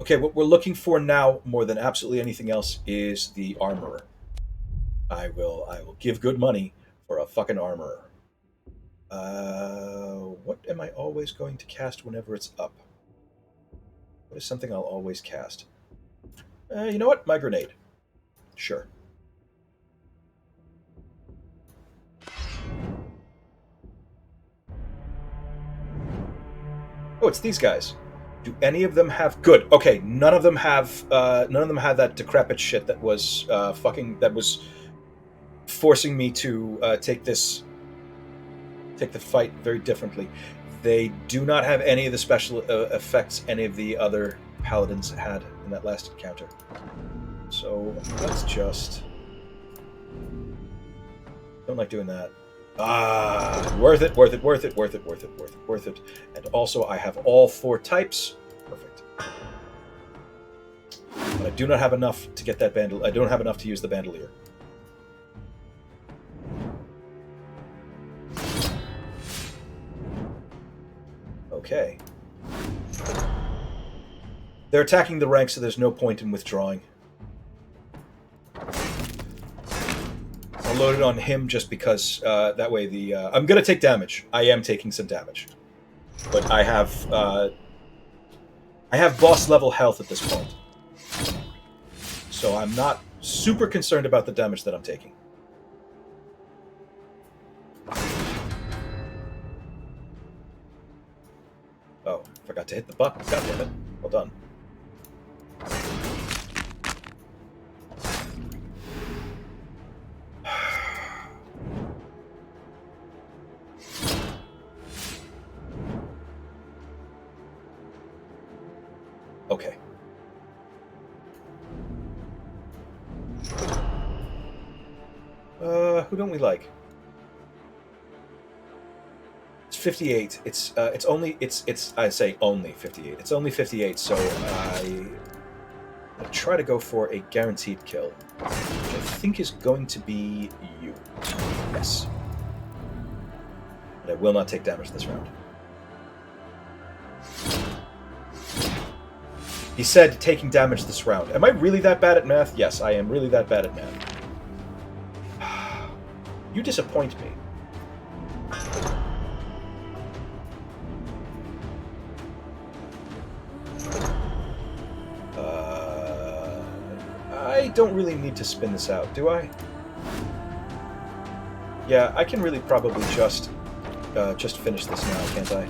Okay, what we're looking for now more than absolutely anything else is the armorer. I will give good money for a fucking armorer. What am I always going to cast whenever it's up? What is something I'll always cast? You know what? My grenade. Sure. Oh, it's these guys. Do any of them have good? Okay, none of them have that decrepit shit that was that was forcing me to take the fight very differently. They do not have any of the special effects any of the other paladins had in that last encounter. So let's just... Don't like doing that. Worth it. And also I have all 4 types. Perfect. But I do not have enough to get that bandolier. I don't have enough to use the bandolier. Okay. They're attacking the ranks, so there's no point in withdrawing. I'll load it on him just because that way I'm going to take damage. I am taking some damage. But I have boss level health at this point. So I'm not super concerned about the damage that I'm taking. Oh, forgot to hit the button. God damn it. Well done. Okay. Who don't we like? It's 58. I say only 58. It's only 58, so I try to go for a guaranteed kill, which I think is going to be you. Yes. But I will not take damage this round. He said taking damage this round. Am I really that bad at math? Yes, I am really that bad at math. You disappoint me. I don't really need to spin this out, do I? Yeah, I can really probably just finish this now, can't I?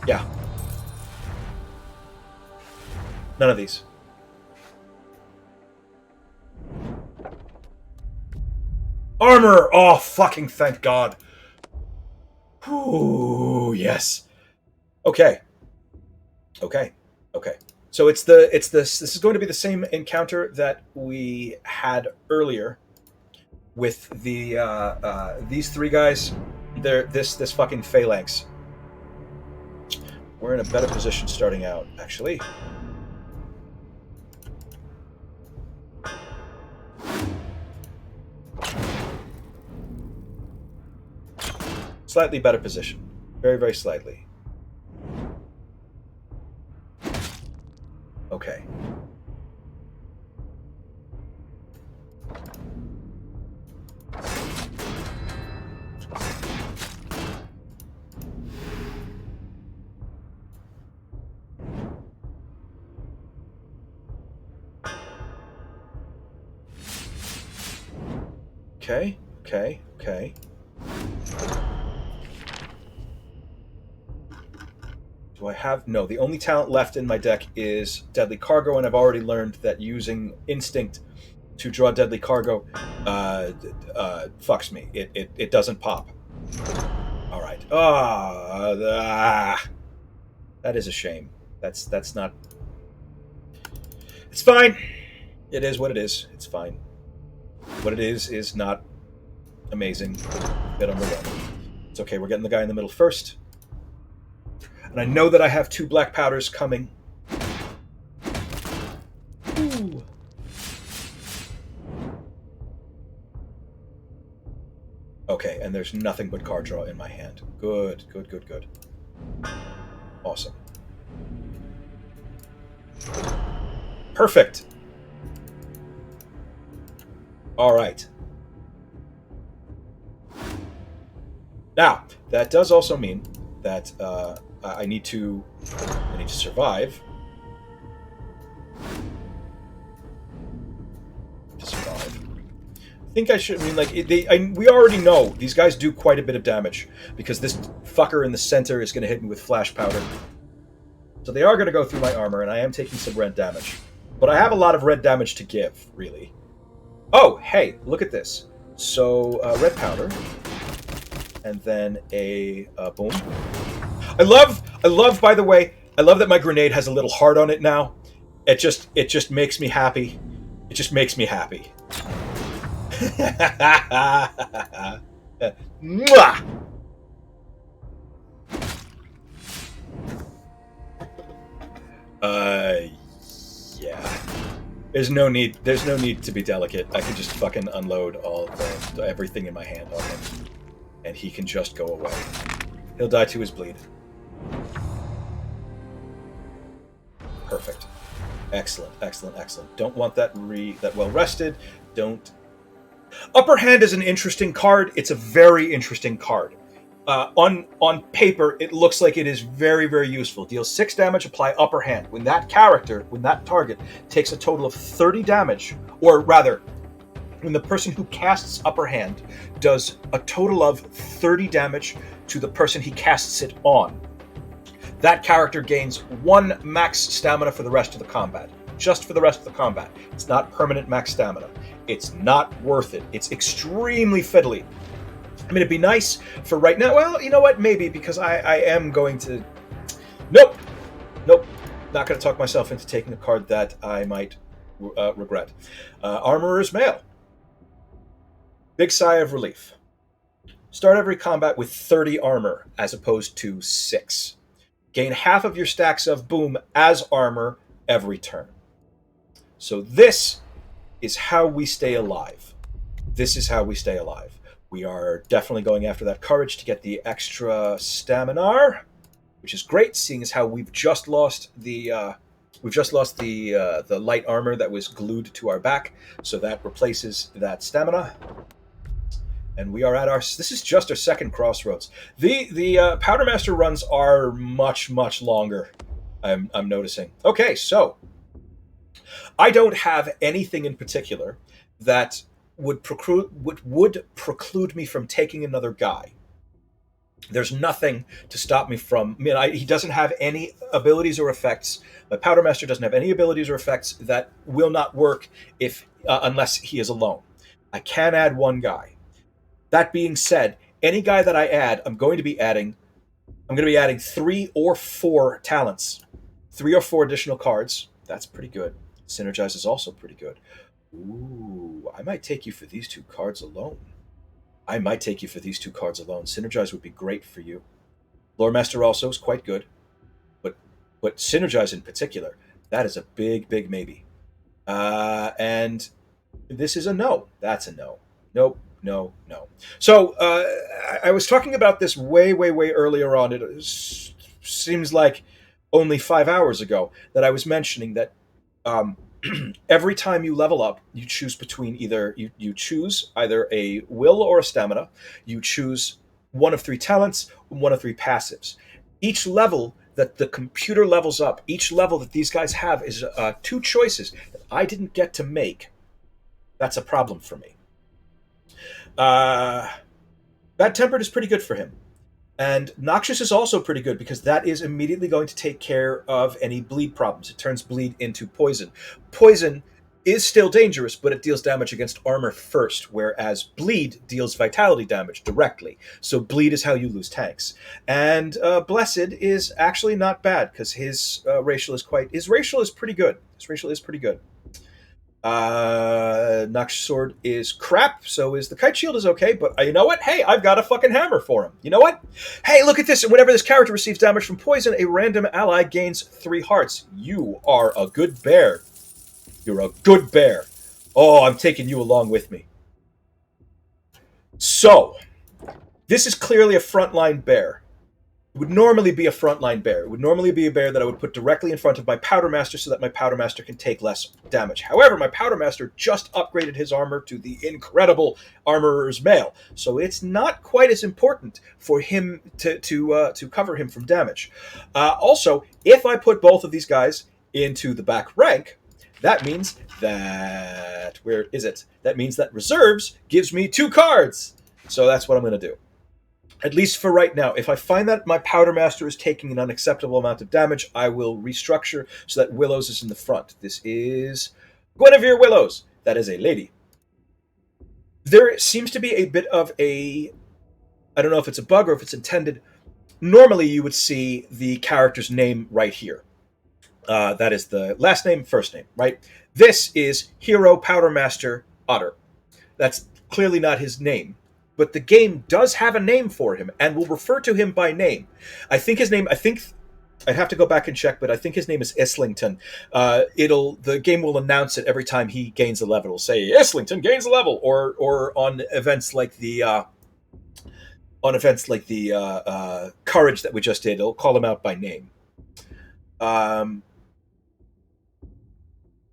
Yeah. None of these. Armor! Oh, fucking thank God. Ooh, yes. Okay. Okay. Okay. So it's this is going to be the same encounter that we had earlier with the these three guys. They're this fucking phalanx. We're in a better position starting out, actually. Slightly better position. Very, very slightly. Okay. Okay, okay, okay. Do I have... No, the only talent left in my deck is Deadly Cargo, and I've already learned that using Instinct to draw Deadly Cargo fucks me. It doesn't pop. Alright. That is a shame. That's not... It's fine. It is what it is. It's fine. What it is not amazing. A bit underwhelming. It's okay, we're getting the guy in the middle first. And I know that I have 2 black powders coming. Ooh. Okay, and there's nothing but card draw in my hand. Good, good, good, good. Awesome. Perfect. All right. Now, that does also mean that I need to survive. To survive. I think I should... I mean, like, we already know these guys do quite a bit of damage, because this fucker in the center is going to hit me with flash powder. So they are going to go through my armor, and I am taking some red damage. But I have a lot of red damage to give, really. Oh, hey, look at this. So, red powder. And then a boom. I love, by the way, I love that my grenade has a little heart on it now. It just makes me happy. It just makes me happy. Mwah! Yeah. There's no need to be delicate. I can just fucking unload everything in my hand on him, and he can just go away. He'll die to his bleed. Perfect. Excellent, excellent, excellent. Don't want that well rested. Don't. Upper Hand is an interesting card. It's a very interesting card. On paper, it looks like it is very, very useful. Deals 6 damage, apply Upper Hand. When that target takes a total of 30 damage, or rather, when the person who casts Upper Hand does a total of 30 damage to the person he casts it on, that character gains 1 max stamina for the rest of the combat. Just for the rest of the combat. It's not permanent max stamina. It's not worth it. It's extremely fiddly. I mean, it'd be nice for right now. Well, you know what? Maybe, because I am going to... Nope. Nope. Not going to talk myself into taking a card that I might regret. Armorer's Mail. Big sigh of relief. Start every combat with 30 armor, as opposed to 6. Gain half of your stacks of boom as armor every turn. So this is how we stay alive. This is how we stay alive. We are definitely going after that courage to get the extra stamina, which is great, seeing as how we've just lost the light armor that was glued to our back, so that replaces that stamina. And we are at our... This is just our second crossroads. The Powdermaster runs are much, much longer, I'm noticing. Okay, so I don't have anything in particular that would preclude me from taking another guy. There's nothing to stop me from... I mean, he doesn't have any abilities or effects. My Powdermaster doesn't have any abilities or effects that will not work unless he is alone. I can add 1 guy. That being said, any guy that I add, I'm going to be adding 3 or 4 talents. 3 or 4 additional cards. That's pretty good. Synergize is also pretty good. Ooh, I might take you for these 2 cards alone. Synergize would be great for you. Lore Master also is quite good. But Synergize in particular, that is a big, big maybe. And this is a no. That's a no. Nope. No. So I was talking about this way earlier on. It seems like only 5 hours ago that I was mentioning that every time you level up, you choose between you choose either a will or a stamina. You choose one of 3 talents, one of 3 passives. Each level that the computer levels up, each level that these guys have is 2 choices that I didn't get to make. That's a problem for me. Bad-tempered is pretty good for him. And Noxious is also pretty good because that is immediately going to take care of any bleed problems. It turns bleed into poison. Poison is still dangerous, but it deals damage against armor first, whereas bleed deals vitality damage directly. So bleed is how you lose tanks. And Blessed is actually not bad because his racial is pretty good. Noxious Sword is crap, so is the Kite Shield is okay, but you know what? Hey, I've got a fucking hammer for him. You know what? Hey, look at this. Whenever this character receives damage from poison, a random ally gains 3 hearts. You are a good bear. You're a good bear. Oh, I'm taking you along with me. So, this is clearly a frontline bear. It would normally be a frontline bear. It would normally be a bear that I would put directly in front of my Powdermaster so that my Powdermaster can take less damage. However, my Powdermaster just upgraded his armor to the incredible Armorer's Mail, so it's not quite as important for him to cover him from damage. Also, if I put both of these guys into the back rank, that means that... where is it? That means that Reserves gives me 2 cards! So that's what I'm going to do. At least for right now. If I find that my Powdermaster is taking an unacceptable amount of damage, I will restructure so that Willows is in the front. This is Guinevere Willows. That is a lady. There seems to be a bit of a... I don't know if it's a bug or if it's intended. Normally you would see the character's name right here. That is the last name, first name, right? This is Hero Powdermaster Otter. That's clearly not his name. But the game does have a name for him and will refer to him by name. I'd have to go back and check, but I think his name is Islington. The game will announce it every time he gains a level. It'll say Islington gains a level, or on events like the Courage that we just did, it'll call him out by name.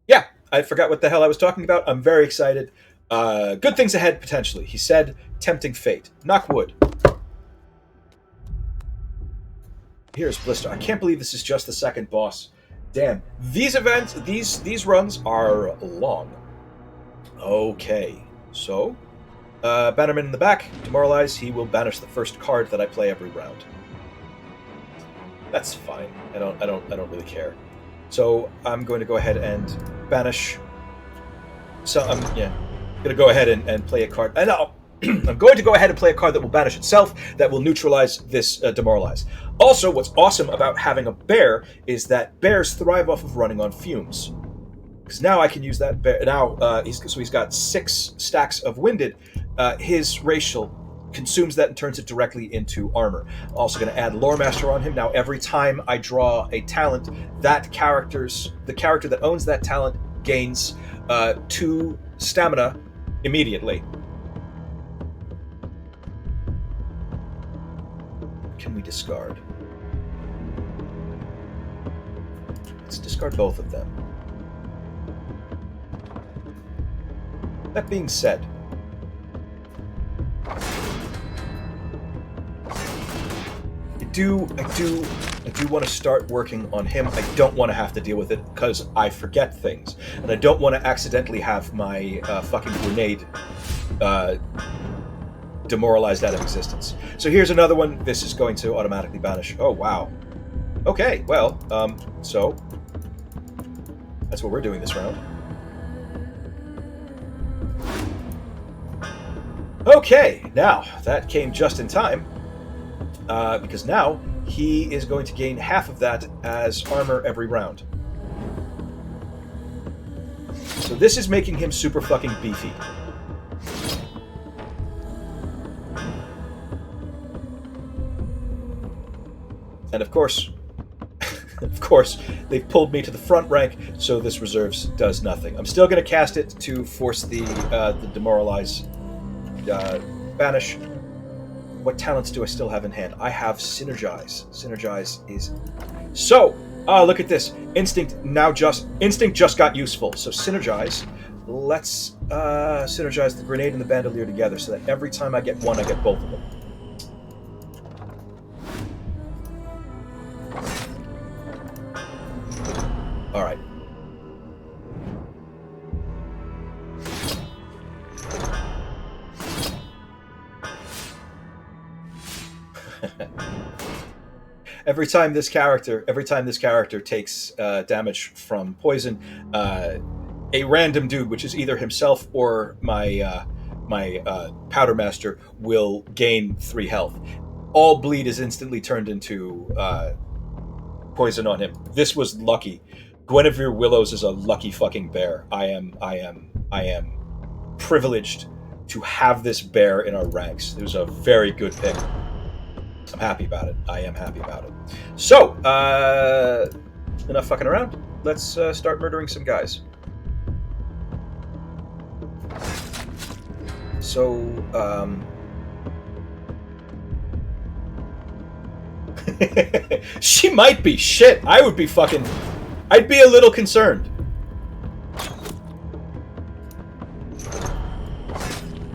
Yeah, I forgot what the hell I was talking about. I'm very excited. Good things ahead, potentially. He said, tempting fate. Knock wood. Here's Blister. I can't believe this is just the second boss. Damn. These events, these runs are long. Okay. So, Bannerman in the back. Demoralize. He will banish the first card that I play every round. That's fine. I don't really care. So, I'm going to go ahead and banish. So, I'm going to go ahead and play a card. And I'm going to go ahead and play a card that will banish itself, that will neutralize this Demoralize. Also, what's awesome about having a bear is that bears thrive off of running on fumes. Because now I can use that bear. Now, he's got 6 stacks of Winded. His racial consumes that and turns it directly into armor. I'm also going to add Lore Master on him. Now, every time I draw a talent, the character that owns that talent gains 2 stamina immediately. Can we discard? Let's discard both of them. That being said, I do want to start working on him. I don't want to have to deal with it because I forget things, and I don't want to accidentally have my fucking grenade demoralized out of existence. So here's another one. This is going to automatically banish. Oh wow. Okay, well, so that's what we're doing this round. Okay, now that came just in time, because now he is going to gain half of that as armor every round. So this is making him super fucking beefy. And of course, they've pulled me to the front rank, so this reserves does nothing. I'm still going to cast it to force the demoralize, banish. What talents do I still have in hand? I have synergize. Synergize is so. Look at this. Instinct just got useful. So synergize. Let's synergize the grenade and the bandolier together, so that every time I get one, I get both of them. All right. Every time this character takes damage from poison, a random dude, which is either himself or my Powdermaster, will gain 3 health. All bleed is instantly turned into poison on him. This was lucky. Guinevere Willows is a lucky fucking bear. I am privileged to have this bear in our ranks. It was a very good pick. I'm happy about it. I am happy about it. So, enough fucking around. Let's start murdering some guys. So, she might be. Shit, I would be fucking... I'd be a little concerned.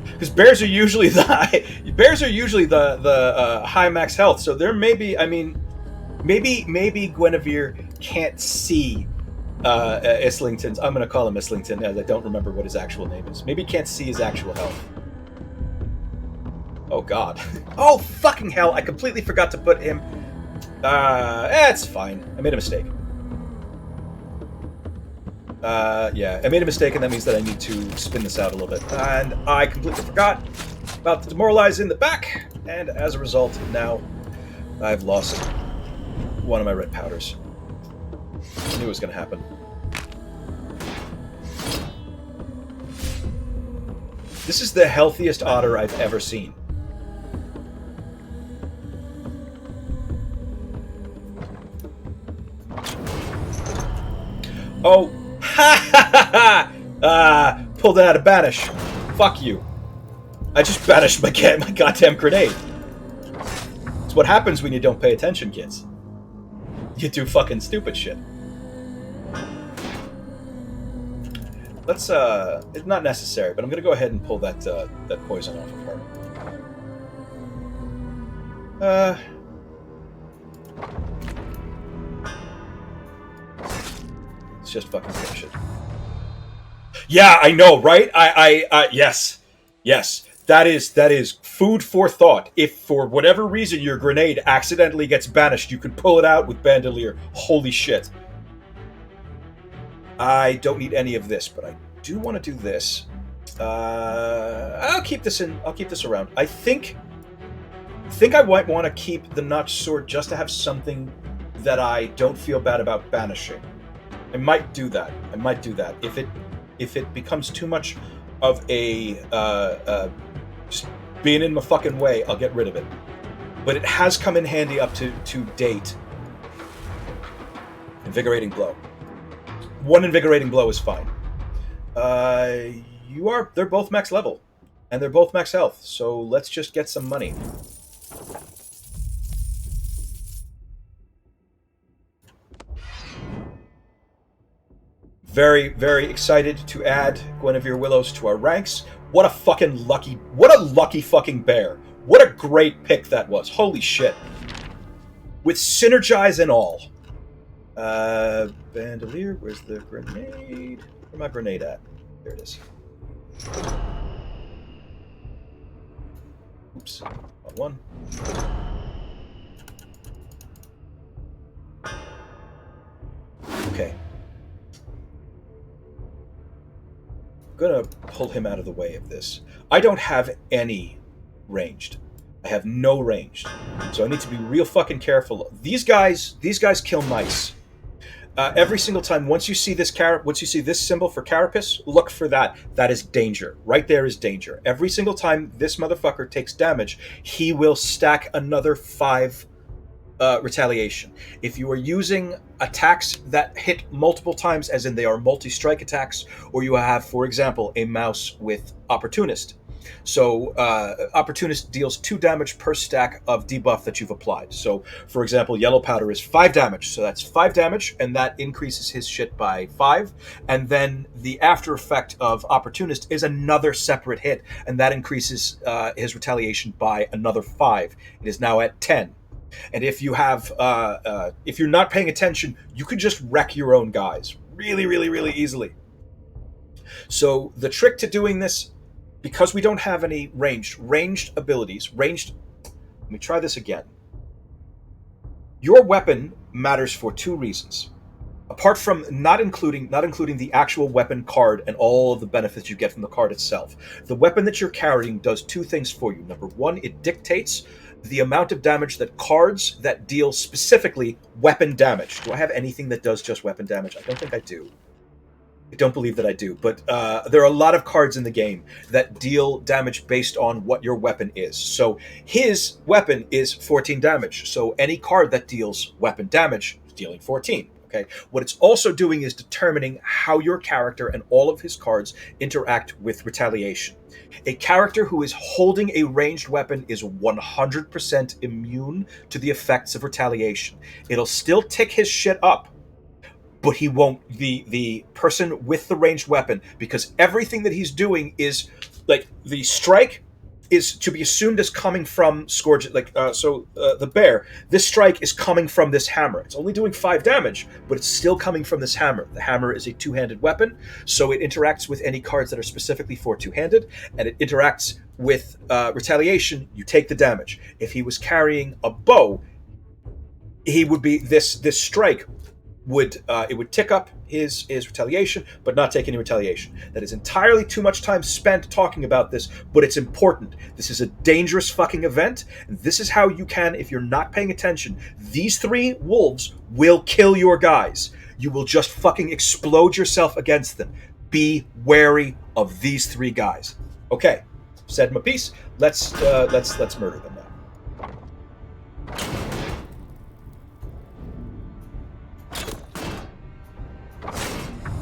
Because bears are usually the high max health, so there may be. I mean, maybe Guinevere can't see Islington's. I'm going to call him Islington, as I don't remember what his actual name is. Maybe can't see his actual health. Oh God! Oh fucking hell! I completely forgot to put him. It's fine. I made a mistake. Yeah, I made a mistake, and that means that I need to spin this out a little bit. And I completely forgot about the demoralize in the back, and as a result, now I've lost one of my red powders. I knew it was going to happen. This is the healthiest otter I've ever seen. Oh, ha ha ha ha! Pulled it out of banish. Fuck you. I just banished my goddamn grenade. It's what happens when you don't pay attention, kids. You do fucking stupid shit. Let's, it's not necessary, but I'm gonna go ahead and pull that, that poison off of her. Let's just fucking finish it. Yeah, I know, right? Yes. Yes. That is food for thought. If for whatever reason your grenade accidentally gets banished, you can pull it out with bandolier. Holy shit. I don't need any of this, but I do want to do this. I'll keep this in. I'll keep this around. I think I might want to keep the notched sword just to have something that I don't feel bad about banishing. I might do that. If it becomes too much of a just being in my fucking way, I'll get rid of it. But it has come in handy up to date. Invigorating blow. One invigorating blow is fine. They're both max level, and they're both max health. So let's just get some money. Very, very excited to add Guinevere Willows to our ranks. What a lucky fucking bear. What a great pick that was. Holy shit. With synergize and all. Bandolier, where's the grenade? Where's my grenade at? There it is. Oops, one. Okay. I'm gonna pull him out of the way of this. I don't have any ranged. I have no ranged. So I need to be real fucking careful. These guys kill nice. Every single time, once you see this symbol for carapace, look for that. That is danger. Right there is danger. Every single time this motherfucker takes damage, he will stack another 5 retaliation. If you are using attacks that hit multiple times, as in they are multi-strike attacks, or you have, for example, a mouse with opportunist. So opportunist deals 2 damage per stack of debuff that you've applied. So for example, yellow powder is 5 damage, so that's 5 damage, and that increases his shit by 5. And then the after effect of opportunist is another separate hit, and that increases his retaliation by another 5. It is now at 10. And if you have, if you're not paying attention, you could just wreck your own guys really, really, really easily. So the trick to doing this, because we don't have any ranged abilities, let me try this again. Your weapon matters for 2 reasons. Apart from not including the actual weapon card and all of the benefits you get from the card itself, the weapon that you're carrying does 2 things for you. Number 1, it dictates the amount of damage that cards that deal specifically weapon damage. Do I have anything that does just weapon damage? I don't think I do. I don't believe that I do, but there are a lot of cards in the game that deal damage based on what your weapon is. So his weapon is 14 damage. So any card that deals weapon damage is dealing 14. Okay. What it's also doing is determining how your character and all of his cards interact with retaliation. A character who is holding a ranged weapon is 100% immune to the effects of retaliation. It'll still tick his shit up, but he won't, the person with the ranged weapon, because everything that he's doing is, like, the strike is to be assumed as coming from Scourge, the bear, this strike is coming from this hammer. It's only doing 5 damage, but it's still coming from this hammer. The hammer is a 2-handed weapon, so it interacts with any cards that are specifically for 2-handed, and it interacts with retaliation. You take the damage. If he was carrying a bow, he would be, this strike would tick up his retaliation, but not take any retaliation. That is entirely too much time spent talking about this, but it's important. This is a dangerous fucking event, and this is how you can, if you're not paying attention, these 3 wolves will kill your guys. You will just fucking explode yourself against them. Be wary of these 3 guys. Okay, said my piece. Let's murder them now.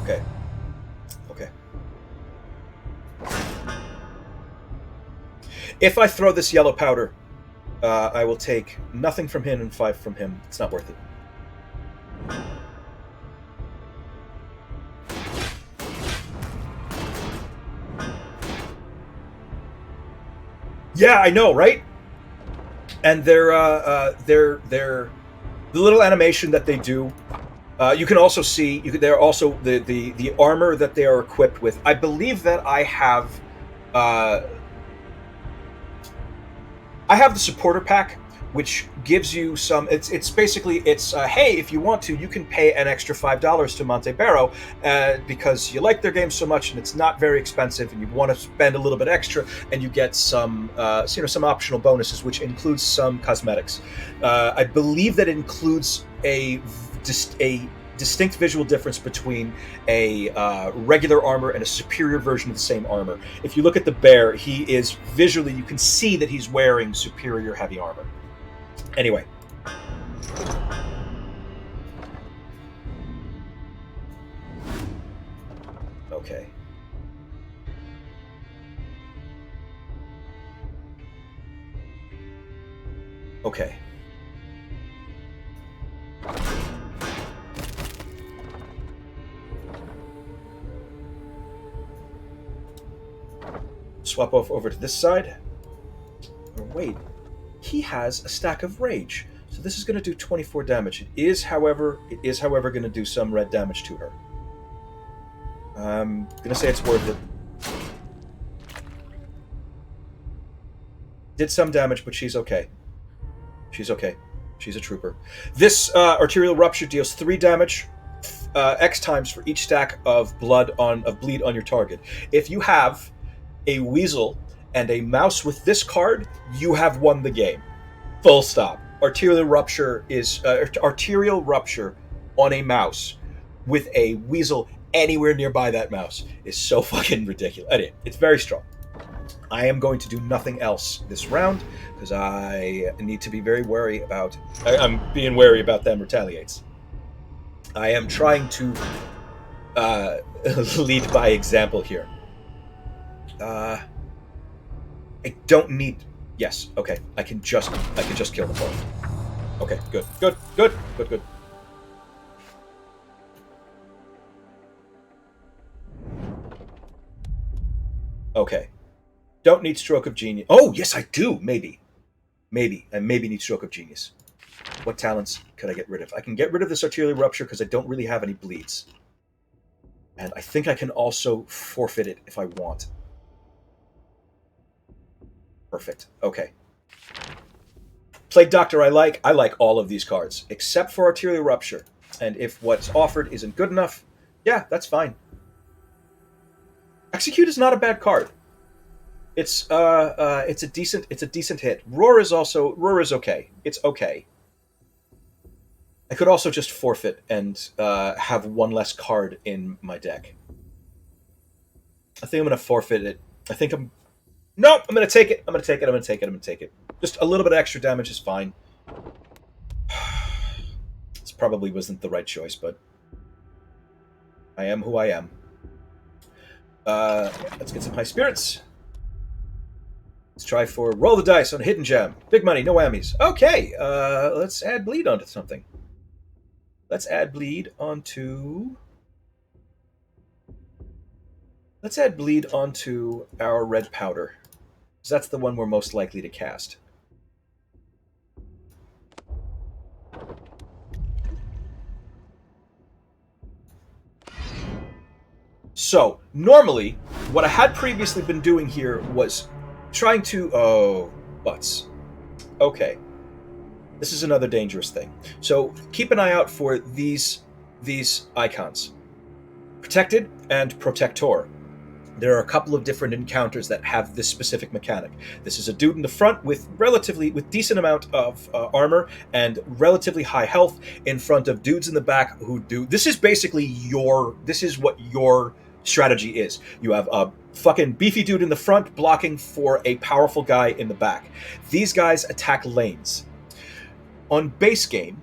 Okay. If I throw this yellow powder, I will take nothing from him and 5 from him. It's not worth it. Yeah, I know, right? And they're the little animation that they do. You can also see they're also the armor that they are equipped with. I believe that I have the supporter pack, which gives you some. It's basically hey, if you want to, you can pay an extra $5 to Montebello because you like their game so much and it's not very expensive, and you want to spend a little bit extra, and you get some some optional bonuses, which includes some cosmetics. I believe that it includes a distinct visual difference between a regular armor and a superior version of the same armor. If you look at the bear, he is visually, you can see that he's wearing superior heavy armor. Anyway. Okay. Okay. Swap off over to this side. Oh, wait, he has a stack of rage, so this is going to do 24 damage. It is, however, going to do some red damage to her. I'm going to say it's worth it. Did some damage, but she's okay. She's okay. She's a trooper. This arterial rupture deals 3 damage. X times for each stack of bleed on your target. If you have a weasel and a mouse with this card, you have won the game. Full stop. Arterial rupture is arterial rupture on a mouse with a weasel anywhere nearby that mouse is so fucking ridiculous. Anyway, it's very strong. I am going to do nothing else this round because I need to be very wary about. I'm being wary about them retaliates. I am trying to lead by example here. I don't need. Yes. Okay. I can just kill them both. Okay. Good. Okay. Don't need Stroke of Genius. Oh, yes, I do. Maybe. I maybe need Stroke of Genius. What talents could I get rid of? I can get rid of this Arterial Rupture because I don't really have any bleeds. And I think I can also forfeit it if I want. Perfect. Okay. Plague Doctor I like all of these cards, except for Arterial Rupture. And if what's offered isn't good enough, yeah, that's fine. Execute is not a bad card. It's a decent hit. Roar is okay. It's okay. I could also just forfeit and have one less card in my deck. I think I'm gonna forfeit it. Nope, I'm gonna take it. I'm gonna take it. Just a little bit of extra damage is fine. This probably wasn't the right choice, but I am who I am. Let's get some high spirits. Let's try for roll the dice on a hidden gem. Big money, no whammies. Okay, let's add bleed onto something. Let's add bleed onto our red powder. Because that's the one we're most likely to cast. So, normally, what I had previously been doing here was trying to... Oh, butts. Okay. This is another dangerous thing. So, keep an eye out for these icons. Protected and Protector. There are a couple of different encounters that have this specific mechanic. This is a dude in the front with decent amount of armor and relatively high health in front of dudes in the back who do... This is what your strategy is. You have a fucking beefy dude in the front blocking for a powerful guy in the back. These guys attack lanes. On base game,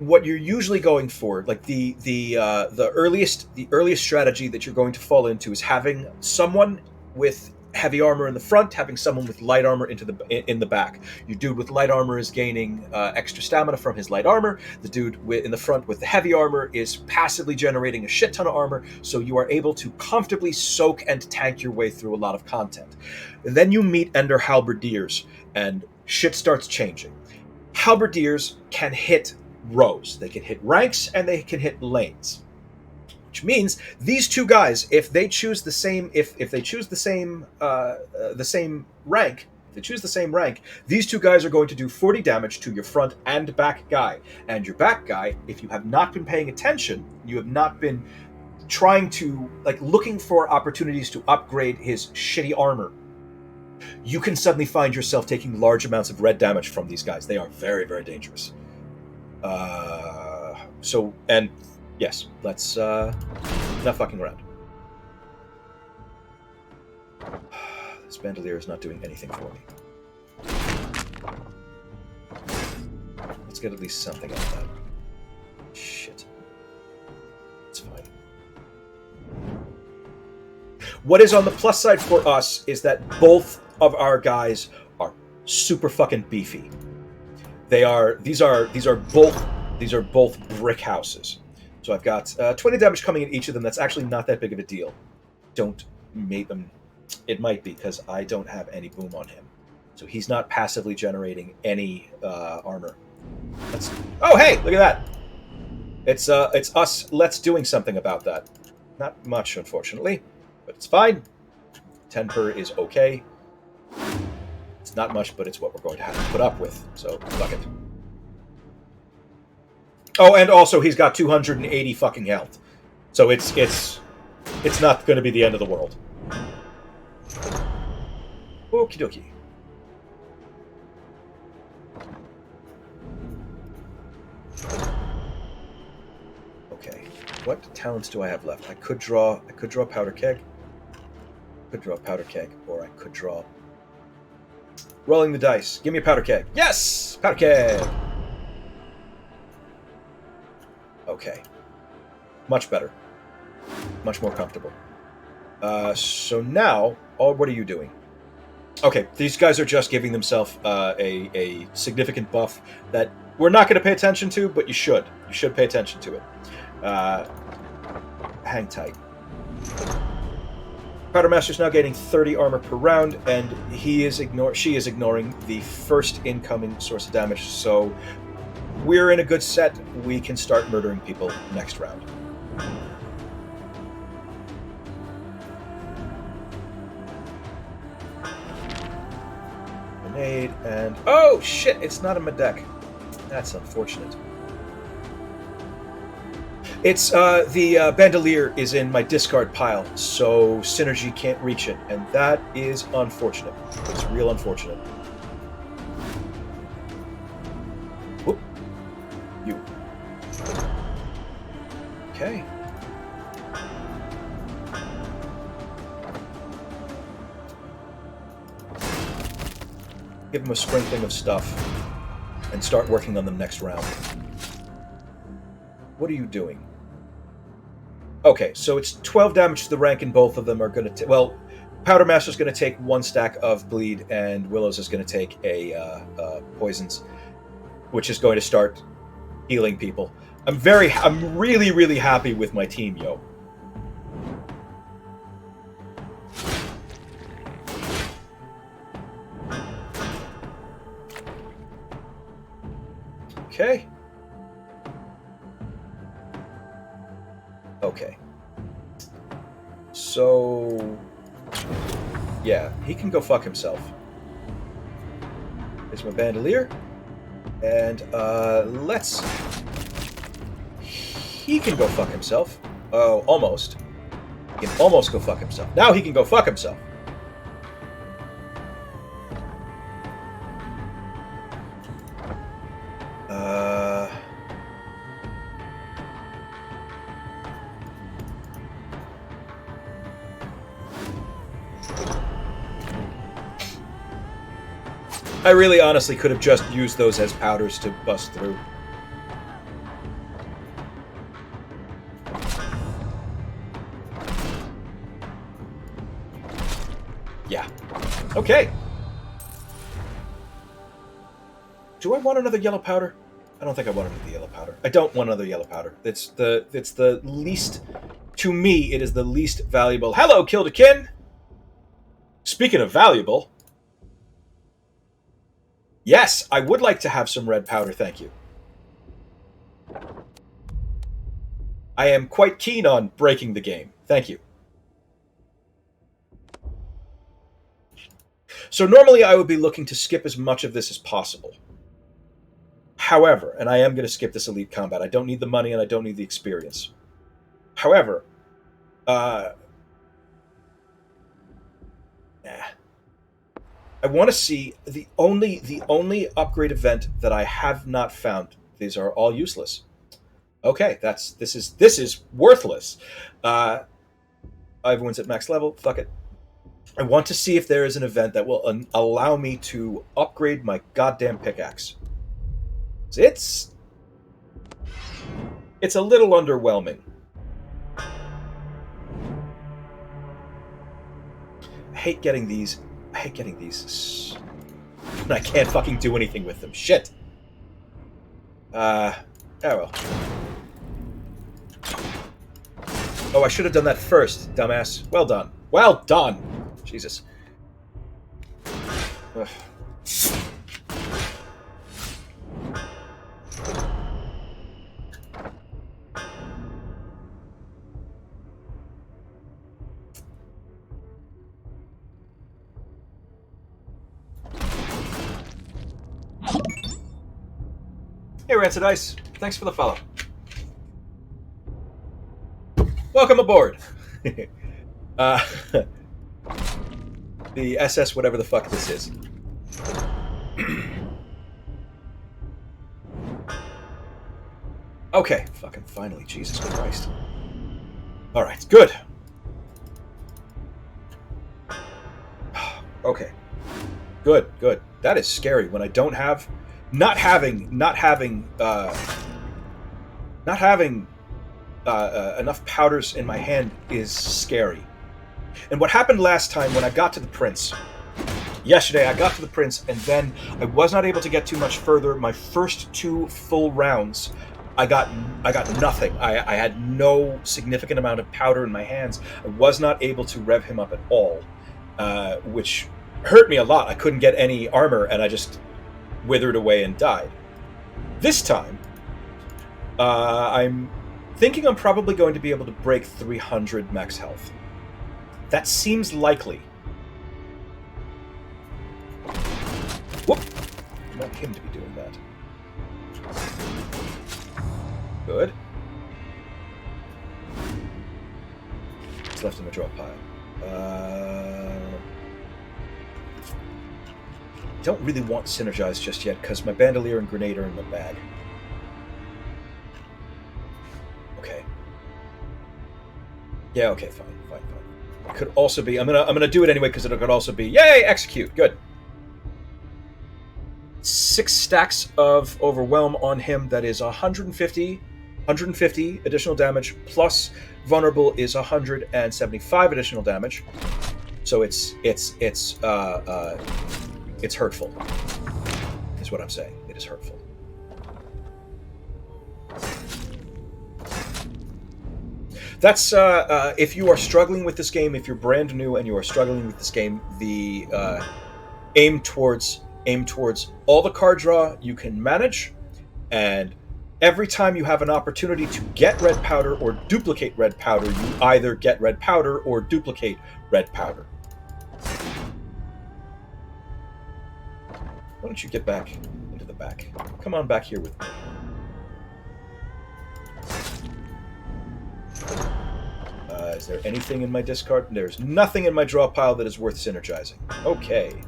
what you're usually going for, like the earliest strategy that you're going to fall into is having someone with heavy armor in the front, having someone with light armor in the back. Your dude with light armor is gaining extra stamina from his light armor. The dude in the front with the heavy armor is passively generating a shit ton of armor, so you are able to comfortably soak and tank your way through a lot of content. Then you meet Ender Halberdiers, and shit starts changing. Halberdiers can hit rows. They can hit ranks and they can hit lanes. Which means these two guys, if they choose the same rank, these two guys are going to do 40 damage to your front and back guy. And your back guy, if you have not been paying attention, you have not been trying to, looking for opportunities to upgrade his shitty armor, you can suddenly find yourself taking large amounts of red damage from these guys. They are very, very dangerous. Yes, let's not fucking around. This bandolier is not doing anything for me. Let's get at least something out of that. Shit. It's fine. What is on the plus side for us is that both of our guys are super fucking beefy. These are both brick houses. So I've got 20 damage coming in each of them. That's actually not that big of a deal. Don't make them. It might be because I don't have any boom on him, so he's not passively generating any armor. Oh, hey, look at that! It's us. Let's doing something about that. Not much, unfortunately, but it's fine. 10 per is okay. It's not much, but it's what we're going to have to put up with. So fuck it. Oh, and also he's got 280 fucking health, so it's not going to be the end of the world. Okie dokie. Okay. What talents do I have left? I could draw powder keg. Could draw powder keg, or I could draw. Rolling the dice. Give me a powder keg. Yes! Powder keg! Okay. Much better. Much more comfortable. So now, what are you doing? Okay, these guys are just giving themselves a significant buff that we're not going to pay attention to, but you should. You should pay attention to it. Hang tight. Powdermaster's now gaining 30 armor per round, and she is ignoring the first incoming source of damage, so we're in a good set. We can start murdering people next round. Grenade, and... oh, shit! It's not in my deck. That's unfortunate. It's, the bandolier is in my discard pile, so Synergy can't reach it, and that is unfortunate. It's real unfortunate. Whoop. You. Okay. Give him a sprinkling of stuff, and start working on them next round. What are you doing? Okay, so it's 12 damage to the rank, and both of them are going to... well, Powdermaster's going to take 1 stack of bleed, and Willows is going to take a poisons, which is going to start healing people. I'm really, really happy with my team, yo. Okay. Okay. So... yeah, he can go fuck himself. There's my bandolier. And, let's... he can go fuck himself. Oh, almost. He can almost go fuck himself. Now he can go fuck himself. I really honestly could have just used those as powders to bust through. Yeah. Okay. Do I want another yellow powder? I don't think I want another yellow powder. I don't want another yellow powder. It's the least... to me, it is the least valuable. Hello, Kildakin! Speaking of valuable... yes, I would like to have some red powder, thank you. I am quite keen on breaking the game. Thank you. So normally I would be looking to skip as much of this as possible. However, and I am going to skip this elite combat. I don't need the money and I don't need the experience. However, I want to see the only upgrade event that I have not found. These are all useless. Okay, this is worthless. Everyone's at max level. Fuck it. I want to see if there is an event that will allow me to upgrade my goddamn pickaxe. It's a little underwhelming. I hate getting these. And I can't fucking do anything with them. Shit. Oh well. Oh, I should have done that first, dumbass. Well done. Well done. Jesus. Ugh. Hey, Rancid Ice. Thanks for the follow. Welcome aboard. The SS whatever the fuck this is. Okay, fucking finally, Jesus Christ. Alright, good. Okay. Good, good. That is scary when I don't have... Not having enough powders in my hand is scary. And what happened last time when I got to the Prince... Yesterday, I got to the Prince, and then I was not able to get too much further. My first 2 full rounds, I got nothing. I had no significant amount of powder in my hands. I was not able to rev him up at all, which hurt me a lot. I couldn't get any armor, and I just withered away and died. This time, I'm thinking I'm probably going to be able to break 300 max health. That seems likely. Whoop! I want him to be doing that. Good. What's left in the drop pile? Don't really want Synergize just yet, because my Bandolier and Grenade are in my bag. Okay. Yeah, okay, fine. It could also be... I'm gonna do it anyway, because it could also be... Yay! Execute! Good. 6 stacks of Overwhelm on him. That is 150 additional damage, plus Vulnerable is 175 additional damage. So it's hurtful, is what I'm saying. It is hurtful. That's if you are struggling with this game, if you're brand new and you are struggling with this game, the aim towards all the card draw you can manage, and every time you have an opportunity to get red powder or duplicate red powder, you either get red powder or duplicate red powder. Why don't you get back into the back? Come on back here with me. Is there anything in my discard? There's nothing in my draw pile that is worth synergizing. Okay.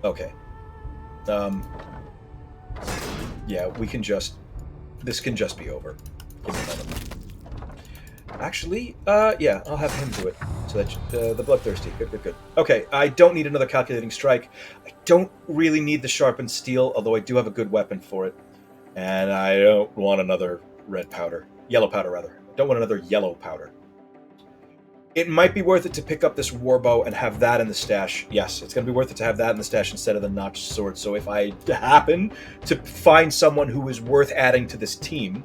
Okay. Yeah, we can just... This can just be over. Give me another. Actually, yeah, I'll have him do it. So that the Bloodthirsty. Good. Okay, I don't need another Calculating Strike. I don't really need the Sharpened Steel, although I do have a good weapon for it. And I don't want another red powder. Yellow powder, rather. I don't want another yellow powder. It might be worth it to pick up this Warbow and have that in the stash. Yes, it's going to be worth it to have that in the stash instead of the Notched Sword. So if I happen to find someone who is worth adding to this team,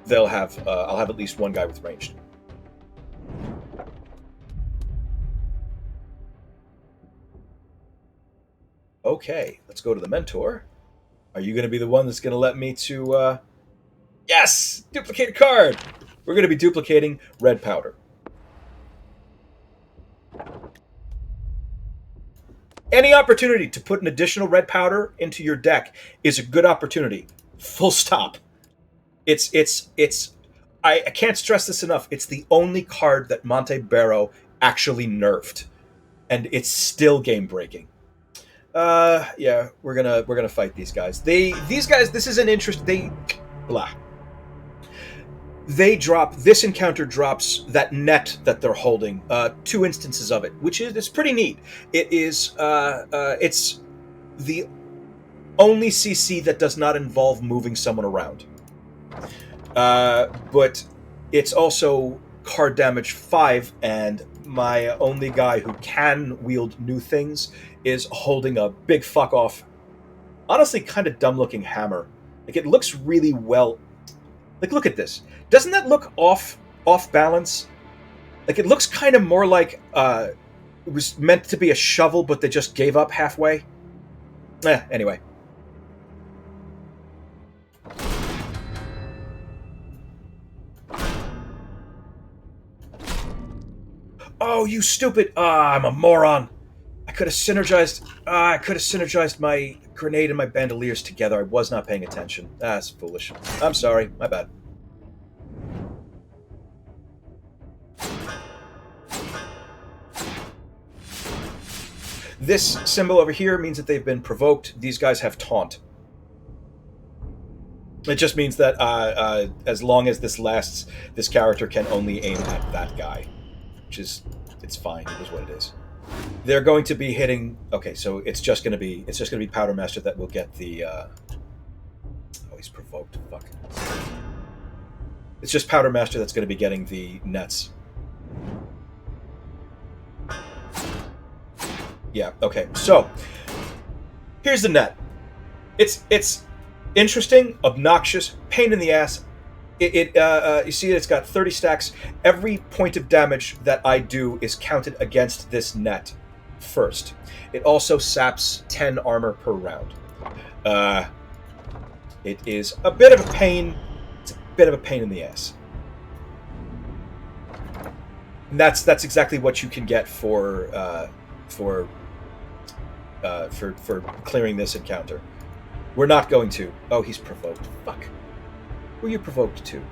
they'll have. I'll have at least one guy with ranged. Okay, let's go to the Mentor. Are you going to be the one that's going to let me to... Yes! Duplicate a card! We're going to be duplicating red powder. Any opportunity to put an additional red powder into your deck is a good opportunity. Full stop. I can't stress this enough. It's the only card that Monte Barrow actually nerfed. And it's still game-breaking. Yeah, we're gonna fight these guys. These guys, this is an interest. They drop, this encounter drops that net that they're holding, 2 instances of it, which is, it's pretty neat. It is, it's the only CC that does not involve moving someone around. But it's also card damage 5, and my only guy who can wield new things is holding a big fuck off, honestly kind of dumb looking hammer. Like, it looks really well. Like, look at this. Doesn't that look off balance? Like, it looks kind of more like it was meant to be a shovel, but they just gave up halfway. Anyway. Oh, you stupid... I'm a moron. I could have synergized. I could have synergized my grenade and my bandoliers together. I was not paying attention. That's foolish. I'm sorry. My bad. This symbol over here means that they've been provoked. These guys have taunt. It just means that as long as this lasts, this character can only aim at that guy, which is, it's fine. It is what it is. They're going to be hitting. Okay, so it's just going to be Powdermaster that will get the. Oh, he's provoked. Fuck. It's just Powdermaster that's going to be getting the nets. Yeah. Okay. So here's the net. It's interesting, obnoxious, pain in the ass. You see it's got 30 stacks. Every point of damage that I do is counted against this net first. It also saps 10 armor per round. It is a bit of a pain. It's a bit of a pain in the ass. And that's exactly what you can get for clearing this encounter. We're not going to. Oh, he's provoked. Fuck. Who are you provoked to?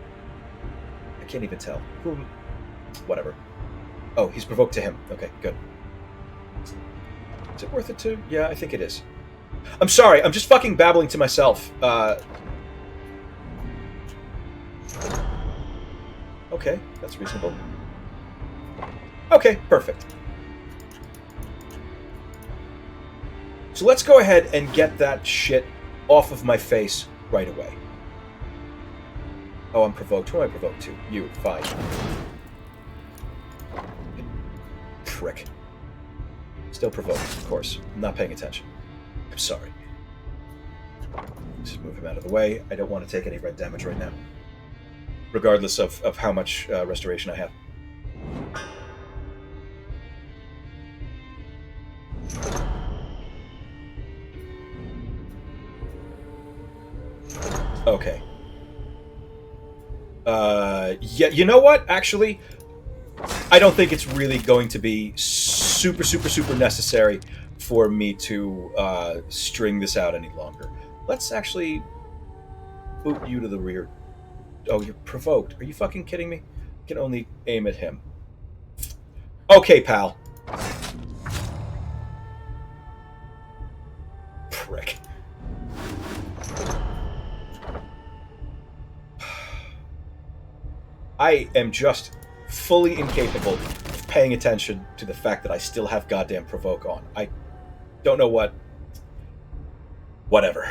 I can't even tell. Who? Whatever. Oh, he's provoked to him. Okay, good. Is it worth it to? Yeah, I think it is. I'm sorry. I'm just fucking babbling to myself. Okay, that's reasonable. Okay, perfect. So let's go ahead and get that shit off of my face right away. Oh, I'm provoked. Who am I provoked to? You. Fine. Prick. Still provoked, of course. I'm not paying attention. I'm sorry. Just move him out of the way. I don't want to take any red damage right now. Regardless of how much restoration I have. Okay. Yeah, you know what? Actually, I don't think it's really going to be super necessary for me to string this out any longer. Let's actually boot you to the rear. Oh, you're provoked. Are you fucking kidding me? I can only aim at him. Okay, pal. Prick. I am just fully incapable of paying attention to the fact that I still have goddamn provoke on. I don't know what. Whatever.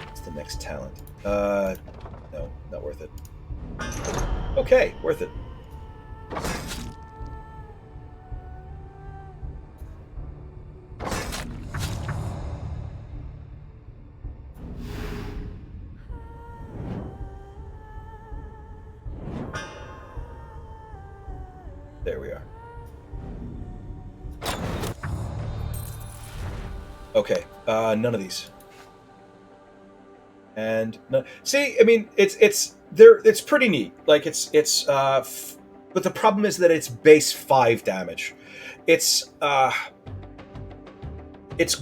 What's the next talent? No, not worth it. Okay, worth it. There we are. Okay, none of these. And no, see, I mean, it's pretty neat. Like but the problem is that it's base 5 damage. It's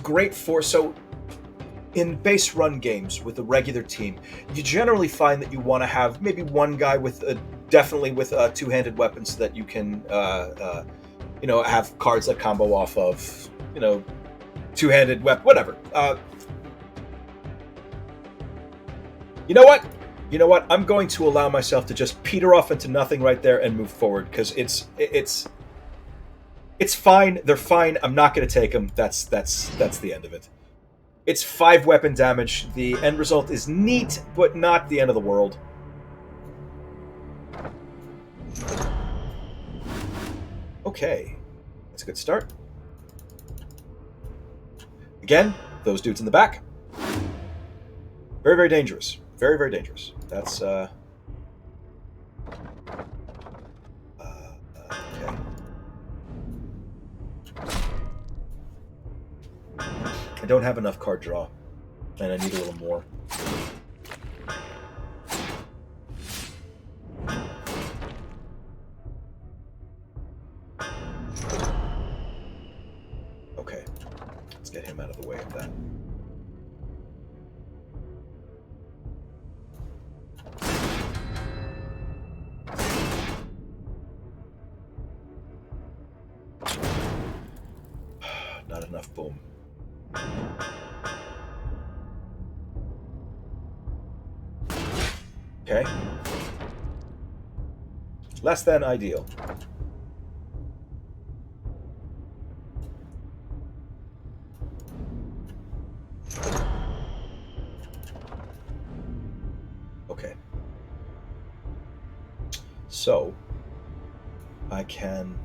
great for, so in base run games with a regular team, you generally find that you want to have maybe one guy with definitely with two-handed weapons so that you can have cards that combo off of two-handed weapon, whatever. You know what? I'm going to allow myself to just peter off into nothing right there and move forward because it's fine. They're fine. I'm not going to take them. That's the end of it. It's 5 weapon damage. The end result is neat, but not the end of the world. Okay, that's a good start. Again, those dudes in the back. Very, very dangerous. Very, very dangerous. That's, okay. I don't have enough card draw, and I need a little more. get him out of the way of that. Not enough boom. Okay. Less than ideal. Okay. So, I can...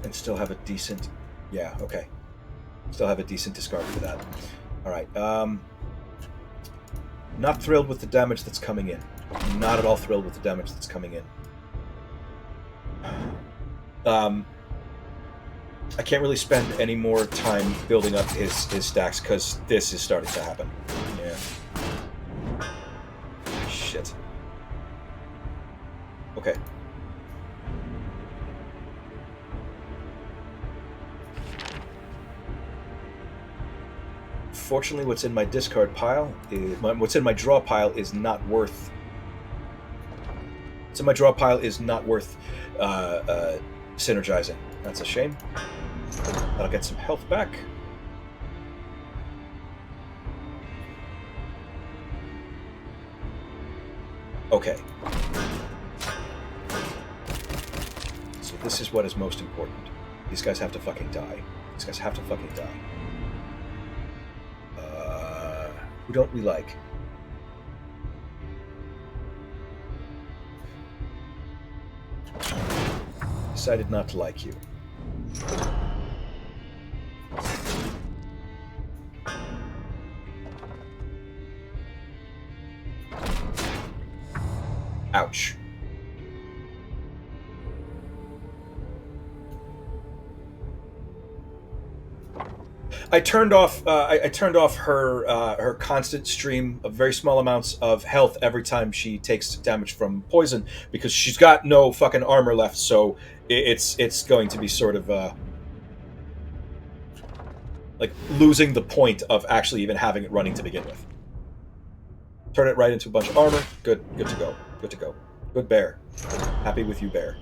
and still have a decent... Yeah, okay. Still have a decent discard for that. Alright, not thrilled with the damage that's coming in. Not at all thrilled with the damage that's coming in. I can't really spend any more time building up his stacks, because this is starting to happen. Yeah. Shit. Okay. Fortunately, what's in my discard pile is... what's in my draw pile is not worth... what's in my draw pile is not worth synergizing. That's a shame. That'll get some health back. Okay. So this is what is most important. These guys have to fucking die. These guys have to fucking die. Who don't we like? Decided not to like you. Ouch. I turned off. I turned off her her constant stream of very small amounts of health every time she takes damage from poison, because she's got no fucking armor left. So it's going to be sort of like losing the point of actually even having it running to begin with. Turn it right into a bunch of armor. Good to go. Good to go. Good bear. Happy with you, bear.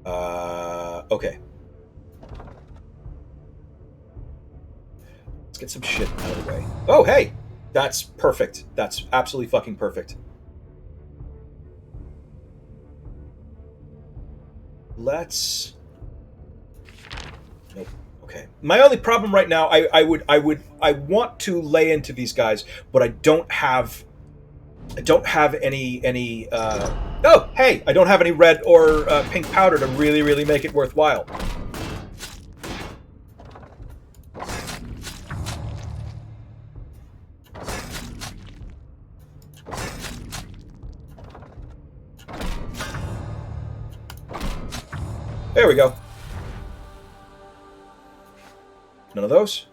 Okay. Let's get some shit out of the way. Oh, hey! That's perfect. That's absolutely fucking perfect. Let's... Nope. Okay. My only problem right now, I want to lay into these guys, but I don't have any oh, hey! I don't have any red or pink powder to really make it worthwhile. There we go. None of those.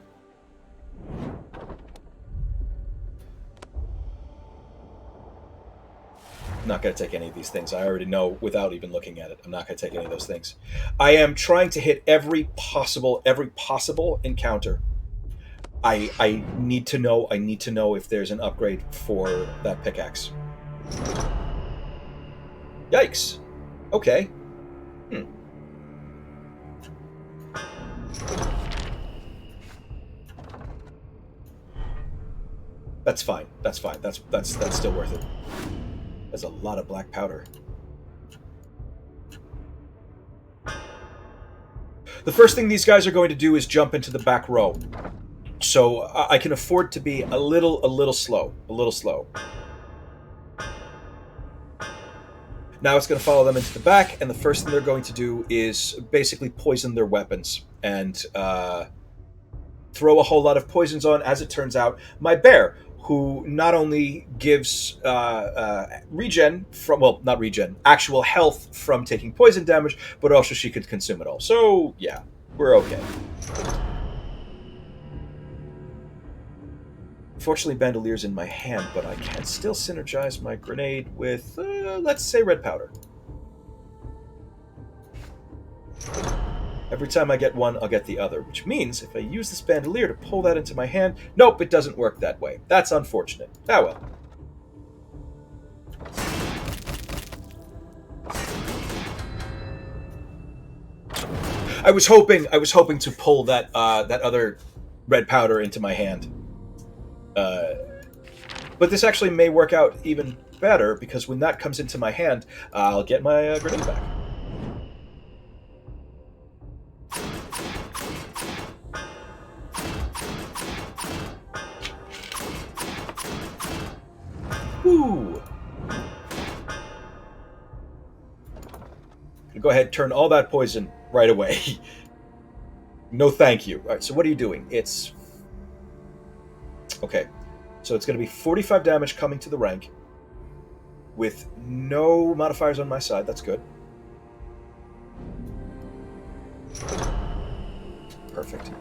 I'm not going to take any of these things. I already know without even looking at it. I'm not going to take any of those things. I am trying to hit every possible encounter. I need to know. I need to know if there's an upgrade for that pickaxe. Yikes. Okay. That's fine. That's fine. That's still worth it. There's a lot of black powder. The first thing these guys are going to do is jump into the back row. So I can afford to be a little slow. Now it's going to follow them into the back, and the first thing they're going to do is basically poison their weapons and throw a whole lot of poisons on. As it turns out, my bear, who not only gives regen from, well, not regen, actual health from taking poison damage, but also she could consume it all. So, yeah, we're okay. Unfortunately, Bandelier's in my hand, but I can still synergize my grenade with, let's say, red powder. Every time I get one, I'll get the other, which means if I use this bandolier to pull that into my hand, nope, it doesn't work that way. That's unfortunate. Ah well. I was hoping to pull that that other red powder into my hand. But this actually may work out even better, because when that comes into my hand, I'll get my grenade back. Woo! Go ahead, turn all that poison right away. No thank you. Alright, so what are you doing? It's... Okay. So it's going to be 45 damage coming to the rank, with no modifiers on my side. That's good. Perfect.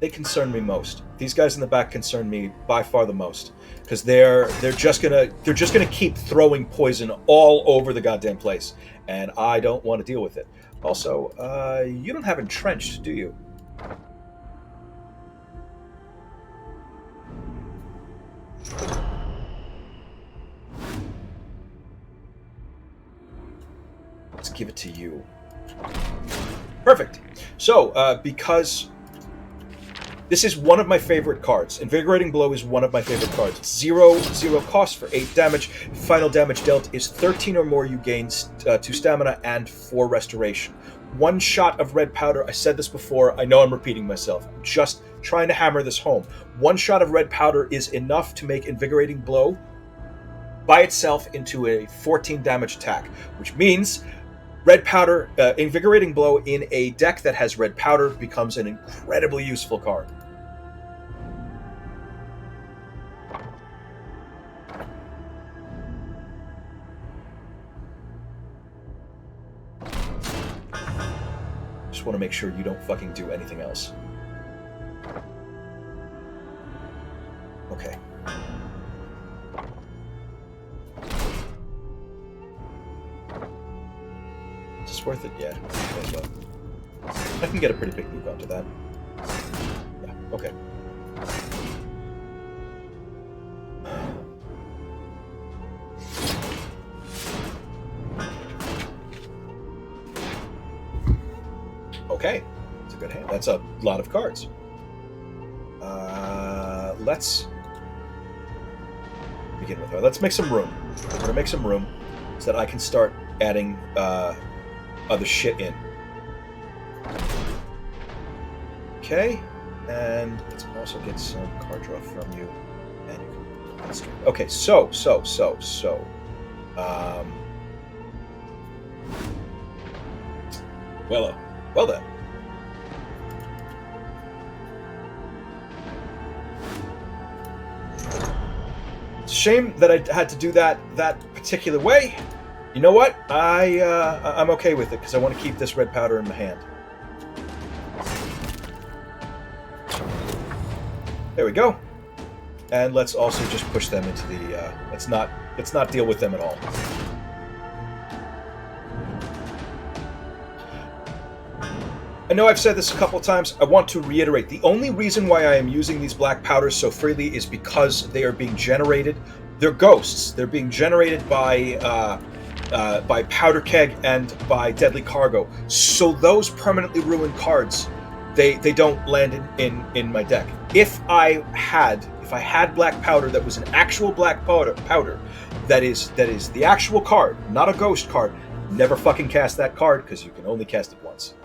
They concern me most. These guys in the back concern me by far the most, because they're just gonna keep throwing poison all over the goddamn place, and I don't want to deal with it. Also, you don't have entrenched, do you? Let's give it to you. Perfect. So, because this is one of my favorite cards. Invigorating Blow is one of my favorite cards. 0 cost for 8 damage. Final damage dealt is 13 or more. You gain 2 stamina and 4 restoration. 1 shot of red powder. I said this before. I know I'm repeating myself. I'm just trying to hammer this home. 1 shot of red powder is enough to make Invigorating Blow by itself into a 14 damage attack, which means red powder, Invigorating Blow in a deck that has red powder becomes an incredibly useful card. Just want to make sure you don't fucking do anything else. Okay. Is this worth it? Yeah. Okay, well, I can get a pretty big move onto that. Yeah, okay. Okay. That's a good hand. That's a lot of cards. Let's begin with her. Let's make some room. I'm going to make some room so that I can start adding other shit in. Okay, and let's also get some card draw from you, and you can. Okay, so. Well then. It's a shame that I had to do that particular way. You know what? I'm okay with it, because I want to keep this red powder in my hand. There we go. And let's also just push them into the. Let's not deal with them at all. I know I've said this a couple times. I want to reiterate: the only reason why I am using these black powders so freely is because they are being generated. They're ghosts. They're being generated by Powder Keg and by Deadly Cargo. So those permanently ruined cards, they don't land in my deck. If I had black powder that was an actual black powder that is the actual card, not a ghost card, never fucking cast that card, because you can only cast it once.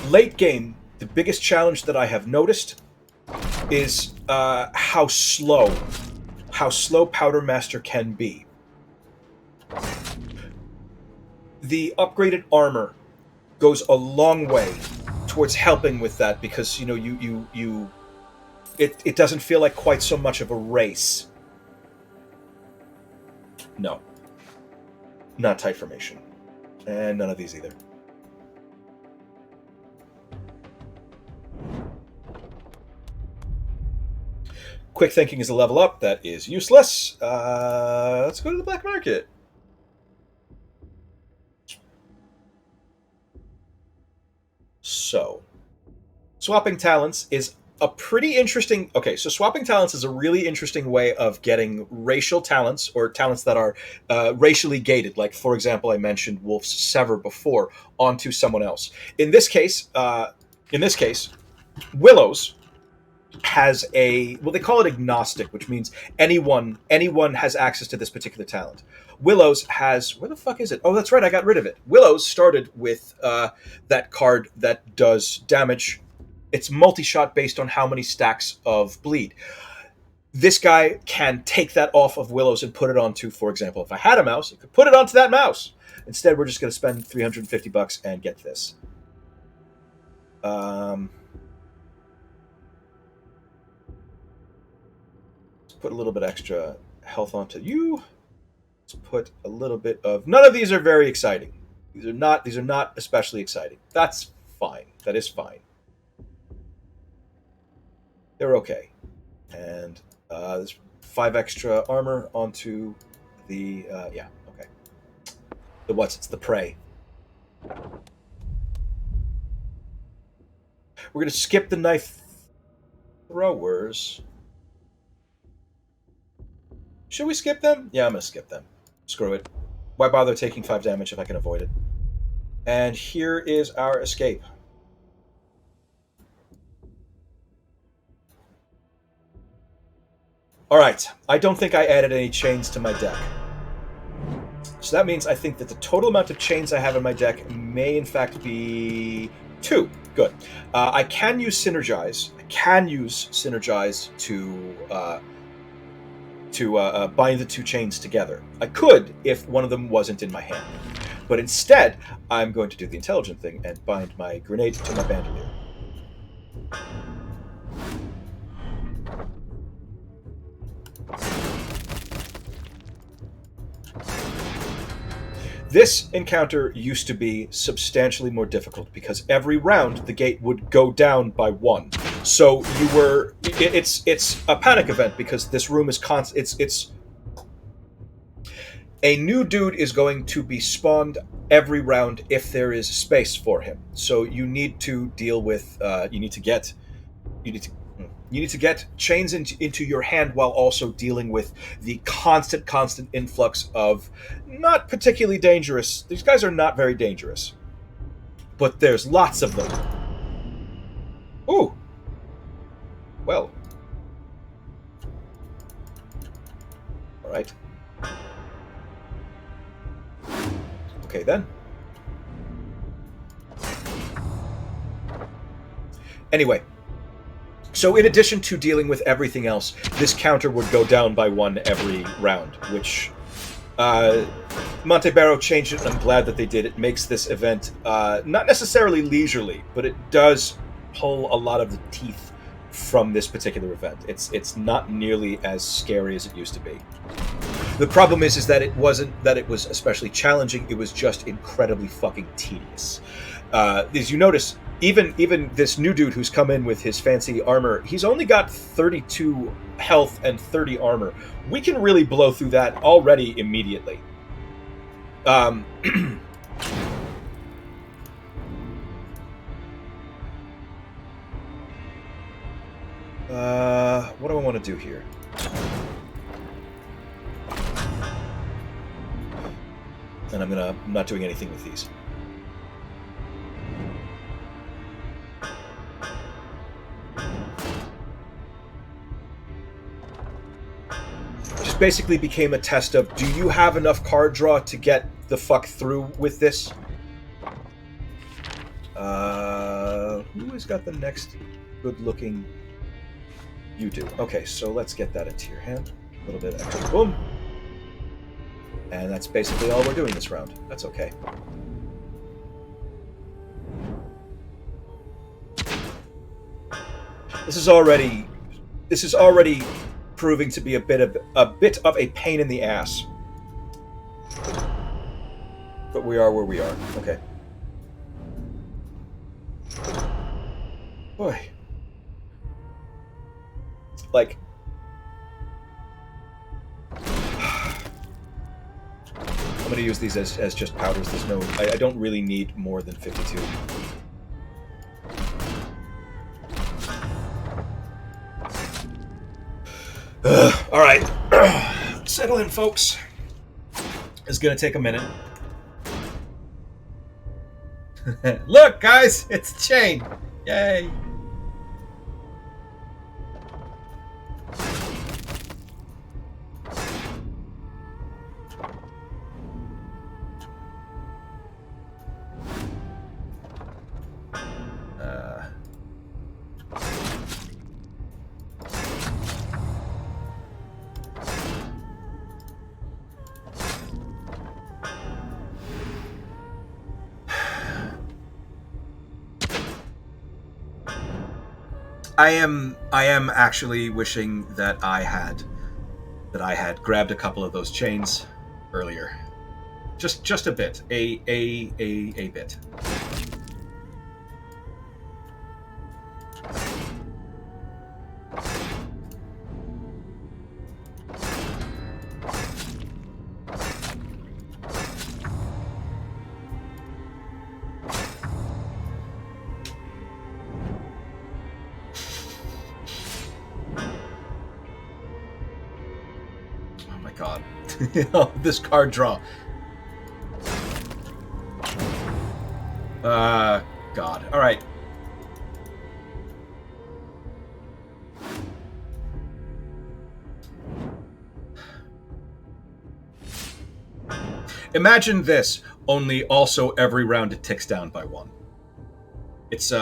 Late game, the biggest challenge that I have noticed is how slow Powdermaster can be. The upgraded armor goes a long way towards helping with that, because it doesn't feel like quite so much of a race. No. Not tight formation. And none of these either. Quick thinking is a level up. That is useless. Let's go to the black market. So, swapping talents is a pretty interesting... Okay, so swapping talents is a really interesting way of getting racial talents, or talents that are racially gated. Like, for example, I mentioned Wolf's Sever before, onto someone else. In this case, Willows has a... Well, they call it agnostic, which means anyone has access to this particular talent. Willows has... Where the fuck is it? Oh, that's right, I got rid of it. Willows started with that card that does damage. It's multi-shot based on how many stacks of bleed. This guy can take that off of Willows and put it onto, for example, if I had a mouse, I could put it onto that mouse. Instead, we're just going to spend $350 and get this. Let's put a little bit extra health onto you. Let's put a little bit of... None of these are very exciting. These are not especially exciting. That's fine. That is fine. They're okay. And there's 5 extra armor onto the... yeah, okay. The what's? It's the prey. We're going to skip the knife throwers. Should we skip them? Yeah, I'm going to skip them. Screw it. Why bother taking 5 damage if I can avoid it? And here is our escape. Alright, I don't think I added any chains to my deck. So that means I think that the total amount of chains I have in my deck may in fact be 2. Good. I can use Synergize. to bind the 2 chains together. I could if one of them wasn't in my hand. But instead, I'm going to do the intelligent thing and bind my grenade to my bandolier. This encounter used to be substantially more difficult because every round the gate would go down by 1. So you were... It's a panic event because this room is constant. It's... A new dude is going to be spawned every round if there is space for him. So you need to deal with... You need to get chains into your hand while also dealing with the constant influx of not particularly dangerous... These guys are not very dangerous. But there's lots of them. Ooh. Well. Alright. Okay, then. Anyway. So in addition to dealing with everything else, this counter would go down by 1 every round, which Montebaro changed it, and I'm glad that they did. It makes this event not necessarily leisurely, but it does pull a lot of the teeth from this particular event. It's not nearly as scary as it used to be. The problem is that it wasn't that it was especially challenging, it was just incredibly fucking tedious. As you notice, even this new dude who's come in with his fancy armor, he's only got 32 health and 30 armor. We can really blow through that already immediately. What do I want to do here? And I'm not doing anything with these. Just basically became a test of, do you have enough card draw to get the fuck through with this? Who has got the next good-looking? You do. Okay, so let's get that into your hand. A little bit extra. Boom. And that's basically all we're doing this round. That's okay. This is already proving to be a bit of a pain in the ass. But we are where we are. Okay. Boy. Like, I'm going to use these as just powders. There's no, I don't really need more than 52. All right, settle in, folks. It's going to take a minute. Look, guys, it's the chain. Yay. I am actually wishing that I had grabbed a couple of those chains earlier. Just a bit. A bit. God. This card draw. God. All right. Imagine this, only also every round it ticks down by one. It's it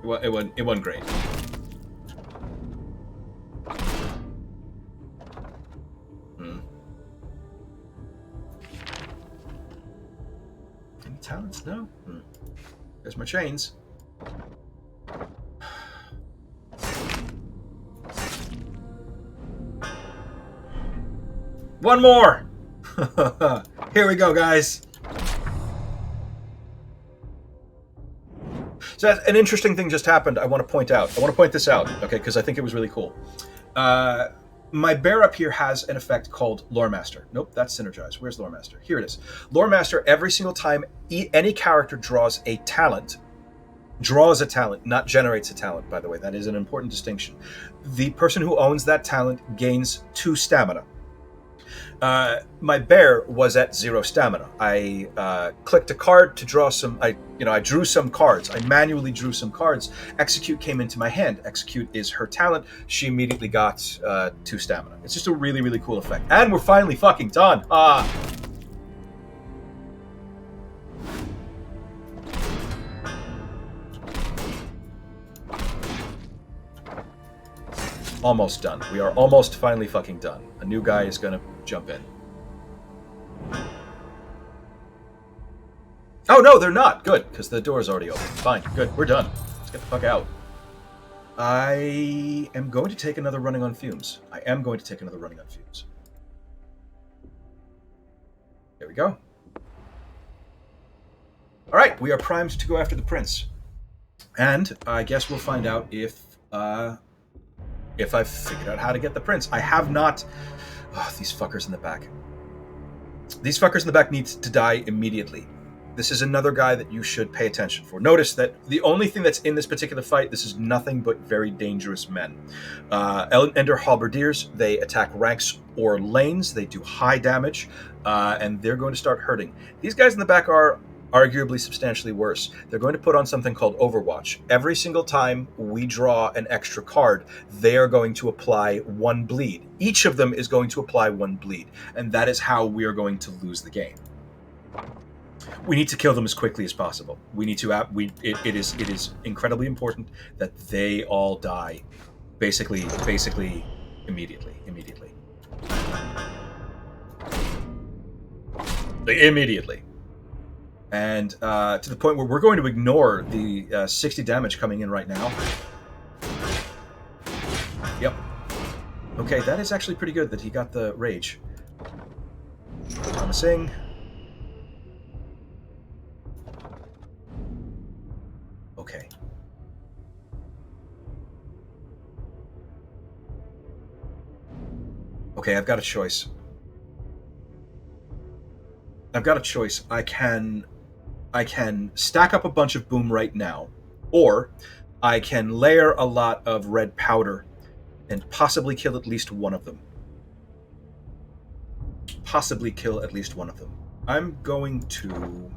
wasn't great. Any talents? No. There's my chains. One more! Here we go, guys. So an interesting thing just happened I want to point out. I want to point this out, okay, because I think it was really cool. My bear up here has an effect called Lore Master. Nope, that's Synergize. Where's Lore Master? Here it is. Lore Master, every single time any character draws a talent, not generates a talent, by the way. That is an important distinction. The person who owns that talent gains 2 stamina. My bear was at 0 stamina. I clicked a card to draw some. I drew some cards. I manually drew some cards. Execute came into my hand. Execute is her talent. She immediately got 2 stamina. It's just a really, really cool effect. And we're finally fucking done. Almost done. We are almost finally fucking done. A new guy is gonna jump in. Oh no, they're not. Good, because the door's already open. Fine, good, we're done. Let's get the fuck out. I am going to take another running on fumes. There we go. Alright, we are primed to go after the prince. And I guess we'll find out if I've figured out how to get the prince. I have not... Oh, these fuckers in the back. These fuckers in the back need to die immediately. This is another guy that you should pay attention for. Notice that the only thing that's in this particular fight, this is nothing but very dangerous men. Ender Halberdiers, they attack ranks or lanes. They do high damage, and they're going to start hurting. These guys in the back are arguably substantially worse. They're going to put on something called Overwatch. Every single time we draw an extra card, they are going to apply 1 bleed. Each of them is going to apply 1 bleed, and that is how we are going to lose the game. We need to kill them as quickly as possible. We need to. It is incredibly important that they all die, basically immediately. Immediately. And to the point where we're going to ignore the 60 damage coming in right now. Yep. Okay, that is actually pretty good that he got the rage. Promising. Okay. Okay, I've got a choice. I can stack up a bunch of boom right now, or I can layer a lot of red powder and possibly kill at least one of them. I'm going to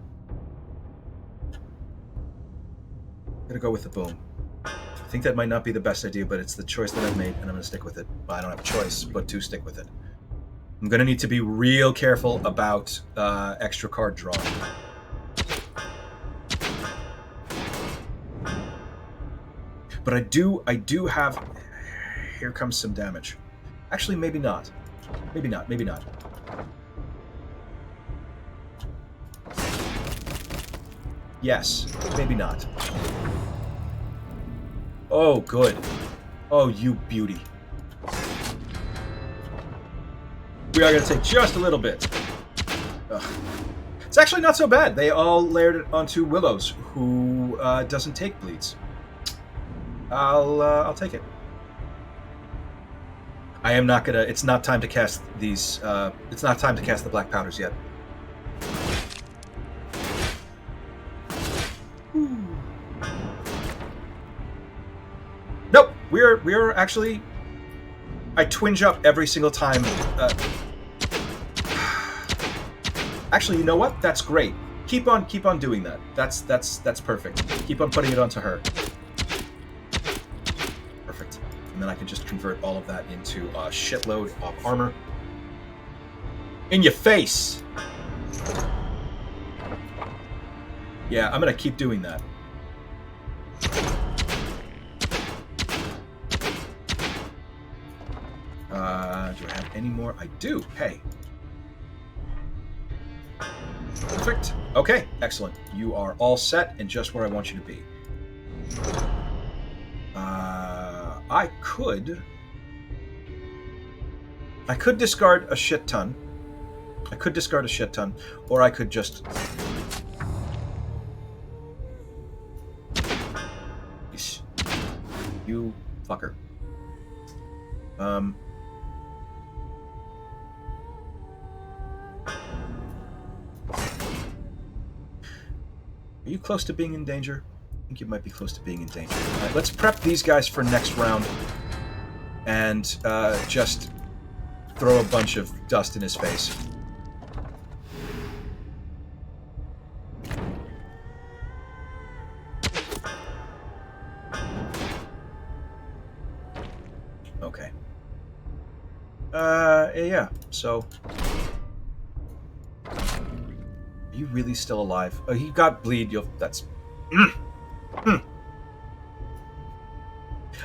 go with the boom. I think that might not be the best idea, but it's the choice that I've made, and I'm going to stick with it. I don't have a choice but to stick with it. I'm going to need to be real careful about extra card drawing. But I do have... Here comes some damage. Actually, maybe not. Maybe not. Yes, maybe not. Oh, good. Oh, you beauty. We are going to take just a little bit. Ugh. It's actually not so bad. They all layered it onto Willows, who doesn't take bleeds. I'll take it. I am not gonna. It's not time to cast these. It's not time to cast the black powders yet. Nope. We're actually. I twinge up every single time. Actually, you know what? That's great. Keep on doing that. That's perfect. Keep on putting it onto her. Perfect. And then I can just convert all of that into a shitload of armor. In your face! Yeah, I'm gonna keep doing that. Do I have any more? I do. Hey. Perfect. Okay, excellent. You are all set and just where I want you to be. I could discard a shit ton. Or I could just... You fucker. Are you close to being in danger? I think you might be close to being in danger. All right, let's prep these guys for next round and just throw a bunch of dust in his face. Okay. Yeah, so... Are you really still alive? Oh, he got bleed. That's...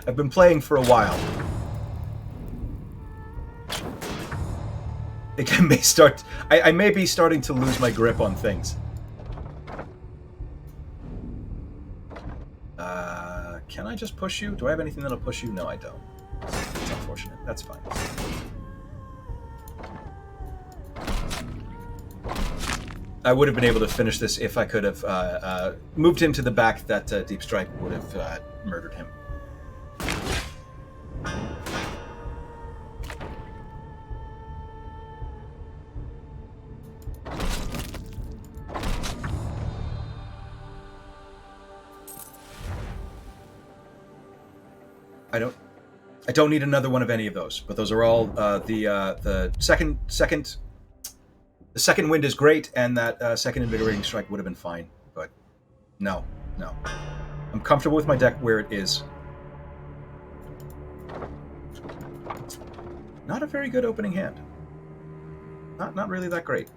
I've been playing for a while. I may be starting to lose my grip on things. Can I just push you? Do I have anything that'll push you? No, I don't. That's unfortunate. That's fine. I would have been able to finish this if I could have moved him to the back. That Deep Strike would have murdered him. I don't need another one of any of those, but those are all the second wind is great, and that second invigorating strike would have been fine, but no. I'm comfortable with my deck where it is. Not a very good opening hand. Not really that great.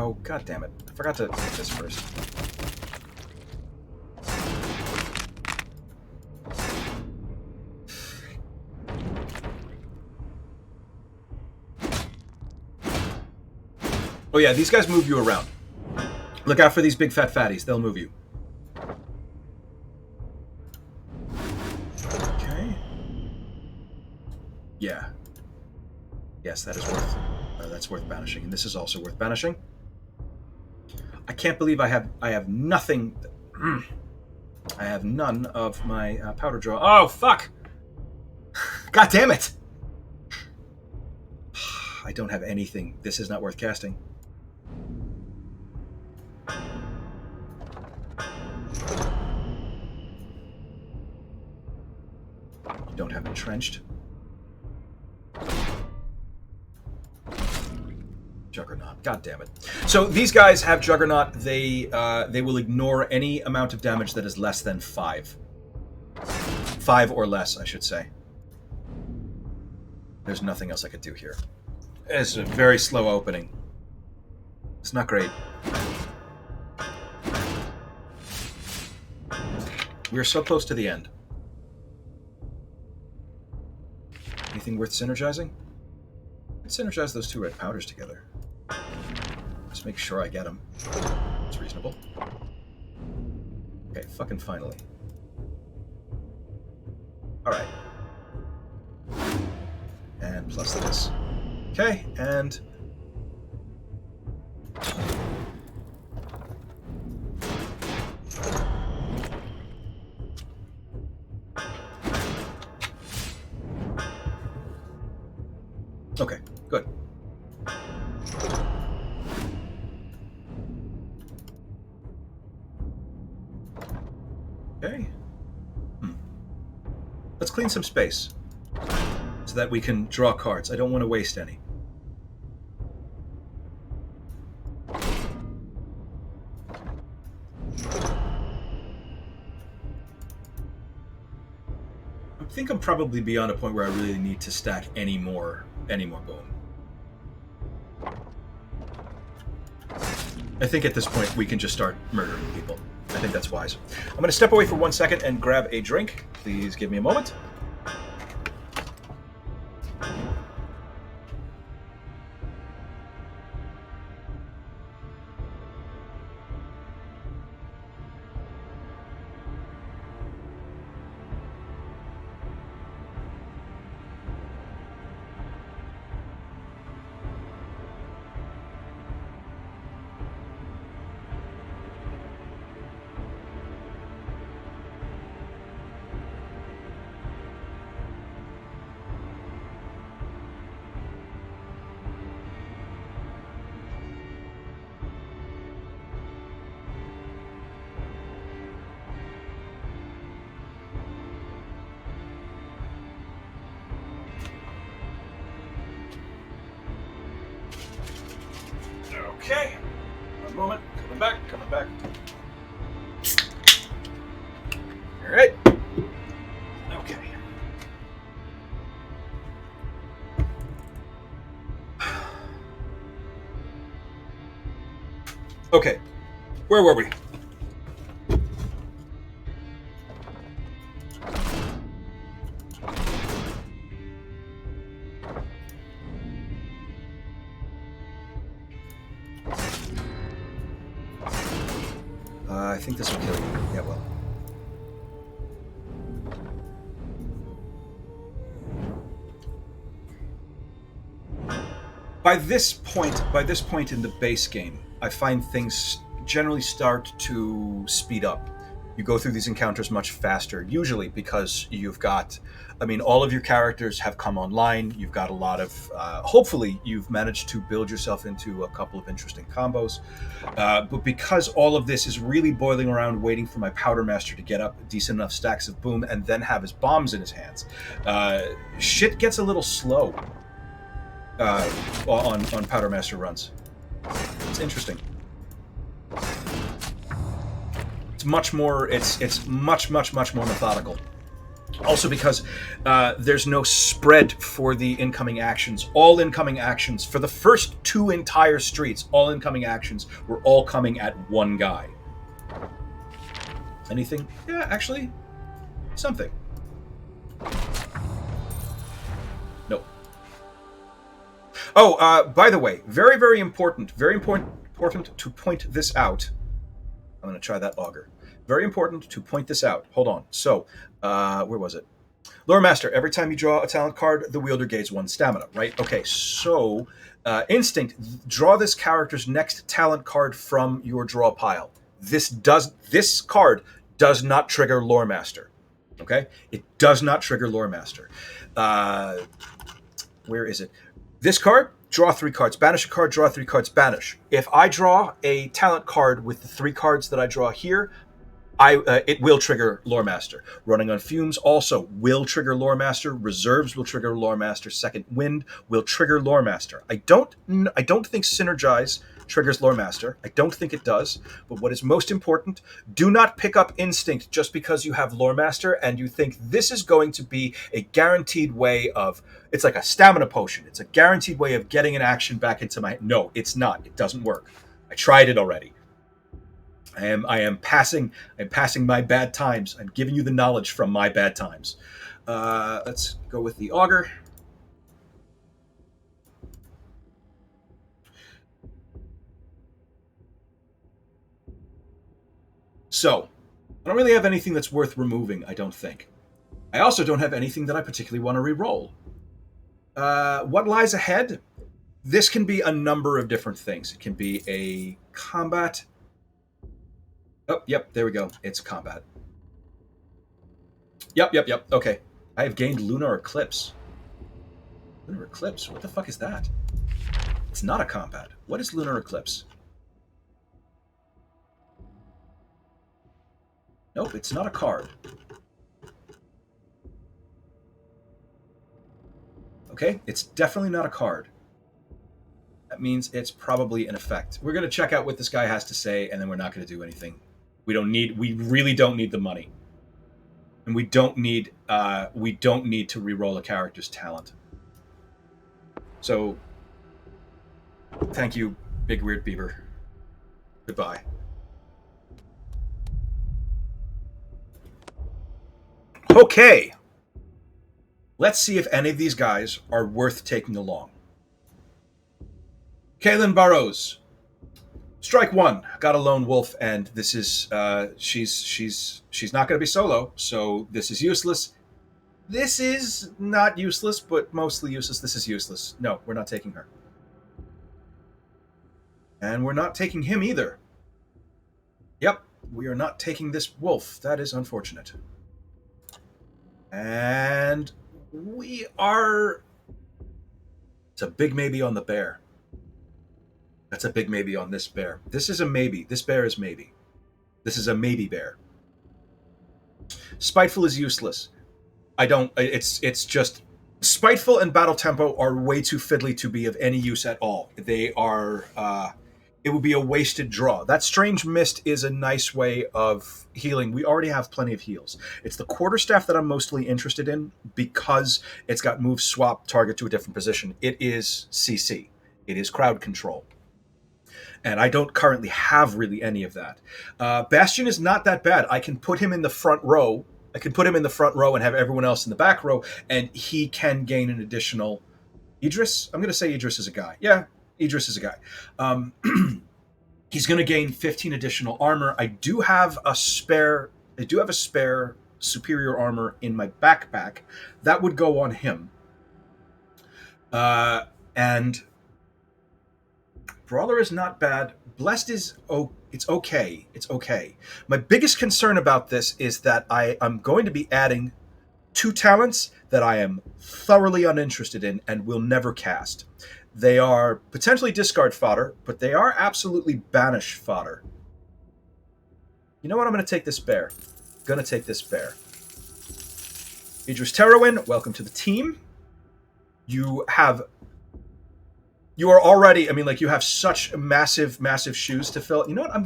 Oh, god damn it. I forgot to hit this first. Oh yeah, these guys move you around. Look out for these big fat fatties. They'll move you. Okay. Yeah. Yes, that is worth... that's worth banishing. And this is also worth banishing. I can't believe I have nothing... I have none of my powder draw. Oh, fuck! God damn it! I don't have anything. This is not worth casting. You don't have entrenched. Juggernaut. God damn it. So these guys have Juggernaut. They will ignore any amount of damage that is less than 5. 5 or less, I should say. There's nothing else I could do here. It's a very slow opening. It's not great. We're so close to the end. Anything worth synergizing? Let's synergize those 2 red powders together. Just make sure I get them. It's reasonable. Okay, fucking finally. Alright. And plus this. Okay, and... Okay, good. Okay. Let's clean some space so that we can draw cards. I don't want to waste any. I think I'm probably beyond a point where I really need to stack any more boom. I think at this point we can just start murdering people. I think that's wise. I'm going to step away for 1 second and grab a drink. Please give me a moment. Okay. 1 moment. Coming back. All right. Okay. Okay. Where were we? I think this will kill you. Yeah, well. By this point in the base game, I find things generally start to speed up. You go through these encounters much faster, usually because you've got, all of your characters have come online. You've got a lot of, hopefully you've managed to build yourself into a couple of interesting combos. But because all of this is really boiling around waiting for my Powdermaster to get up decent enough stacks of boom and then have his bombs in his hands, shit gets a little slow on Powdermaster runs. It's interesting. It's much more, it's much more methodical. Also because there's no spread for the incoming actions. All incoming actions, for the first 2 entire streets, all incoming actions were all coming at one guy. Anything? Yeah, actually, something. Nope. Oh, by the way, very, very important to point this out. I'm going to try that auger. Very important to point this out. Hold on. So, where was it? Lore Master, every time you draw a talent card, the wielder gains 1 stamina, right? Okay, so Instinct, draw this character's next talent card from your draw pile. This card does not trigger Lore Master. Okay? It does not trigger Lore Master. Where is it? This card, draw 3 cards. Banish a card, draw 3 cards, banish. If I draw a talent card with the 3 cards that I draw here, it will trigger Lore Master. Running on Fumes also will trigger Lore Master. Reserves will trigger Lore Master. Second Wind will trigger Lore Master. I don't think Synergize triggers Lore Master. I don't think it does. But what is most important, do not pick up Instinct just because you have Lore Master and you think this is going to be a guaranteed way of... It's like a stamina potion. It's a guaranteed way of getting an action back into my... No, it's not. It doesn't work. I tried it already. I am passing my bad times. I'm giving you the knowledge from my bad times. Let's go with the auger. So, I don't really have anything that's worth removing, I don't think. I also don't have anything that I particularly want to re-roll. What lies ahead? This can be a number of different things. It can be a combat... Oh, yep, there we go. It's combat. Yep. Okay. I have gained Lunar Eclipse. Lunar Eclipse? What the fuck is that? It's not a combat. What is Lunar Eclipse? Nope, it's not a card. Okay, it's definitely not a card. That means it's probably an effect. We're going to check out what this guy has to say, and then we're not going to do anything. We really don't need the money. And we don't need to re-roll a character's talent. So, thank you, Big Weird Beaver. Goodbye. Okay. Let's see if any of these guys are worth taking along. Kaylin Burrows. Strike 1. Got a lone wolf, and this is she's not going to be solo, so this is useless. This is not useless, but mostly useless. This is useless. No, we're not taking her. And we're not taking him either. Yep, we are not taking this wolf. That is unfortunate. And we are... It's a big maybe on the bear. That's a big maybe on this bear. This is a maybe. This bear is maybe. This is a maybe bear. Spiteful is useless. It's just... Spiteful and Battle Tempo are way too fiddly to be of any use at all. They are... it would be a wasted draw. That Strange Mist is a nice way of healing. We already have plenty of heals. It's the Quarterstaff that I'm mostly interested in because it's got move swap target to a different position. It is CC. It is crowd control. And I don't currently have really any of that. Bastion is not that bad. I can put him in the front row. And have everyone else in the back row, and he can gain an additional... Idris? I'm going to say Idris is a guy. Yeah, Idris is a guy. He's going to gain 15 additional armor. I do have a spare superior armor in my backpack. That would go on him. And Brawler is not bad. Blessed is it's okay. It's okay. My biggest concern about this is that I'm going to be adding 2 talents that I am thoroughly uninterested in and will never cast. They are potentially discard fodder, but they are absolutely banish fodder. You know what? I'm going to take this bear. Idris Terrawin, welcome to the team. You are already, you have such massive, massive shoes to fill. You know what? I'm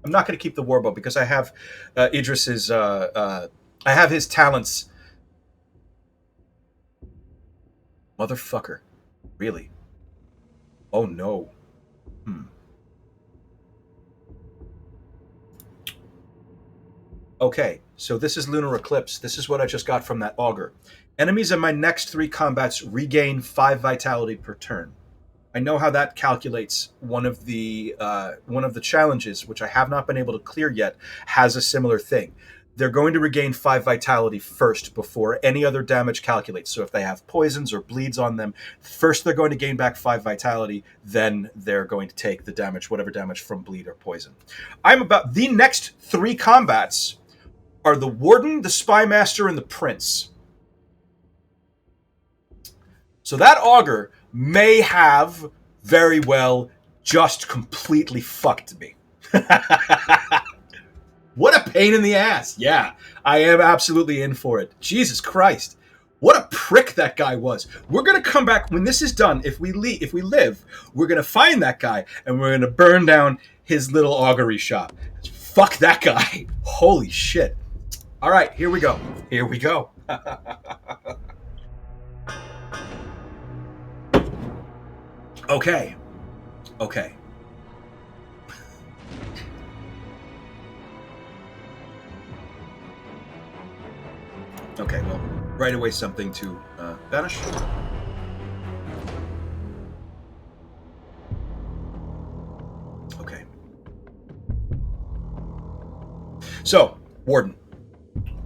not going to keep the Warbow because I have Idris's, I have his talents Motherfucker. Really? Oh no. Okay, so this is Lunar Eclipse. This is what I just got from that augur. Enemies in my next 3 combats regain 5 vitality per turn. I know how that calculates one of the challenges, which I have not been able to clear yet, has a similar thing. They're going to regain 5 vitality first before any other damage calculates. So if they have poisons or bleeds on them, first they're going to gain back 5 vitality, then they're going to take the damage, whatever damage from bleed or poison. The next 3 combats are the Warden, the Spymaster, and the Prince. So that augur may have very well just completely fucked me. What a pain in the ass. Yeah, I am absolutely in for it. Jesus Christ. What a prick that guy was. We're going to come back when this is done. If we live, we're going to find that guy and we're going to burn down his little augury shop. Fuck that guy. Holy shit. All right, here we go. Here we go. Okay. Okay. Okay, well, right away something to banish. Okay. So, Warden.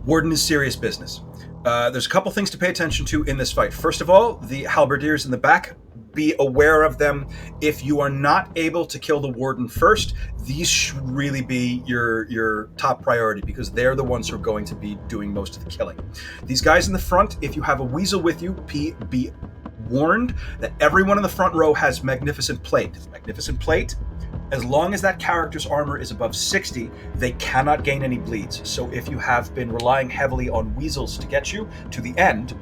Warden is serious business. There's a couple things to pay attention to in this fight. First of all, the halberdiers in the back. Be aware of them. If you are not able to kill the Warden first, these should really be your top priority because they're the ones who are going to be doing most of the killing. These guys in the front, if you have a weasel with you, be warned that everyone in the front row has Magnificent Plate. Magnificent Plate, as long as that character's armor is above 60, they cannot gain any bleeds. So if you have been relying heavily on weasels to get you to the end,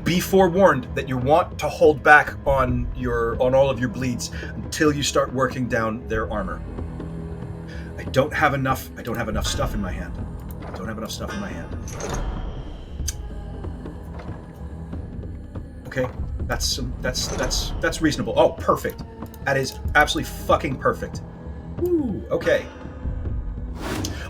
be forewarned that you want to hold back on all of your bleeds until you start working down their armor. I don't have enough stuff in my hand. Okay, that's reasonable. Oh, perfect. That is absolutely fucking perfect. Woo, okay.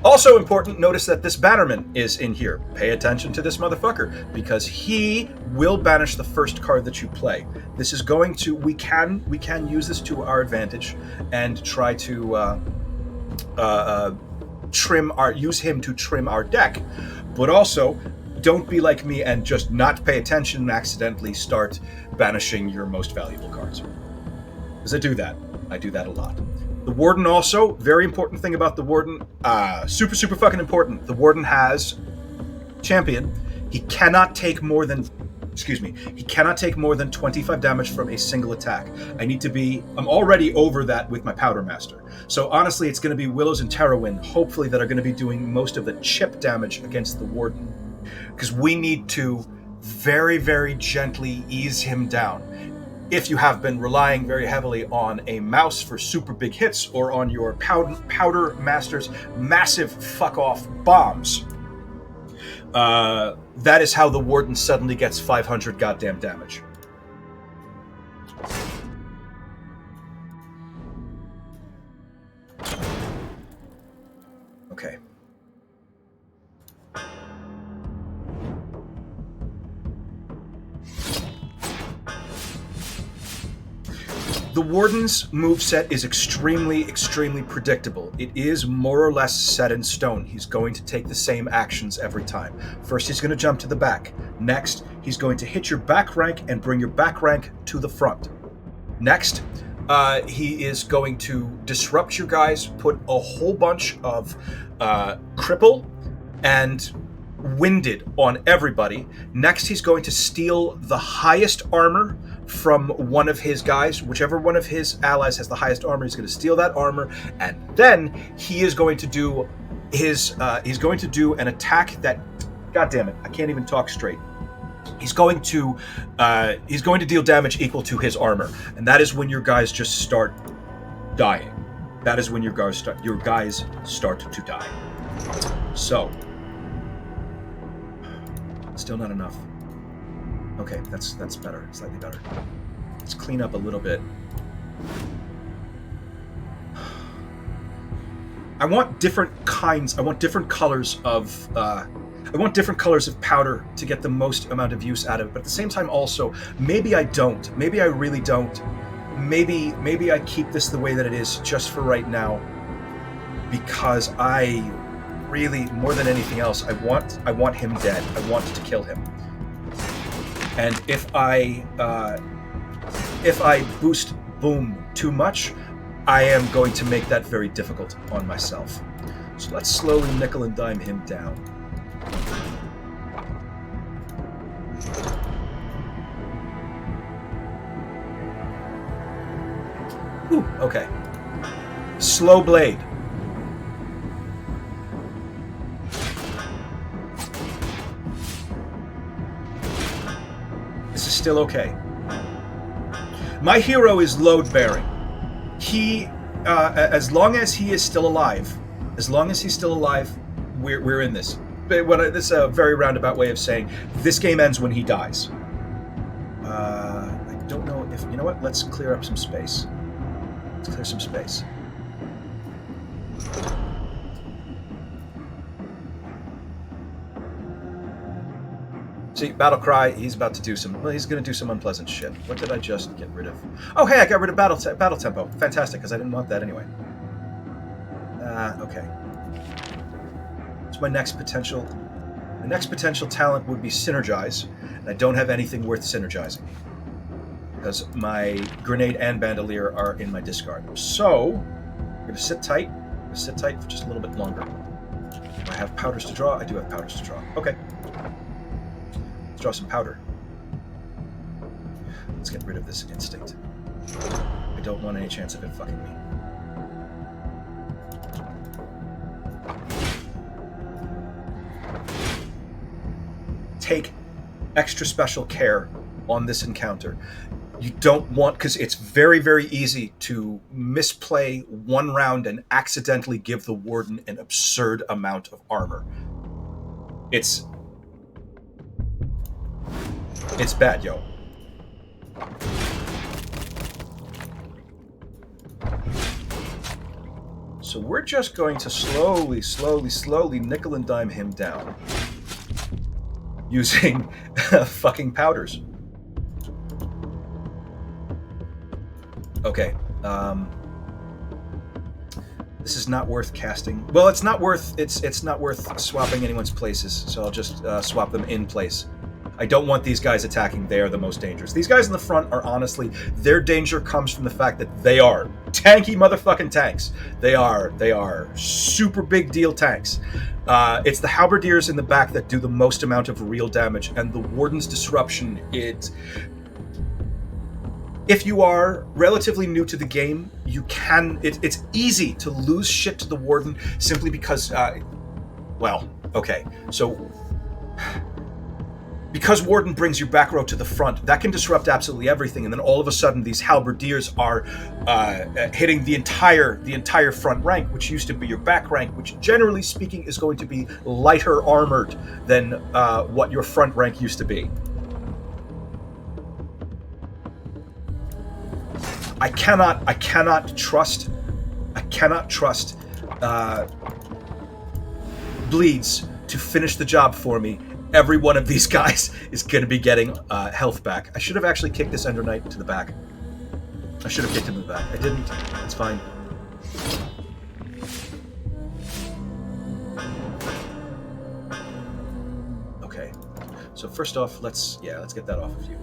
Also important, notice that this bannerman is in here. Pay attention to this motherfucker, because he will banish the first card that you play. This is going to, we can use this to our advantage and try to use him to trim our deck, but also don't be like me and just not pay attention and accidentally start banishing your most valuable cards. Because I do that a lot. The Warden also, very important thing about the Warden, super fucking important. The Warden has champion. He cannot take more than 25 damage from a single attack. I'm already over that with my Powdermaster. So honestly, it's going to be Willows and Terrawin, hopefully, that are going to be doing most of the chip damage against the Warden. Because we need to very, very gently ease him down. If you have been relying very heavily on a mouse for super big hits or on your Powdermaster's massive fuck-off bombs, that is how the Warden suddenly gets 500 goddamn damage. Okay. The Warden's moveset is extremely predictable. It is more or less set in stone. He's going to take the same actions every time. First, he's going to jump to the back. Next, he's going to hit your back rank and bring your back rank to the front. Next, he is going to disrupt your guys, put a whole bunch of cripple and winded on everybody. Next, he's going to steal the highest armor from one of his guys. Whichever one of his allies has the highest armor, he's going to steal that armor, and then he is going to do an attack that, god damn it, I can't even talk straight. He's going to deal damage equal to his armor, and that is when your guys just start dying. That is when your guys start to die. So, still not enough. Okay, that's better, slightly better. Let's clean up a little bit. I want different kinds. I want different colors of. I want different colors of powder to get the most amount of use out of it. But at the same time, also, maybe I don't. Maybe I really don't. Maybe I keep this the way that it is just for right now, because I really, more than anything else, I want him dead. I want to kill him. And if I boost Boom too much, I am going to make that very difficult on myself. So let's slowly nickel and dime him down. Ooh, okay. Slow blade. This is still okay. My hero is load-bearing. He, as long as he is still alive, we're in this. This is a very roundabout way of saying this game ends when he dies. I don't know if... You know what? Let's clear up some space. Let's clear some space. See, Battle Cry, he's about to do some... Well, he's going to do some unpleasant shit. What did I just get rid of? Oh, hey, I got rid of Battle Tempo. Fantastic, because I didn't want that anyway. Okay. So my next potential... The next potential talent would be Synergize, and I don't have anything worth synergizing, because my Grenade and Bandolier are in my discard. So, I'm going to sit tight. I'm going to sit tight for just a little bit longer. Do I have powders to draw? I do have powders to draw. Okay. Let's draw some powder. Let's get rid of this instinct. I don't want any chance of it fucking me. Take extra special care on this encounter. You don't want, because it's very, very easy to misplay one round and accidentally give the Warden an absurd amount of armor. It's bad, yo. So we're just going to slowly nickel and dime him down. Using fucking powders. Okay. This is not worth casting. Well, it's not worth swapping anyone's places, so I'll just swap them in place. I don't want these guys attacking. They are the most dangerous. These guys in the front are honestly, their danger comes from the fact that they are tanky motherfucking tanks. They are super big deal tanks. It's the halberdiers in the back that do the most amount of real damage, and the Warden's Disruption, if you are relatively new to the game, it's easy to lose shit to the Warden simply because, well, okay, so... Because Warden brings your back row to the front, that can disrupt absolutely everything, and then all of a sudden these halberdiers are hitting the entire front rank, which used to be your back rank, which generally speaking is going to be lighter armored than what your front rank used to be. I cannot trust Bleeds to finish the job for me. Every one of these guys is going to be getting health back. I should have actually kicked this Ender Knight to the back. I should have kicked him in the back. I didn't. It's fine. Okay. So first off, let's get that off of you.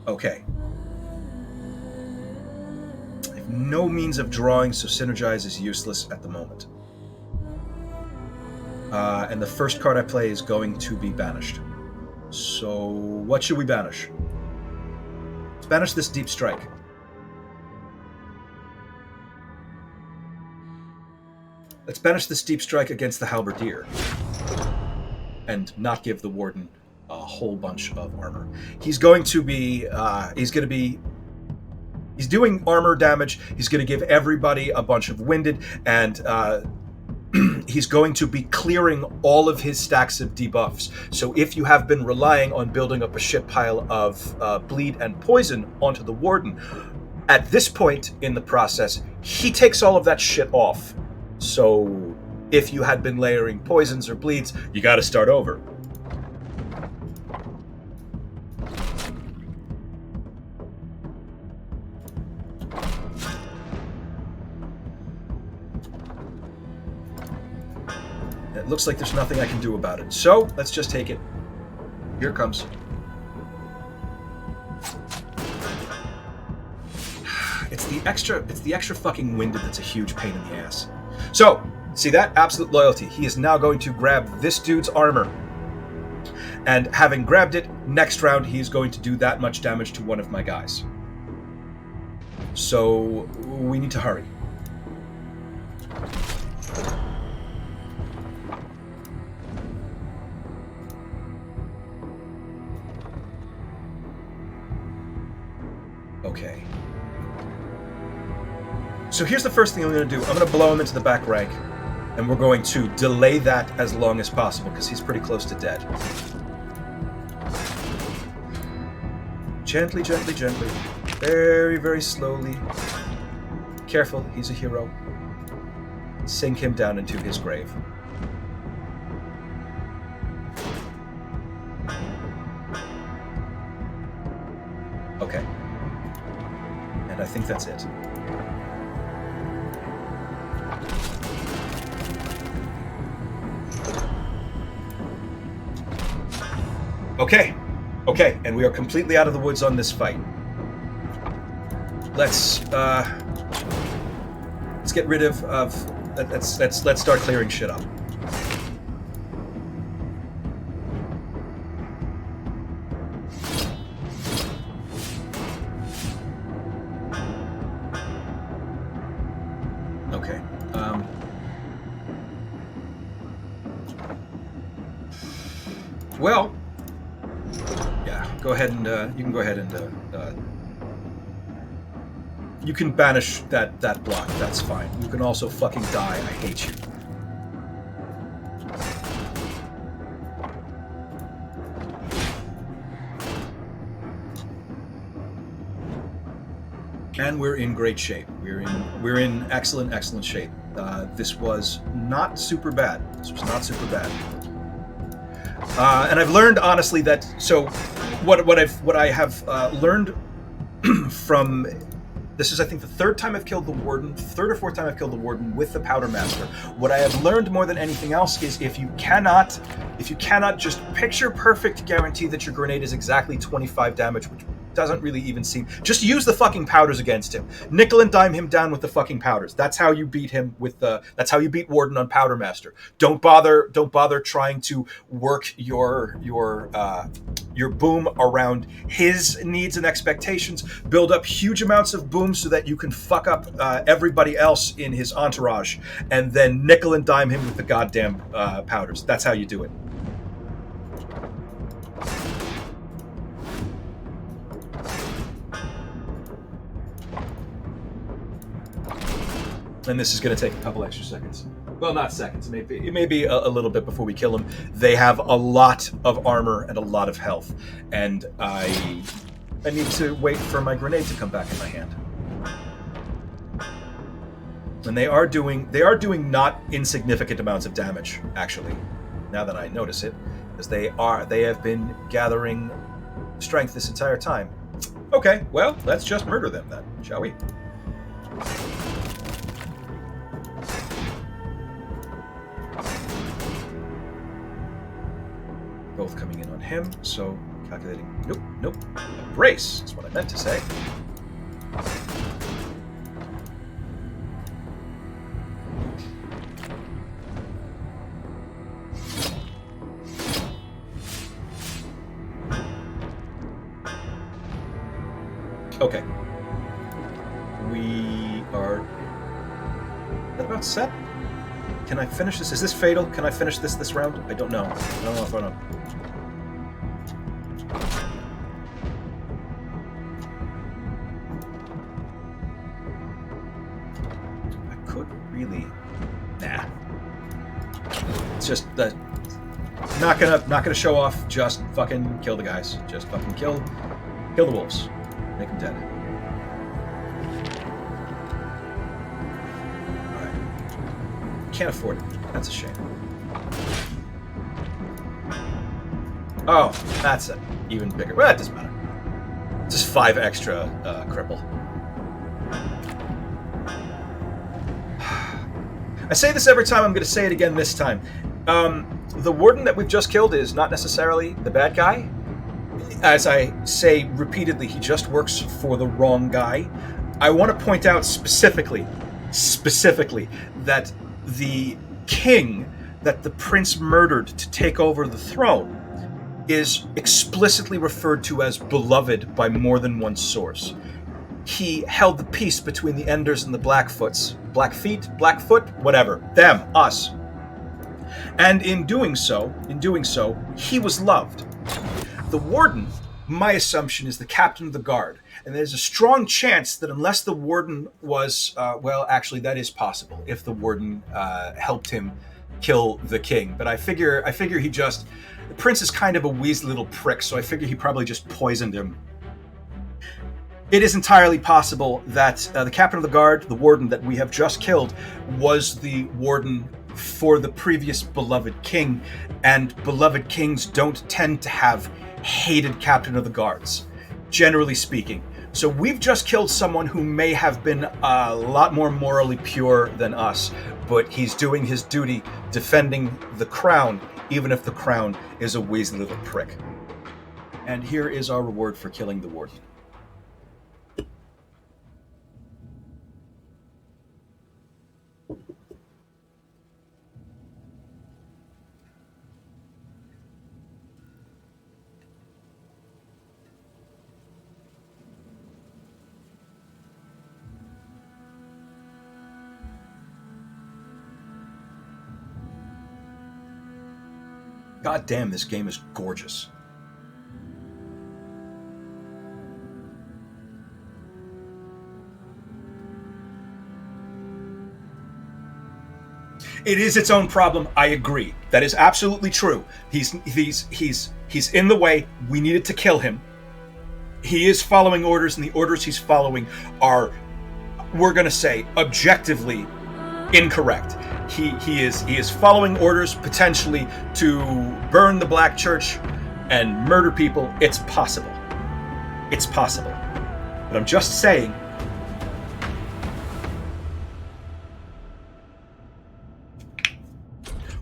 Okay. No means of drawing, so Synergize is useless at the moment. And the first card I play is going to be banished. So, what should we banish? Let's banish this Deep Strike. Let's banish this Deep Strike against the Halberdier. And not give the Warden a whole bunch of armor. He's going to be... He's doing armor damage. He's going to give everybody a bunch of winded, and he's going to be clearing all of his stacks of debuffs. So if you have been relying on building up a shit pile of bleed and poison onto the Warden, at this point in the process, he takes all of that shit off. So if you had been layering poisons or bleeds, you got to start over. It looks like there's nothing I can do about it. So let's just take it. Here it comes. It's the extra fucking winded that's a huge pain in the ass. So, see that? Absolute loyalty. He is now going to grab this dude's armor. And having grabbed it, next round he's going to do that much damage to one of my guys. So, we need to hurry. Okay. So here's the first thing I'm going to do. I'm going to blow him into the back rank, and we're going to delay that as long as possible, because he's pretty close to dead. Gently, gently, gently. Very, very slowly. Careful, he's a hero. Sink him down into his grave. Okay. And I think that's it. Okay, and we are completely out of the woods on this fight. Let's get rid of let's start clearing shit up. Okay. Well, yeah. Go ahead and you can go ahead and you can banish that block. That's fine. You can also fucking die. I hate you. And we're in great shape. We're in excellent shape. This was not super bad. And I've learned honestly that what I have learned from this is, I think, the third time I've killed the Warden, third or fourth time I've killed the Warden with the Powdermaster. What I have learned more than anything else is if you cannot just picture perfect guarantee that your grenade is exactly 25 damage, which doesn't really even seem. Just use the fucking powders against him. Nickel and dime him down with the fucking powders. That's how you beat him with the. That's how you beat Warden on Powdermaster. Don't bother trying to work your boom around his needs and expectations. Build up huge amounts of boom so that you can fuck up everybody else in his entourage, and then nickel and dime him with the goddamn powders. That's how you do it. And this is going to take a couple extra seconds. Well, not seconds. It may be a little bit before we kill them. They have a lot of armor and a lot of health, and I need to wait for my grenade to come back in my hand. And they are doing not insignificant amounts of damage, actually. Now that I notice it, because they have been gathering strength this entire time. Okay, well, let's just murder them then, shall we? Both coming in on him, so calculating. Nope. A brace is what I meant to say. Okay. We are. Is that about set? Can I finish this? Is this fatal? Can I finish this round? I don't know. I don't know if I know. I could really. Nah. just not gonna show off. Just fucking kill the guys. Just fucking kill the wolves. Make them dead. All right. Can't afford it. That's a shame. Oh, that's it. Even bigger. Well, that doesn't matter. Just 5 extra cripple. I say this every time. I'm going to say it again this time. The warden that we've just killed is not necessarily the bad guy. As I say repeatedly, he just works for the wrong guy. I want to point out specifically, that the king that the prince murdered to take over the throne is explicitly referred to as beloved by more than one source. He held the peace between the Enders and the Blackfoots. Blackfoot, whatever. Them, us. And in doing so, he was loved. The warden, my assumption, is the captain of the guard. And there's a strong chance that unless the warden was, well, actually, that is possible, if the warden helped him kill the king. But I figure he just... The prince is kind of a wheezy little prick, so I figure he probably just poisoned him. It is entirely possible that the captain of the guard, the warden that we have just killed, was the warden for the previous beloved king, and beloved kings don't tend to have hated captain of the guards, generally speaking. So we've just killed someone who may have been a lot more morally pure than us, but he's doing his duty defending the crown, even if the crown is a wheezy little prick. And here is our reward for killing the warden. God damn, this game is gorgeous. It is its own problem. I agree. That is absolutely true. He's in the way. We needed to kill him. He is following orders, and the orders he's following are, we're going to say, objectively incorrect. He is following orders potentially to burn the Black Church and murder people. It's possible. It's possible. But I'm just saying,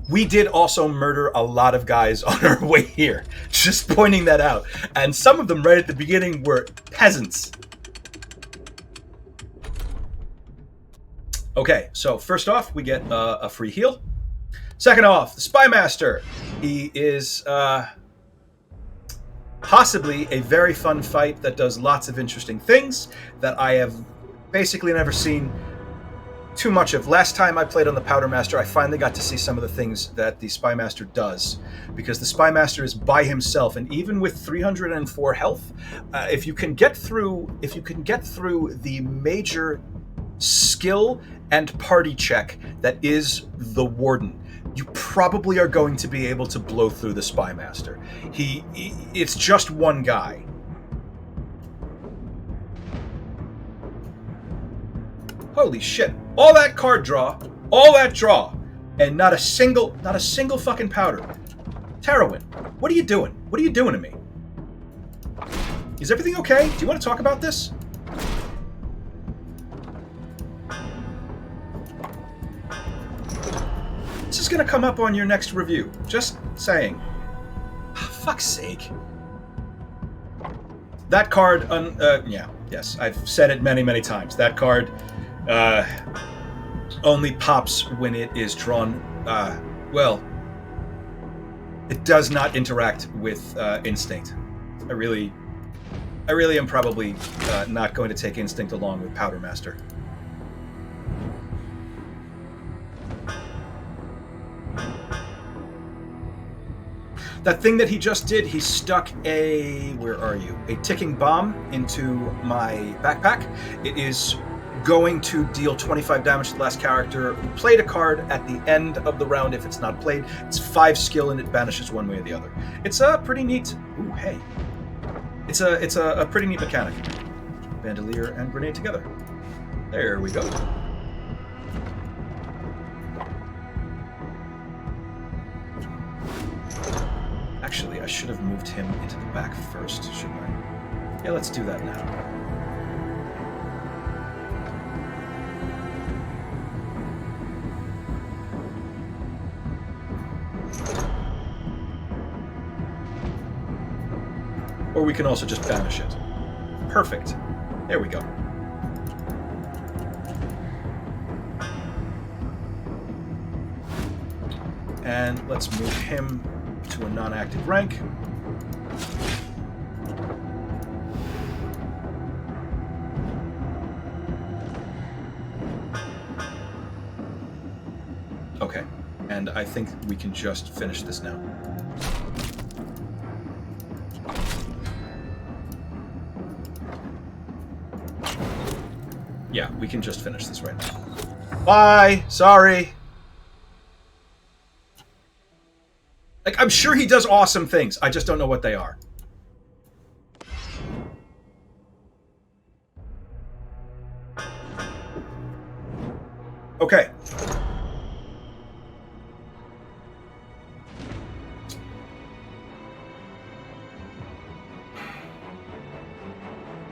we did also murder a lot of guys on our way here. Just pointing that out. And some of them right at the beginning were peasants. Okay, so first off, we get a free heal. Second off, the Spymaster. He is possibly a very fun fight that does lots of interesting things that I have basically never seen too much of. Last time I played on the Powdermaster, I finally got to see some of the things that the Spymaster does, because the Spymaster is by himself, and even with 304 health, if you can get through the major skill and party check that is the Warden, you probably are going to be able to blow through the Spymaster. It's just one guy. Holy shit. All that card draw, and not a single fucking powder. Terowin, what are you doing? What are you doing to me? Is everything okay? Do you want to talk about this? This is going to come up on your next review. Just saying. Fuck's sake. That card, yes, I've said it many, many times. That card only pops when it is drawn. Well, it does not interact with Instinct. I really am probably not going to take Instinct along with Powdermaster. That thing that he just did, he stuck a ticking bomb into my backpack. It is going to deal 25 damage to the last character who played a card at the end of the round if it's not played. It's 5 skill and it banishes one way or the other. It's a pretty neat... Ooh, hey. It's a pretty neat mechanic. Bandolier and grenade together. There we go. Actually, I should have moved him into the back first, shouldn't I? Yeah, let's do that now. Or we can also just banish it. Perfect. There we go. And let's move him to a non-active rank. Okay, and I think we can just finish this now. Yeah, we can just finish this right now. Bye! Sorry! Like, I'm sure he does awesome things. I just don't know what they are. Okay.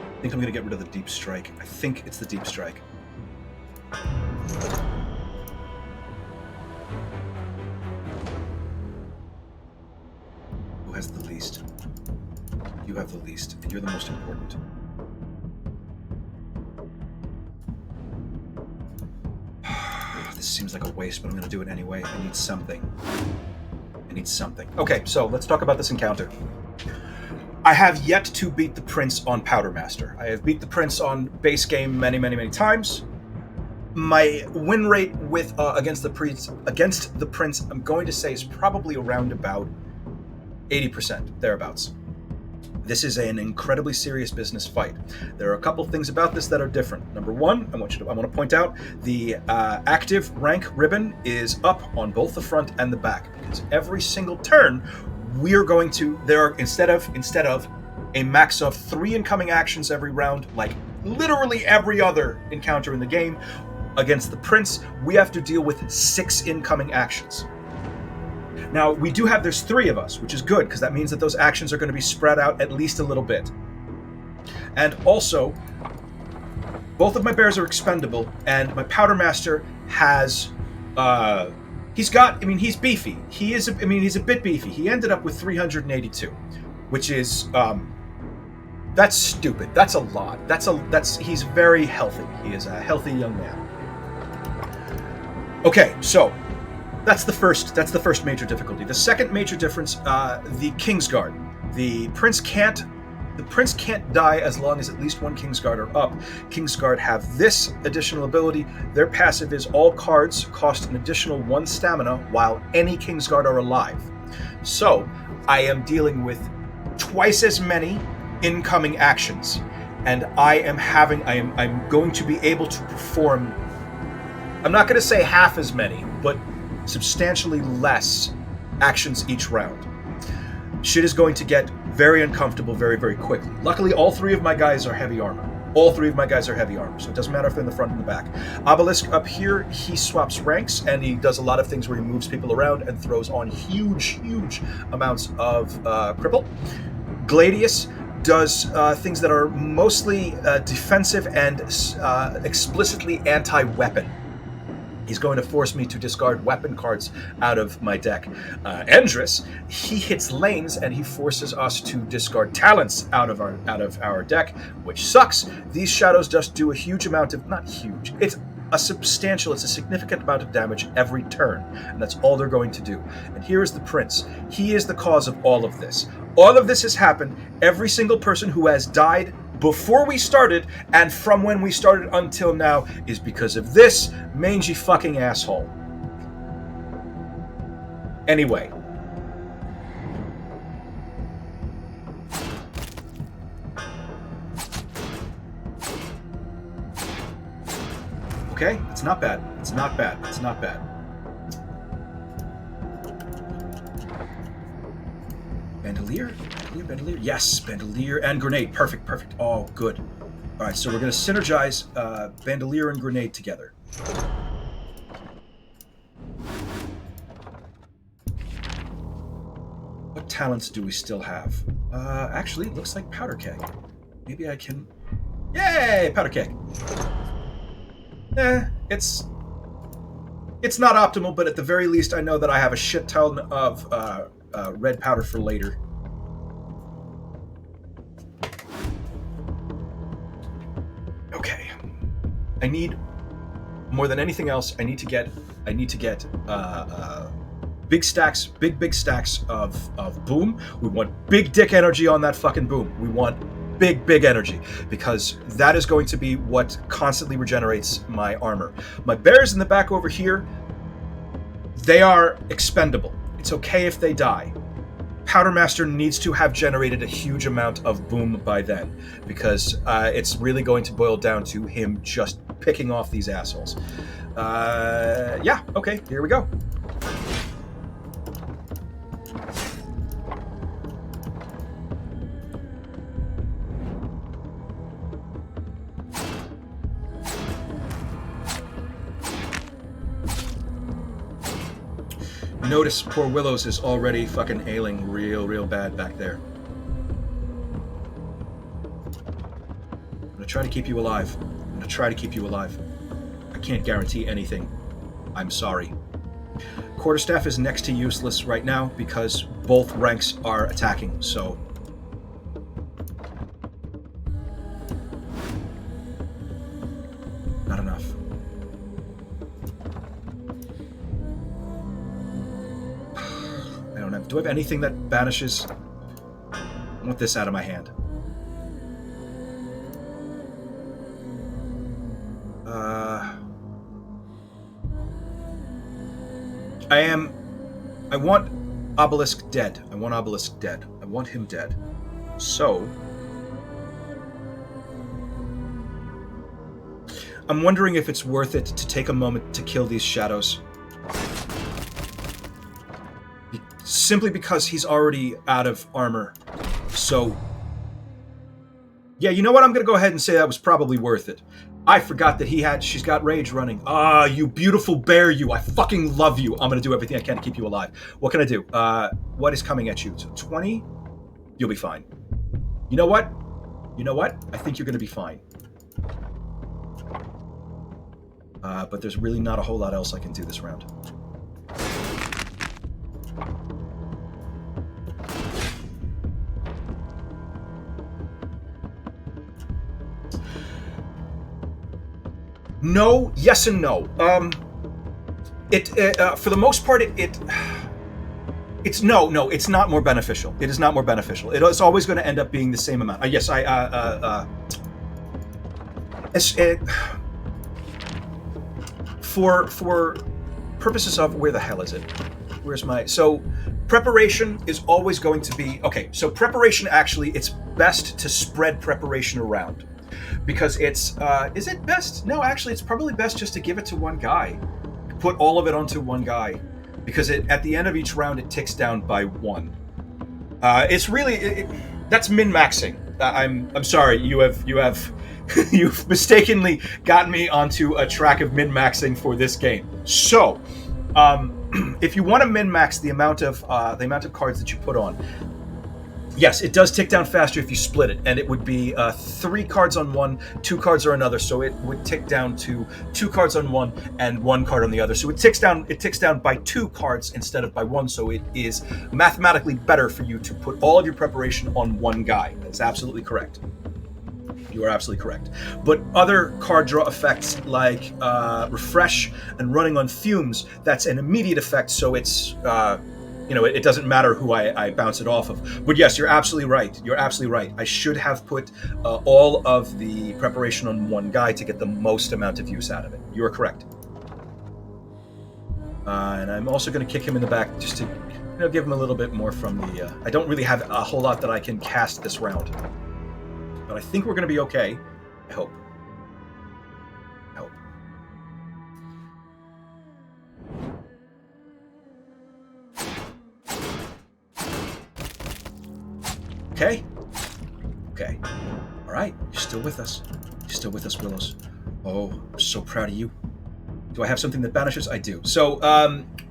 I think I'm going to get rid of the deep strike. I think it's the deep strike. Who has the least? You have the least, and you're the most important. This seems like a waste, but I'm going to do it anyway. I need something. I need something. Okay, so let's talk about this encounter. I have yet to beat the Prince on Powdermaster. I have beat the Prince on base game many, many, many times. My win rate with against the Prince, I'm going to say, is probably around about 80%, thereabouts. This is an incredibly serious business fight. There are a couple things about this that are different. Number one, I want to point out the active rank ribbon is up on both the front and the back, because every single turn we're going to, instead of a max of 3 incoming actions every round, like literally every other encounter in the game, against the Prince, we have to deal with 6 incoming actions. Now, we do have, there's 3 of us, which is good, because that means that those actions are going to be spread out at least a little bit. And also, both of my bears are expendable, and my Powdermaster has, he's beefy. He's a bit beefy. He ended up with 382, which is, that's stupid. That's a lot. He's very healthy. He is a healthy young man. Okay, so that's the first major difficulty. The second major difference, the Kingsguard. The Prince can't die as long as at least 1 Kingsguard are up. Kingsguard have this additional ability. Their passive is all cards cost an additional 1 stamina while any Kingsguard are alive. So I am dealing with twice as many incoming actions, and I'm going to be able to perform, I'm not going to say half as many, but substantially less actions each round. Shit is going to get very uncomfortable very, very quickly. Luckily, all 3 of my guys are heavy armor. So it doesn't matter if they're in the front and the back. Obelisk up here, he swaps ranks, and he does a lot of things where he moves people around and throws on huge amounts of cripple. Gladius does things that are mostly defensive and explicitly anti-weapon. He's going to force me to discard weapon cards out of my deck. Endris, he hits lanes and he forces us to discard talents out of our deck, which sucks. These shadows just do a huge amount of, not huge, it's a significant amount of damage every turn, and that's all they're going to do. And here is the Prince. He is the cause of all of this. All of this has happened. Every single person who has died before we started, and from when we started until now, is because of this mangy fucking asshole. Anyway. Okay, it's not bad. It's not bad. It's not bad. Bandolier? Bandolier, bandolier. Yes, bandolier and grenade. Perfect, perfect. Oh, good. All right, so we're going to synergize bandolier and grenade together. What talents do we still have? Actually, it looks like powder keg. Maybe I can... Yay! Powder keg. It's not optimal, but at the very least I know that I have a shit ton of red powder for later. Okay. I need, more than anything else, I need to get big stacks of boom. We want big dick energy on that fucking boom. We want big energy, because that is going to be what constantly regenerates my armor. My bears in the back over here, they are expendable. It's okay if they die. Powdermaster needs to have generated a huge amount of boom by then, because it's really going to boil down to him just picking off these assholes. Yeah, okay, here we go. Notice poor Willows is already fucking ailing real bad back there. I'm gonna try to keep you alive. I can't guarantee anything. I'm sorry. Quarterstaff is next to useless right now because both ranks are attacking, so... Not enough. Do I have anything that banishes? I want this out of my hand. I want Obelisk dead. I want him dead. So... I'm wondering if it's worth it to take a moment to kill these shadows. Simply because he's already out of armor. So... Yeah, you know what? I'm going to go ahead and say that was probably worth it. I forgot that she's got rage running. Ah, you beautiful bear, you. I fucking love you. I'm going to do everything I can to keep you alive. What can I do? What is coming at you? So 20? You'll be fine. You know what? I think you're going to be fine. But there's really not a whole lot else I can do this round. No, yes and no. For the most part, it's no, it's not more beneficial. It is not more beneficial. It is always going to end up being the same amount. Yes, for purposes of, where the hell is it? Where's my... So, preparation is always going to be... Okay, so preparation, actually, it's best to spread preparation around. Because it's... is it best? No, actually, it's probably best just to give it to one guy. Put all of it onto one guy. Because at the end of each round, it ticks down by one. It's really... that's min-maxing. I'm sorry, you've mistakenly gotten me onto a track of min-maxing for this game. So, if you want to min-max the amount of cards that you put on, yes, it does tick down faster if you split it, and it would be 3 cards on one, 2 cards on another. So it would tick down to 2 cards on one and 1 card on the other. So it ticks down by 2 cards instead of by 1. So it is mathematically better for you to put all of your preparation on one guy. That's absolutely correct. You are absolutely correct. But other card draw effects like Refresh and Running on Fumes, that's an immediate effect, so it's, it doesn't matter who I bounce it off of. But yes, you're absolutely right. I should have put all of the preparation on one guy to get the most amount of use out of it. You are correct. And I'm also going to kick him in the back just to give him a little bit more from the... I don't really have a whole lot that I can cast this round. But I think we're going to be okay. I hope. okay? Okay. All right. You're still with us. You're still with us, Willows. Oh, I'm so proud of you. Do I have something that banishes? I do. So,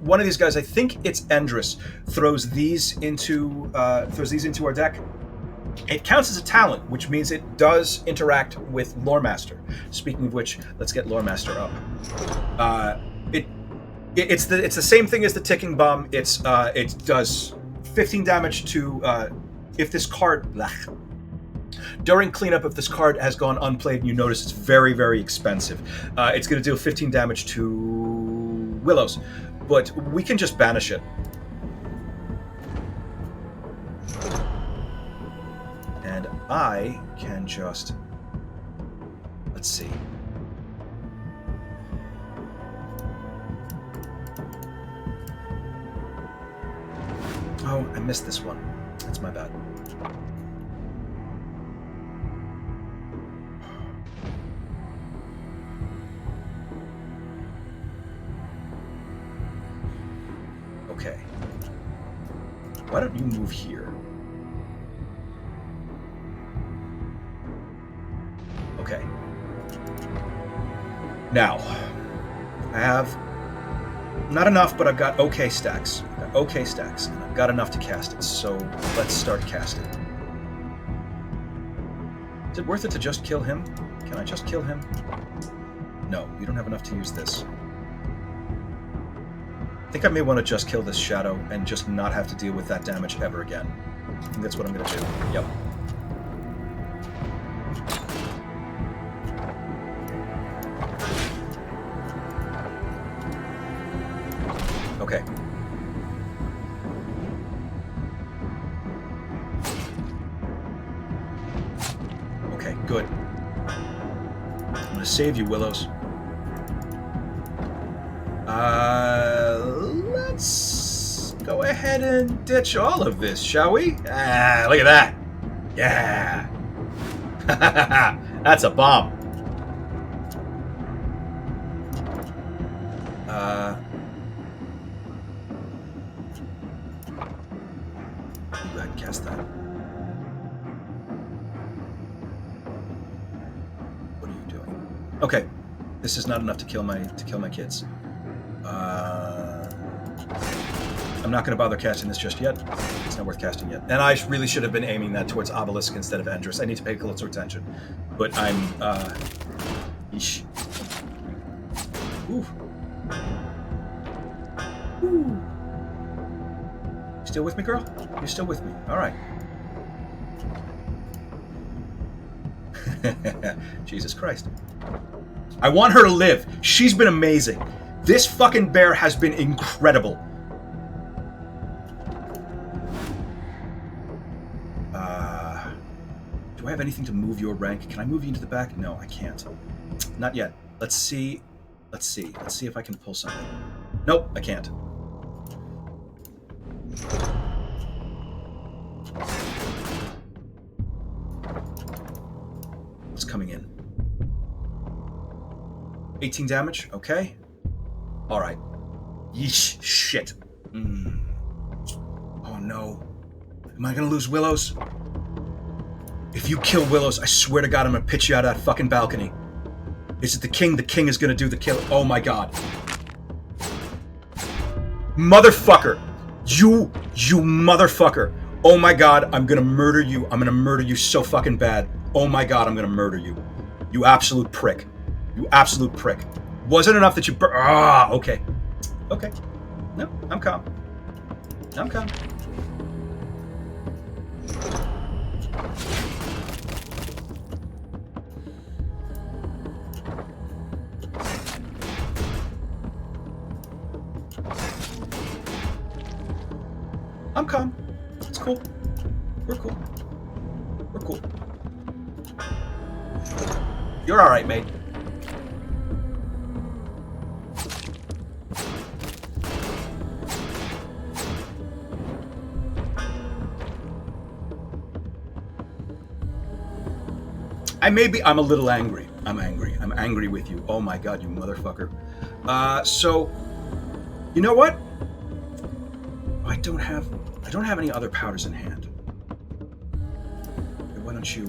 one of these guys, I think it's Endress, throws these into our deck. It counts as a talent, which means it does interact with Loremaster. Speaking of which, let's get Loremaster up. It's the same thing as the ticking bomb. It does 15 damage to if this card. During cleanup, if this card has gone unplayed and you notice it's very, very expensive, it's going to deal 15 damage to Willows. But we can just banish it. And I can just... Let's see. Oh, I missed this one. That's my bad. Okay. Why don't you move here? Okay. Now, I have not enough, but I've got okay stacks. And I've got enough to cast it, so let's start casting. Is it worth it to just kill him? Can I just kill him? No, you don't have enough to use this. I think I may want to just kill this shadow and just not have to deal with that damage ever again. I think that's what I'm going to do. Yep. Okay. Okay, good. I'm going to save you, Willows. Let's go ahead and ditch all of this, shall we? Ah, look at that. Yeah. That's a bomb. Go ahead and cast that. What are you doing? Okay. This is not enough to kill my kids. I'm not going to bother casting this just yet. It's not worth casting yet. And I really should have been aiming that towards Obelisk instead of Endress. I need to pay closer attention. But I'm... Yeesh. Ooh. Ooh. You still with me, girl? You're still with me. All right. Jesus Christ. I want her to live. She's been amazing. This fucking bear has been incredible. Do I have anything to move your rank? Can I move you into the back? No, I can't. Not yet. Let's see. Let's see if I can pull something. Nope, I can't. What's coming in? 18 damage? Okay. Alright. Yeesh. Shit. Oh no. Am I gonna lose Willows? If you kill Willows, I swear to God I'm gonna pitch you out of that fucking balcony. Is it the king? The king is gonna do the kill. Oh my God. Motherfucker. You motherfucker. Oh my God, I'm gonna murder you. I'm gonna murder you so fucking bad. Oh my God, I'm gonna murder you. You absolute prick. You absolute prick. Wasn't enough that you okay. Okay. No, I'm calm. I'm calm. I'm calm. It's cool. We're cool. We're cool. You're alright, mate. I'm a little angry. I'm angry. I'm angry with you. Oh my God, you motherfucker. So, you know what? I don't have any other powders in hand. don't you,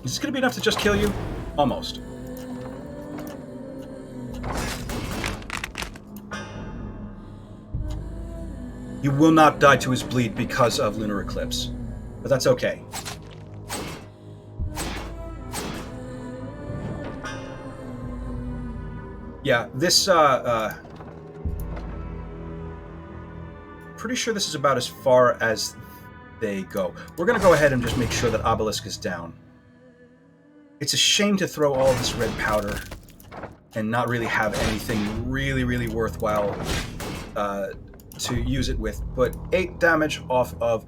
Is this going to be enough to just kill you? Almost. He will not die to his bleed because of Lunar Eclipse. But that's okay. Yeah, this, pretty sure this is about as far as they go. We're going to go ahead and just make sure that Obelisk is down. It's a shame to throw all of this red powder and not really have anything really worthwhile to use it with, but 8 damage off of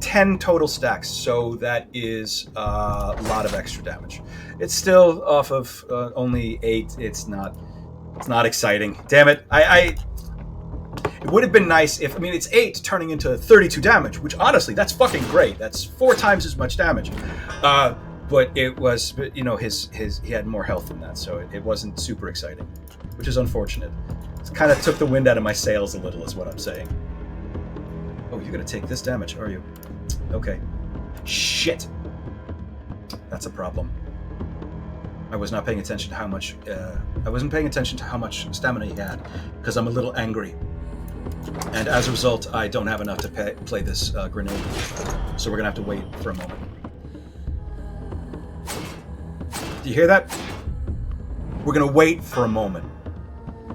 10 total stacks, so that is a lot of extra damage. It's still off of only 8. It's not exciting. Damn it. It would have been nice if, I mean, it's 8 turning into 32 damage, which honestly, that's fucking great. That's 4 times as much damage. But it was, you know, he had more health than that, so it wasn't super exciting, which is unfortunate. It kind of took the wind out of my sails a little, is what I'm saying. Oh, you're gonna take this damage, are you? Okay. Shit. That's a problem. I was not paying attention to how much, I wasn't paying attention to how much stamina he had, because I'm a little angry. And as a result, I don't have enough to play this grenade. So we're gonna have to wait for a moment. Do you hear that? We're gonna wait for a moment.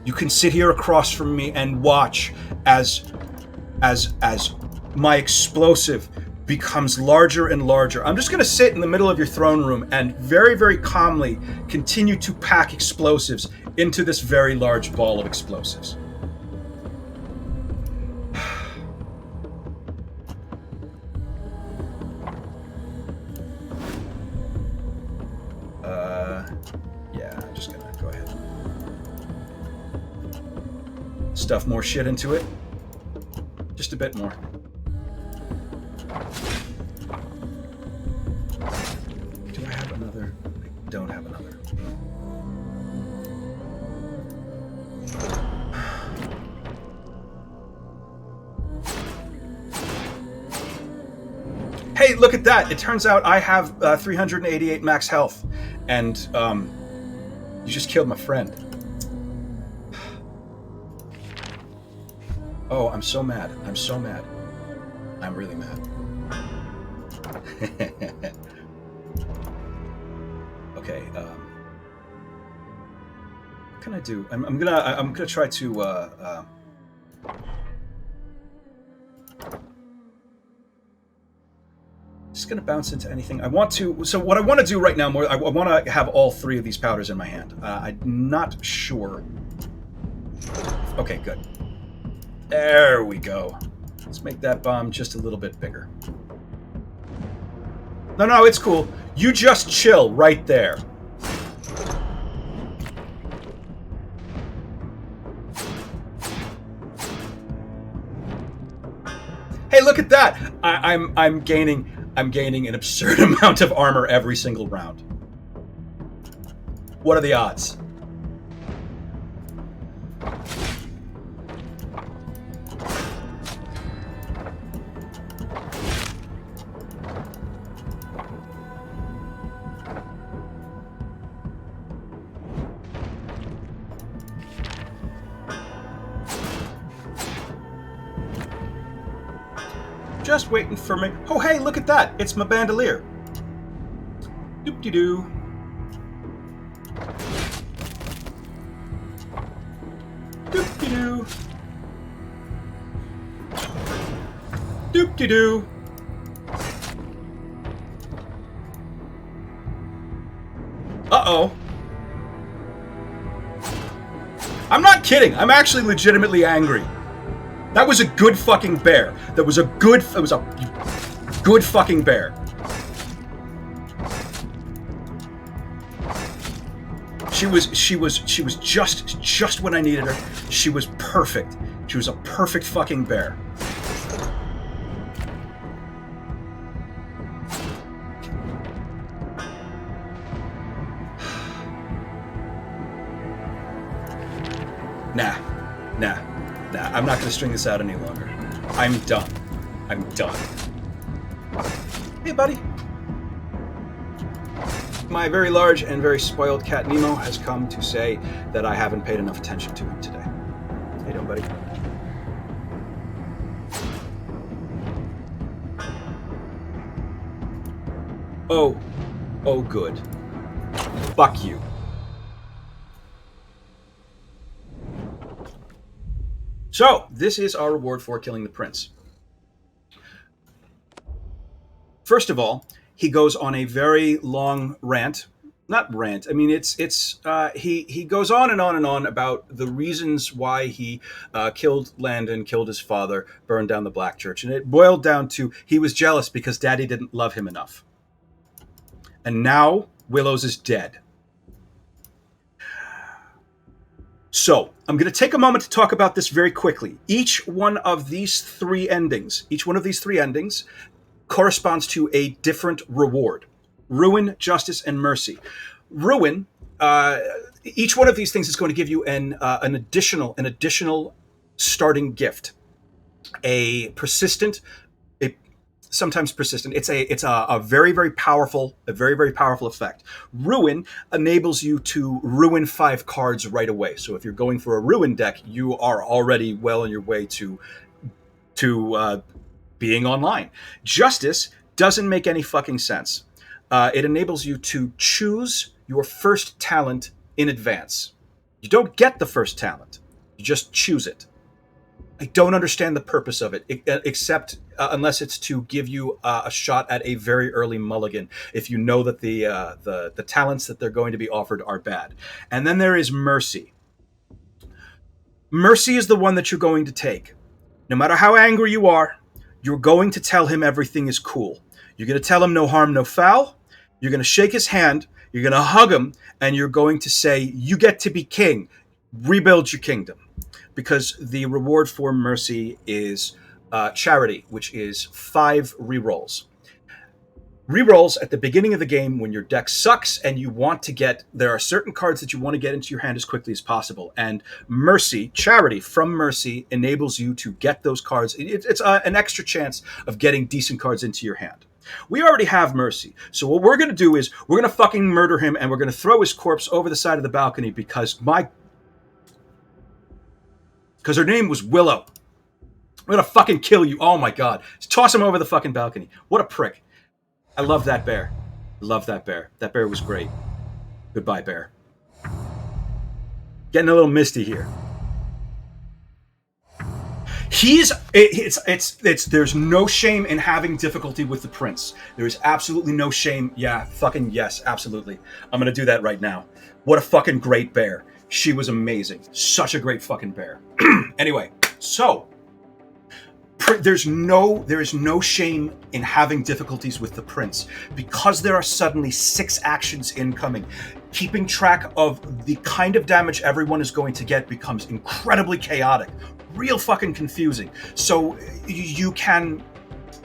You can sit here across from me and watch as my explosive becomes larger and larger. I'm just gonna sit in the middle of your throne room and very calmly continue to pack explosives into this very large ball of explosives. Yeah, I'm just gonna go ahead. Stuff more shit into it. Just a bit more. Do I have another? I don't have another. Hey, look at that! It turns out I have 388 max health, and you just killed my friend. Oh, I'm so mad. I'm so mad. I'm really mad. Okay, what can I do? I'm gonna try to just gonna bounce into anything. I want to. So what I want to do right now, I want to have all 3 of these powders in my hand. I'm not sure. Okay, good. There we go. Let's make that bomb just a little bit bigger. No, it's cool. You just chill right there. Hey, look at that! I'm gaining an absurd amount of armor every single round. What are the odds? Just waiting for me. Oh, hey, look at that. It's my bandolier. Doop-de-doo. Doop-de-doo. Doop-de-doo. Uh-oh. I'm not kidding. I'm actually legitimately angry. That was a good fucking bear. It was a good fucking bear. She was just when I needed her. She was perfect. She was a perfect fucking bear. Nah. I'm not going to string this out any longer. I'm done. Hey, buddy. My very large and very spoiled cat Nemo has come to say that I haven't paid enough attention to him today. How you doing, buddy? Oh, good. Fuck you. So, this is our reward for killing the prince. First of all, he goes on a very long rant. Not rant. I mean, he goes on and on and on about the reasons why he killed Landon, killed his father, burned down the Black Church, and it boiled down to he was jealous because Daddy didn't love him enough. And now Willows is dead. So, I'm going to take a moment to talk about this very quickly. Each one of these three endings corresponds to a different reward. Ruin, justice, and mercy. Ruin, each one of these things is going to give you an additional starting gift. Sometimes persistent. It's a very, very powerful effect. Ruin enables you to ruin 5 cards right away. So if you're going for a ruin deck, you are already well on your way to being online. Justice doesn't make any fucking sense. It enables you to choose your first talent in advance. You don't get the first talent. You just choose it. I don't understand the purpose of it, except unless it's to give you a shot at a very early mulligan if you know that the talents that they're going to be offered are bad. And then there is mercy. Mercy is the one that you're going to take. No matter how angry you are, you're going to tell him everything is cool. You're going to tell him no harm, no foul. You're going to shake his hand. You're going to hug him. And you're going to say, you get to be king. Rebuild your kingdom. Because the reward for mercy is charity, which is 5 rerolls. Rerolls at the beginning of the game when your deck sucks and you want to there are certain cards that you want to get into your hand as quickly as possible. And mercy, charity from mercy, enables you to get those cards. It's an extra chance of getting decent cards into your hand. We already have mercy. So what we're going to do is we're going to fucking murder him and we're going to throw his corpse over the side of the balcony because her name was Willow. I'm going to fucking kill you. Oh my God. Just toss him over the fucking balcony. What a prick. I love that bear. That bear was great. Goodbye, bear. Getting a little misty here. There's no shame in having difficulty with the prince. There is absolutely no shame. Yeah, fucking yes, absolutely. I'm going to do that right now. What a fucking great bear. She was amazing. Such a great fucking bear. Anyway, so there is no shame in having difficulties with the prince because there are suddenly 6 actions incoming. Keeping track of the kind of damage everyone is going to get becomes incredibly chaotic, real fucking confusing. So you can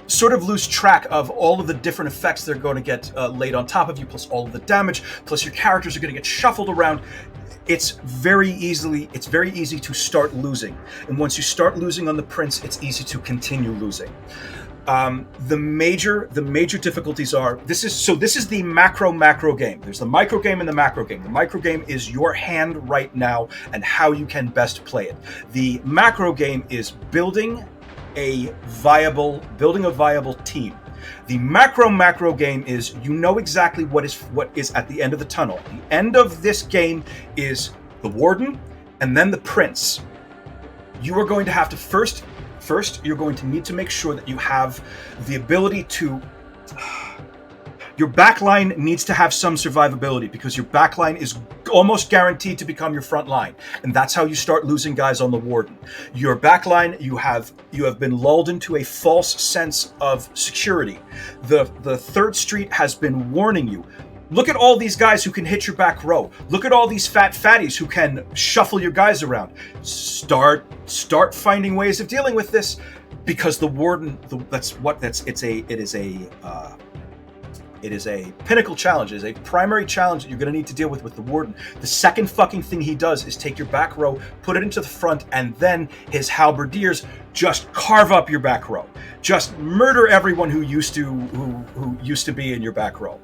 sort of lose track of all of the different effects that are going to get laid on top of you, plus all of the damage, plus your characters are going to get shuffled around. It's very easy to start losing. And once you start losing on the prince, it's easy to continue losing. The major difficulties are, this is the macro game. There's the micro game and the macro game. The micro game is your hand right now and how you can best play it. The macro game is building a viable team. The macro game is, you know exactly what is at the end of the tunnel. The end of this game is the warden and then the prince. You are going to have to first you're going to need to make sure that you have the ability to... Your backline needs to have some survivability because your backline is almost guaranteed to become your front line. And that's how you start losing guys on the warden. Your backline, you have been lulled into a false sense of security. The 3rd Street has been warning you. Look at all these guys who can hit your back row. Look at all these fat fatties who can shuffle your guys around. Start finding ways of dealing with this because the warden, It is a pinnacle challenge. It is a primary challenge that you're going to need to deal with the Warden. The second fucking thing he does is take your back row, put it into the front, and then his halberdiers just carve up your back row. Just murder everyone who used to be in your back row.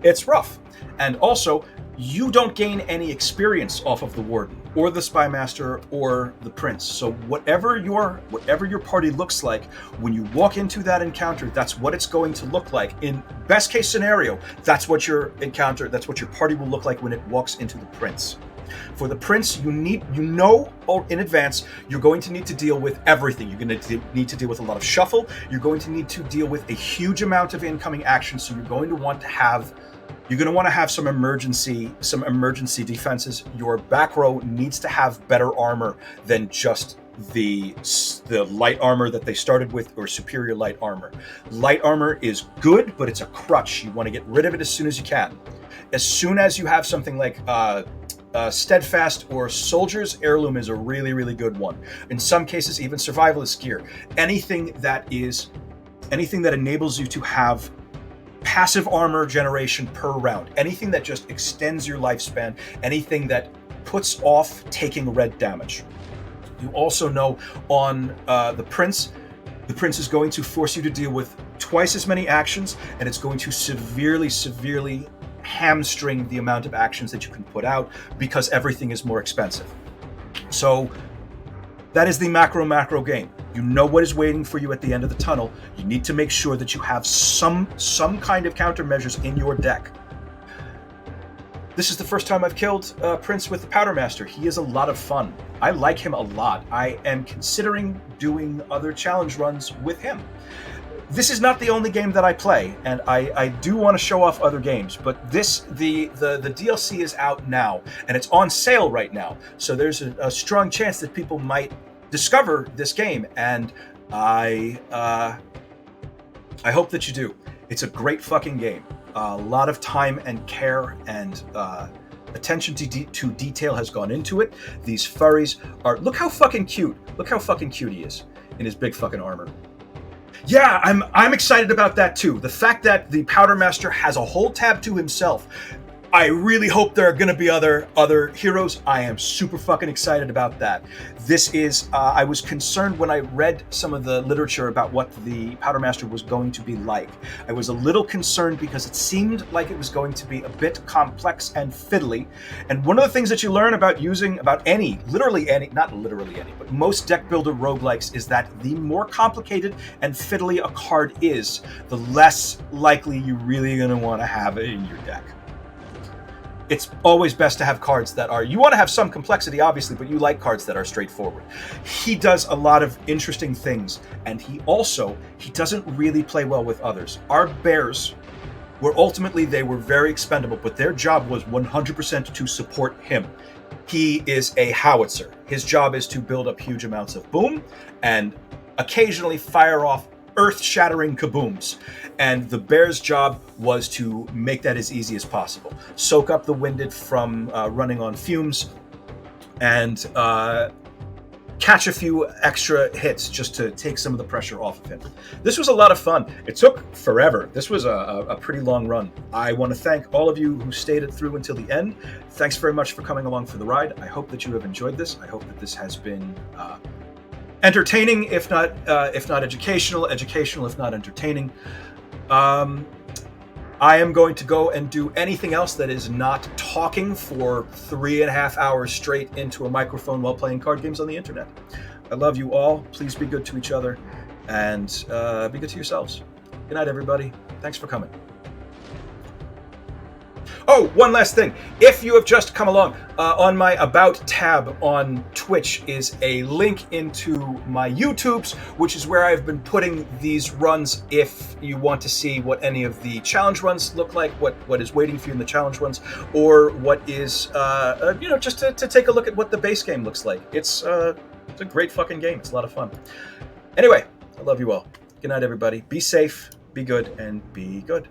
It's rough. And also, you don't gain any experience off of the Warden or the Spymaster or the Prince. So whatever your party looks like when you walk into that encounter, that's what it's going to look like. In best case scenario, that's what your party will look like when it walks into the Prince. For the Prince, in advance, you're going to need to deal with everything. You're going to need to deal with a lot of shuffle. You're going to need to deal with a huge amount of incoming action. So you're going to want to have some emergency defenses. Your back row needs to have better armor than just the light armor that they started with, or superior light armor. Light armor is good, but it's a crutch. You want to get rid of it as soon as you can. As soon as you have something like steadfast or soldier's heirloom is a really, really good one. In some cases, even survivalist gear. Anything that enables you to have passive armor generation per round, anything that just extends your lifespan, anything that puts off taking red damage. You also know on the Prince is going to force you to deal with twice as many actions, and it's going to severely hamstring the amount of actions that you can put out because everything is more expensive. So that is the macro game. You know what is waiting for you at the end of the tunnel. You need to make sure that you have some kind of countermeasures in your deck. This is the first time I've killed Prince with the Powdermaster. He is a lot of fun. I like him a lot. I am considering doing other challenge runs with him. This is not the only game that I play, and I do want to show off other games, but the DLC is out now, and it's on sale right now, so there's a strong chance that people might discover this game, and I hope that you do. It's a great fucking game. A lot of time and care and attention to detail has gone into it. These furries are... Look how fucking cute he is in his big fucking armor. Yeah, I'm excited about that too. The fact that the Powdermaster has a whole tab to himself. I really hope there are going to be other heroes. I am super fucking excited about that. This is, I was concerned when I read some of the literature about what the Powdermaster was going to be like. I was a little concerned because it seemed like it was going to be a bit complex and fiddly. And one of the things that you learn about most deck builder roguelikes is that the more complicated and fiddly a card is, the less likely you're really going to want to have it in your deck. It's always best to have cards that are... You want to have some complexity, obviously, but you like cards that are straightforward. He does a lot of interesting things, and he doesn't really play well with others. Our bears they were very expendable, but their job was 100% to support him. He is a howitzer. His job is to build up huge amounts of boom, and occasionally fire off earth-shattering kabooms. And the bear's job was to make that as easy as possible. Soak up the winded from running on fumes, and catch a few extra hits just to take some of the pressure off of him. This was a lot of fun. It took forever. This was a pretty long run. I want to thank all of you who stayed it through until the end. Thanks very much for coming along for the ride. I hope that you have enjoyed this. I hope that this has been entertaining, if not educational if not entertaining. I am going to go and do anything else that is not talking for 3.5 hours straight into a microphone while playing card games on the internet. I love you all. Please be good to each other, and be good to yourselves. Good night, everybody. Thanks for coming. Oh, one last thing. If you have just come along, on my About tab on Twitch is a link into my YouTubes, which is where I've been putting these runs if you want to see what any of the challenge runs look like, what is waiting for you in the challenge runs, or what is, just to take a look at what the base game looks like. It's a great fucking game. It's a lot of fun. Anyway, I love you all. Good night, everybody. Be safe, be good, and be good.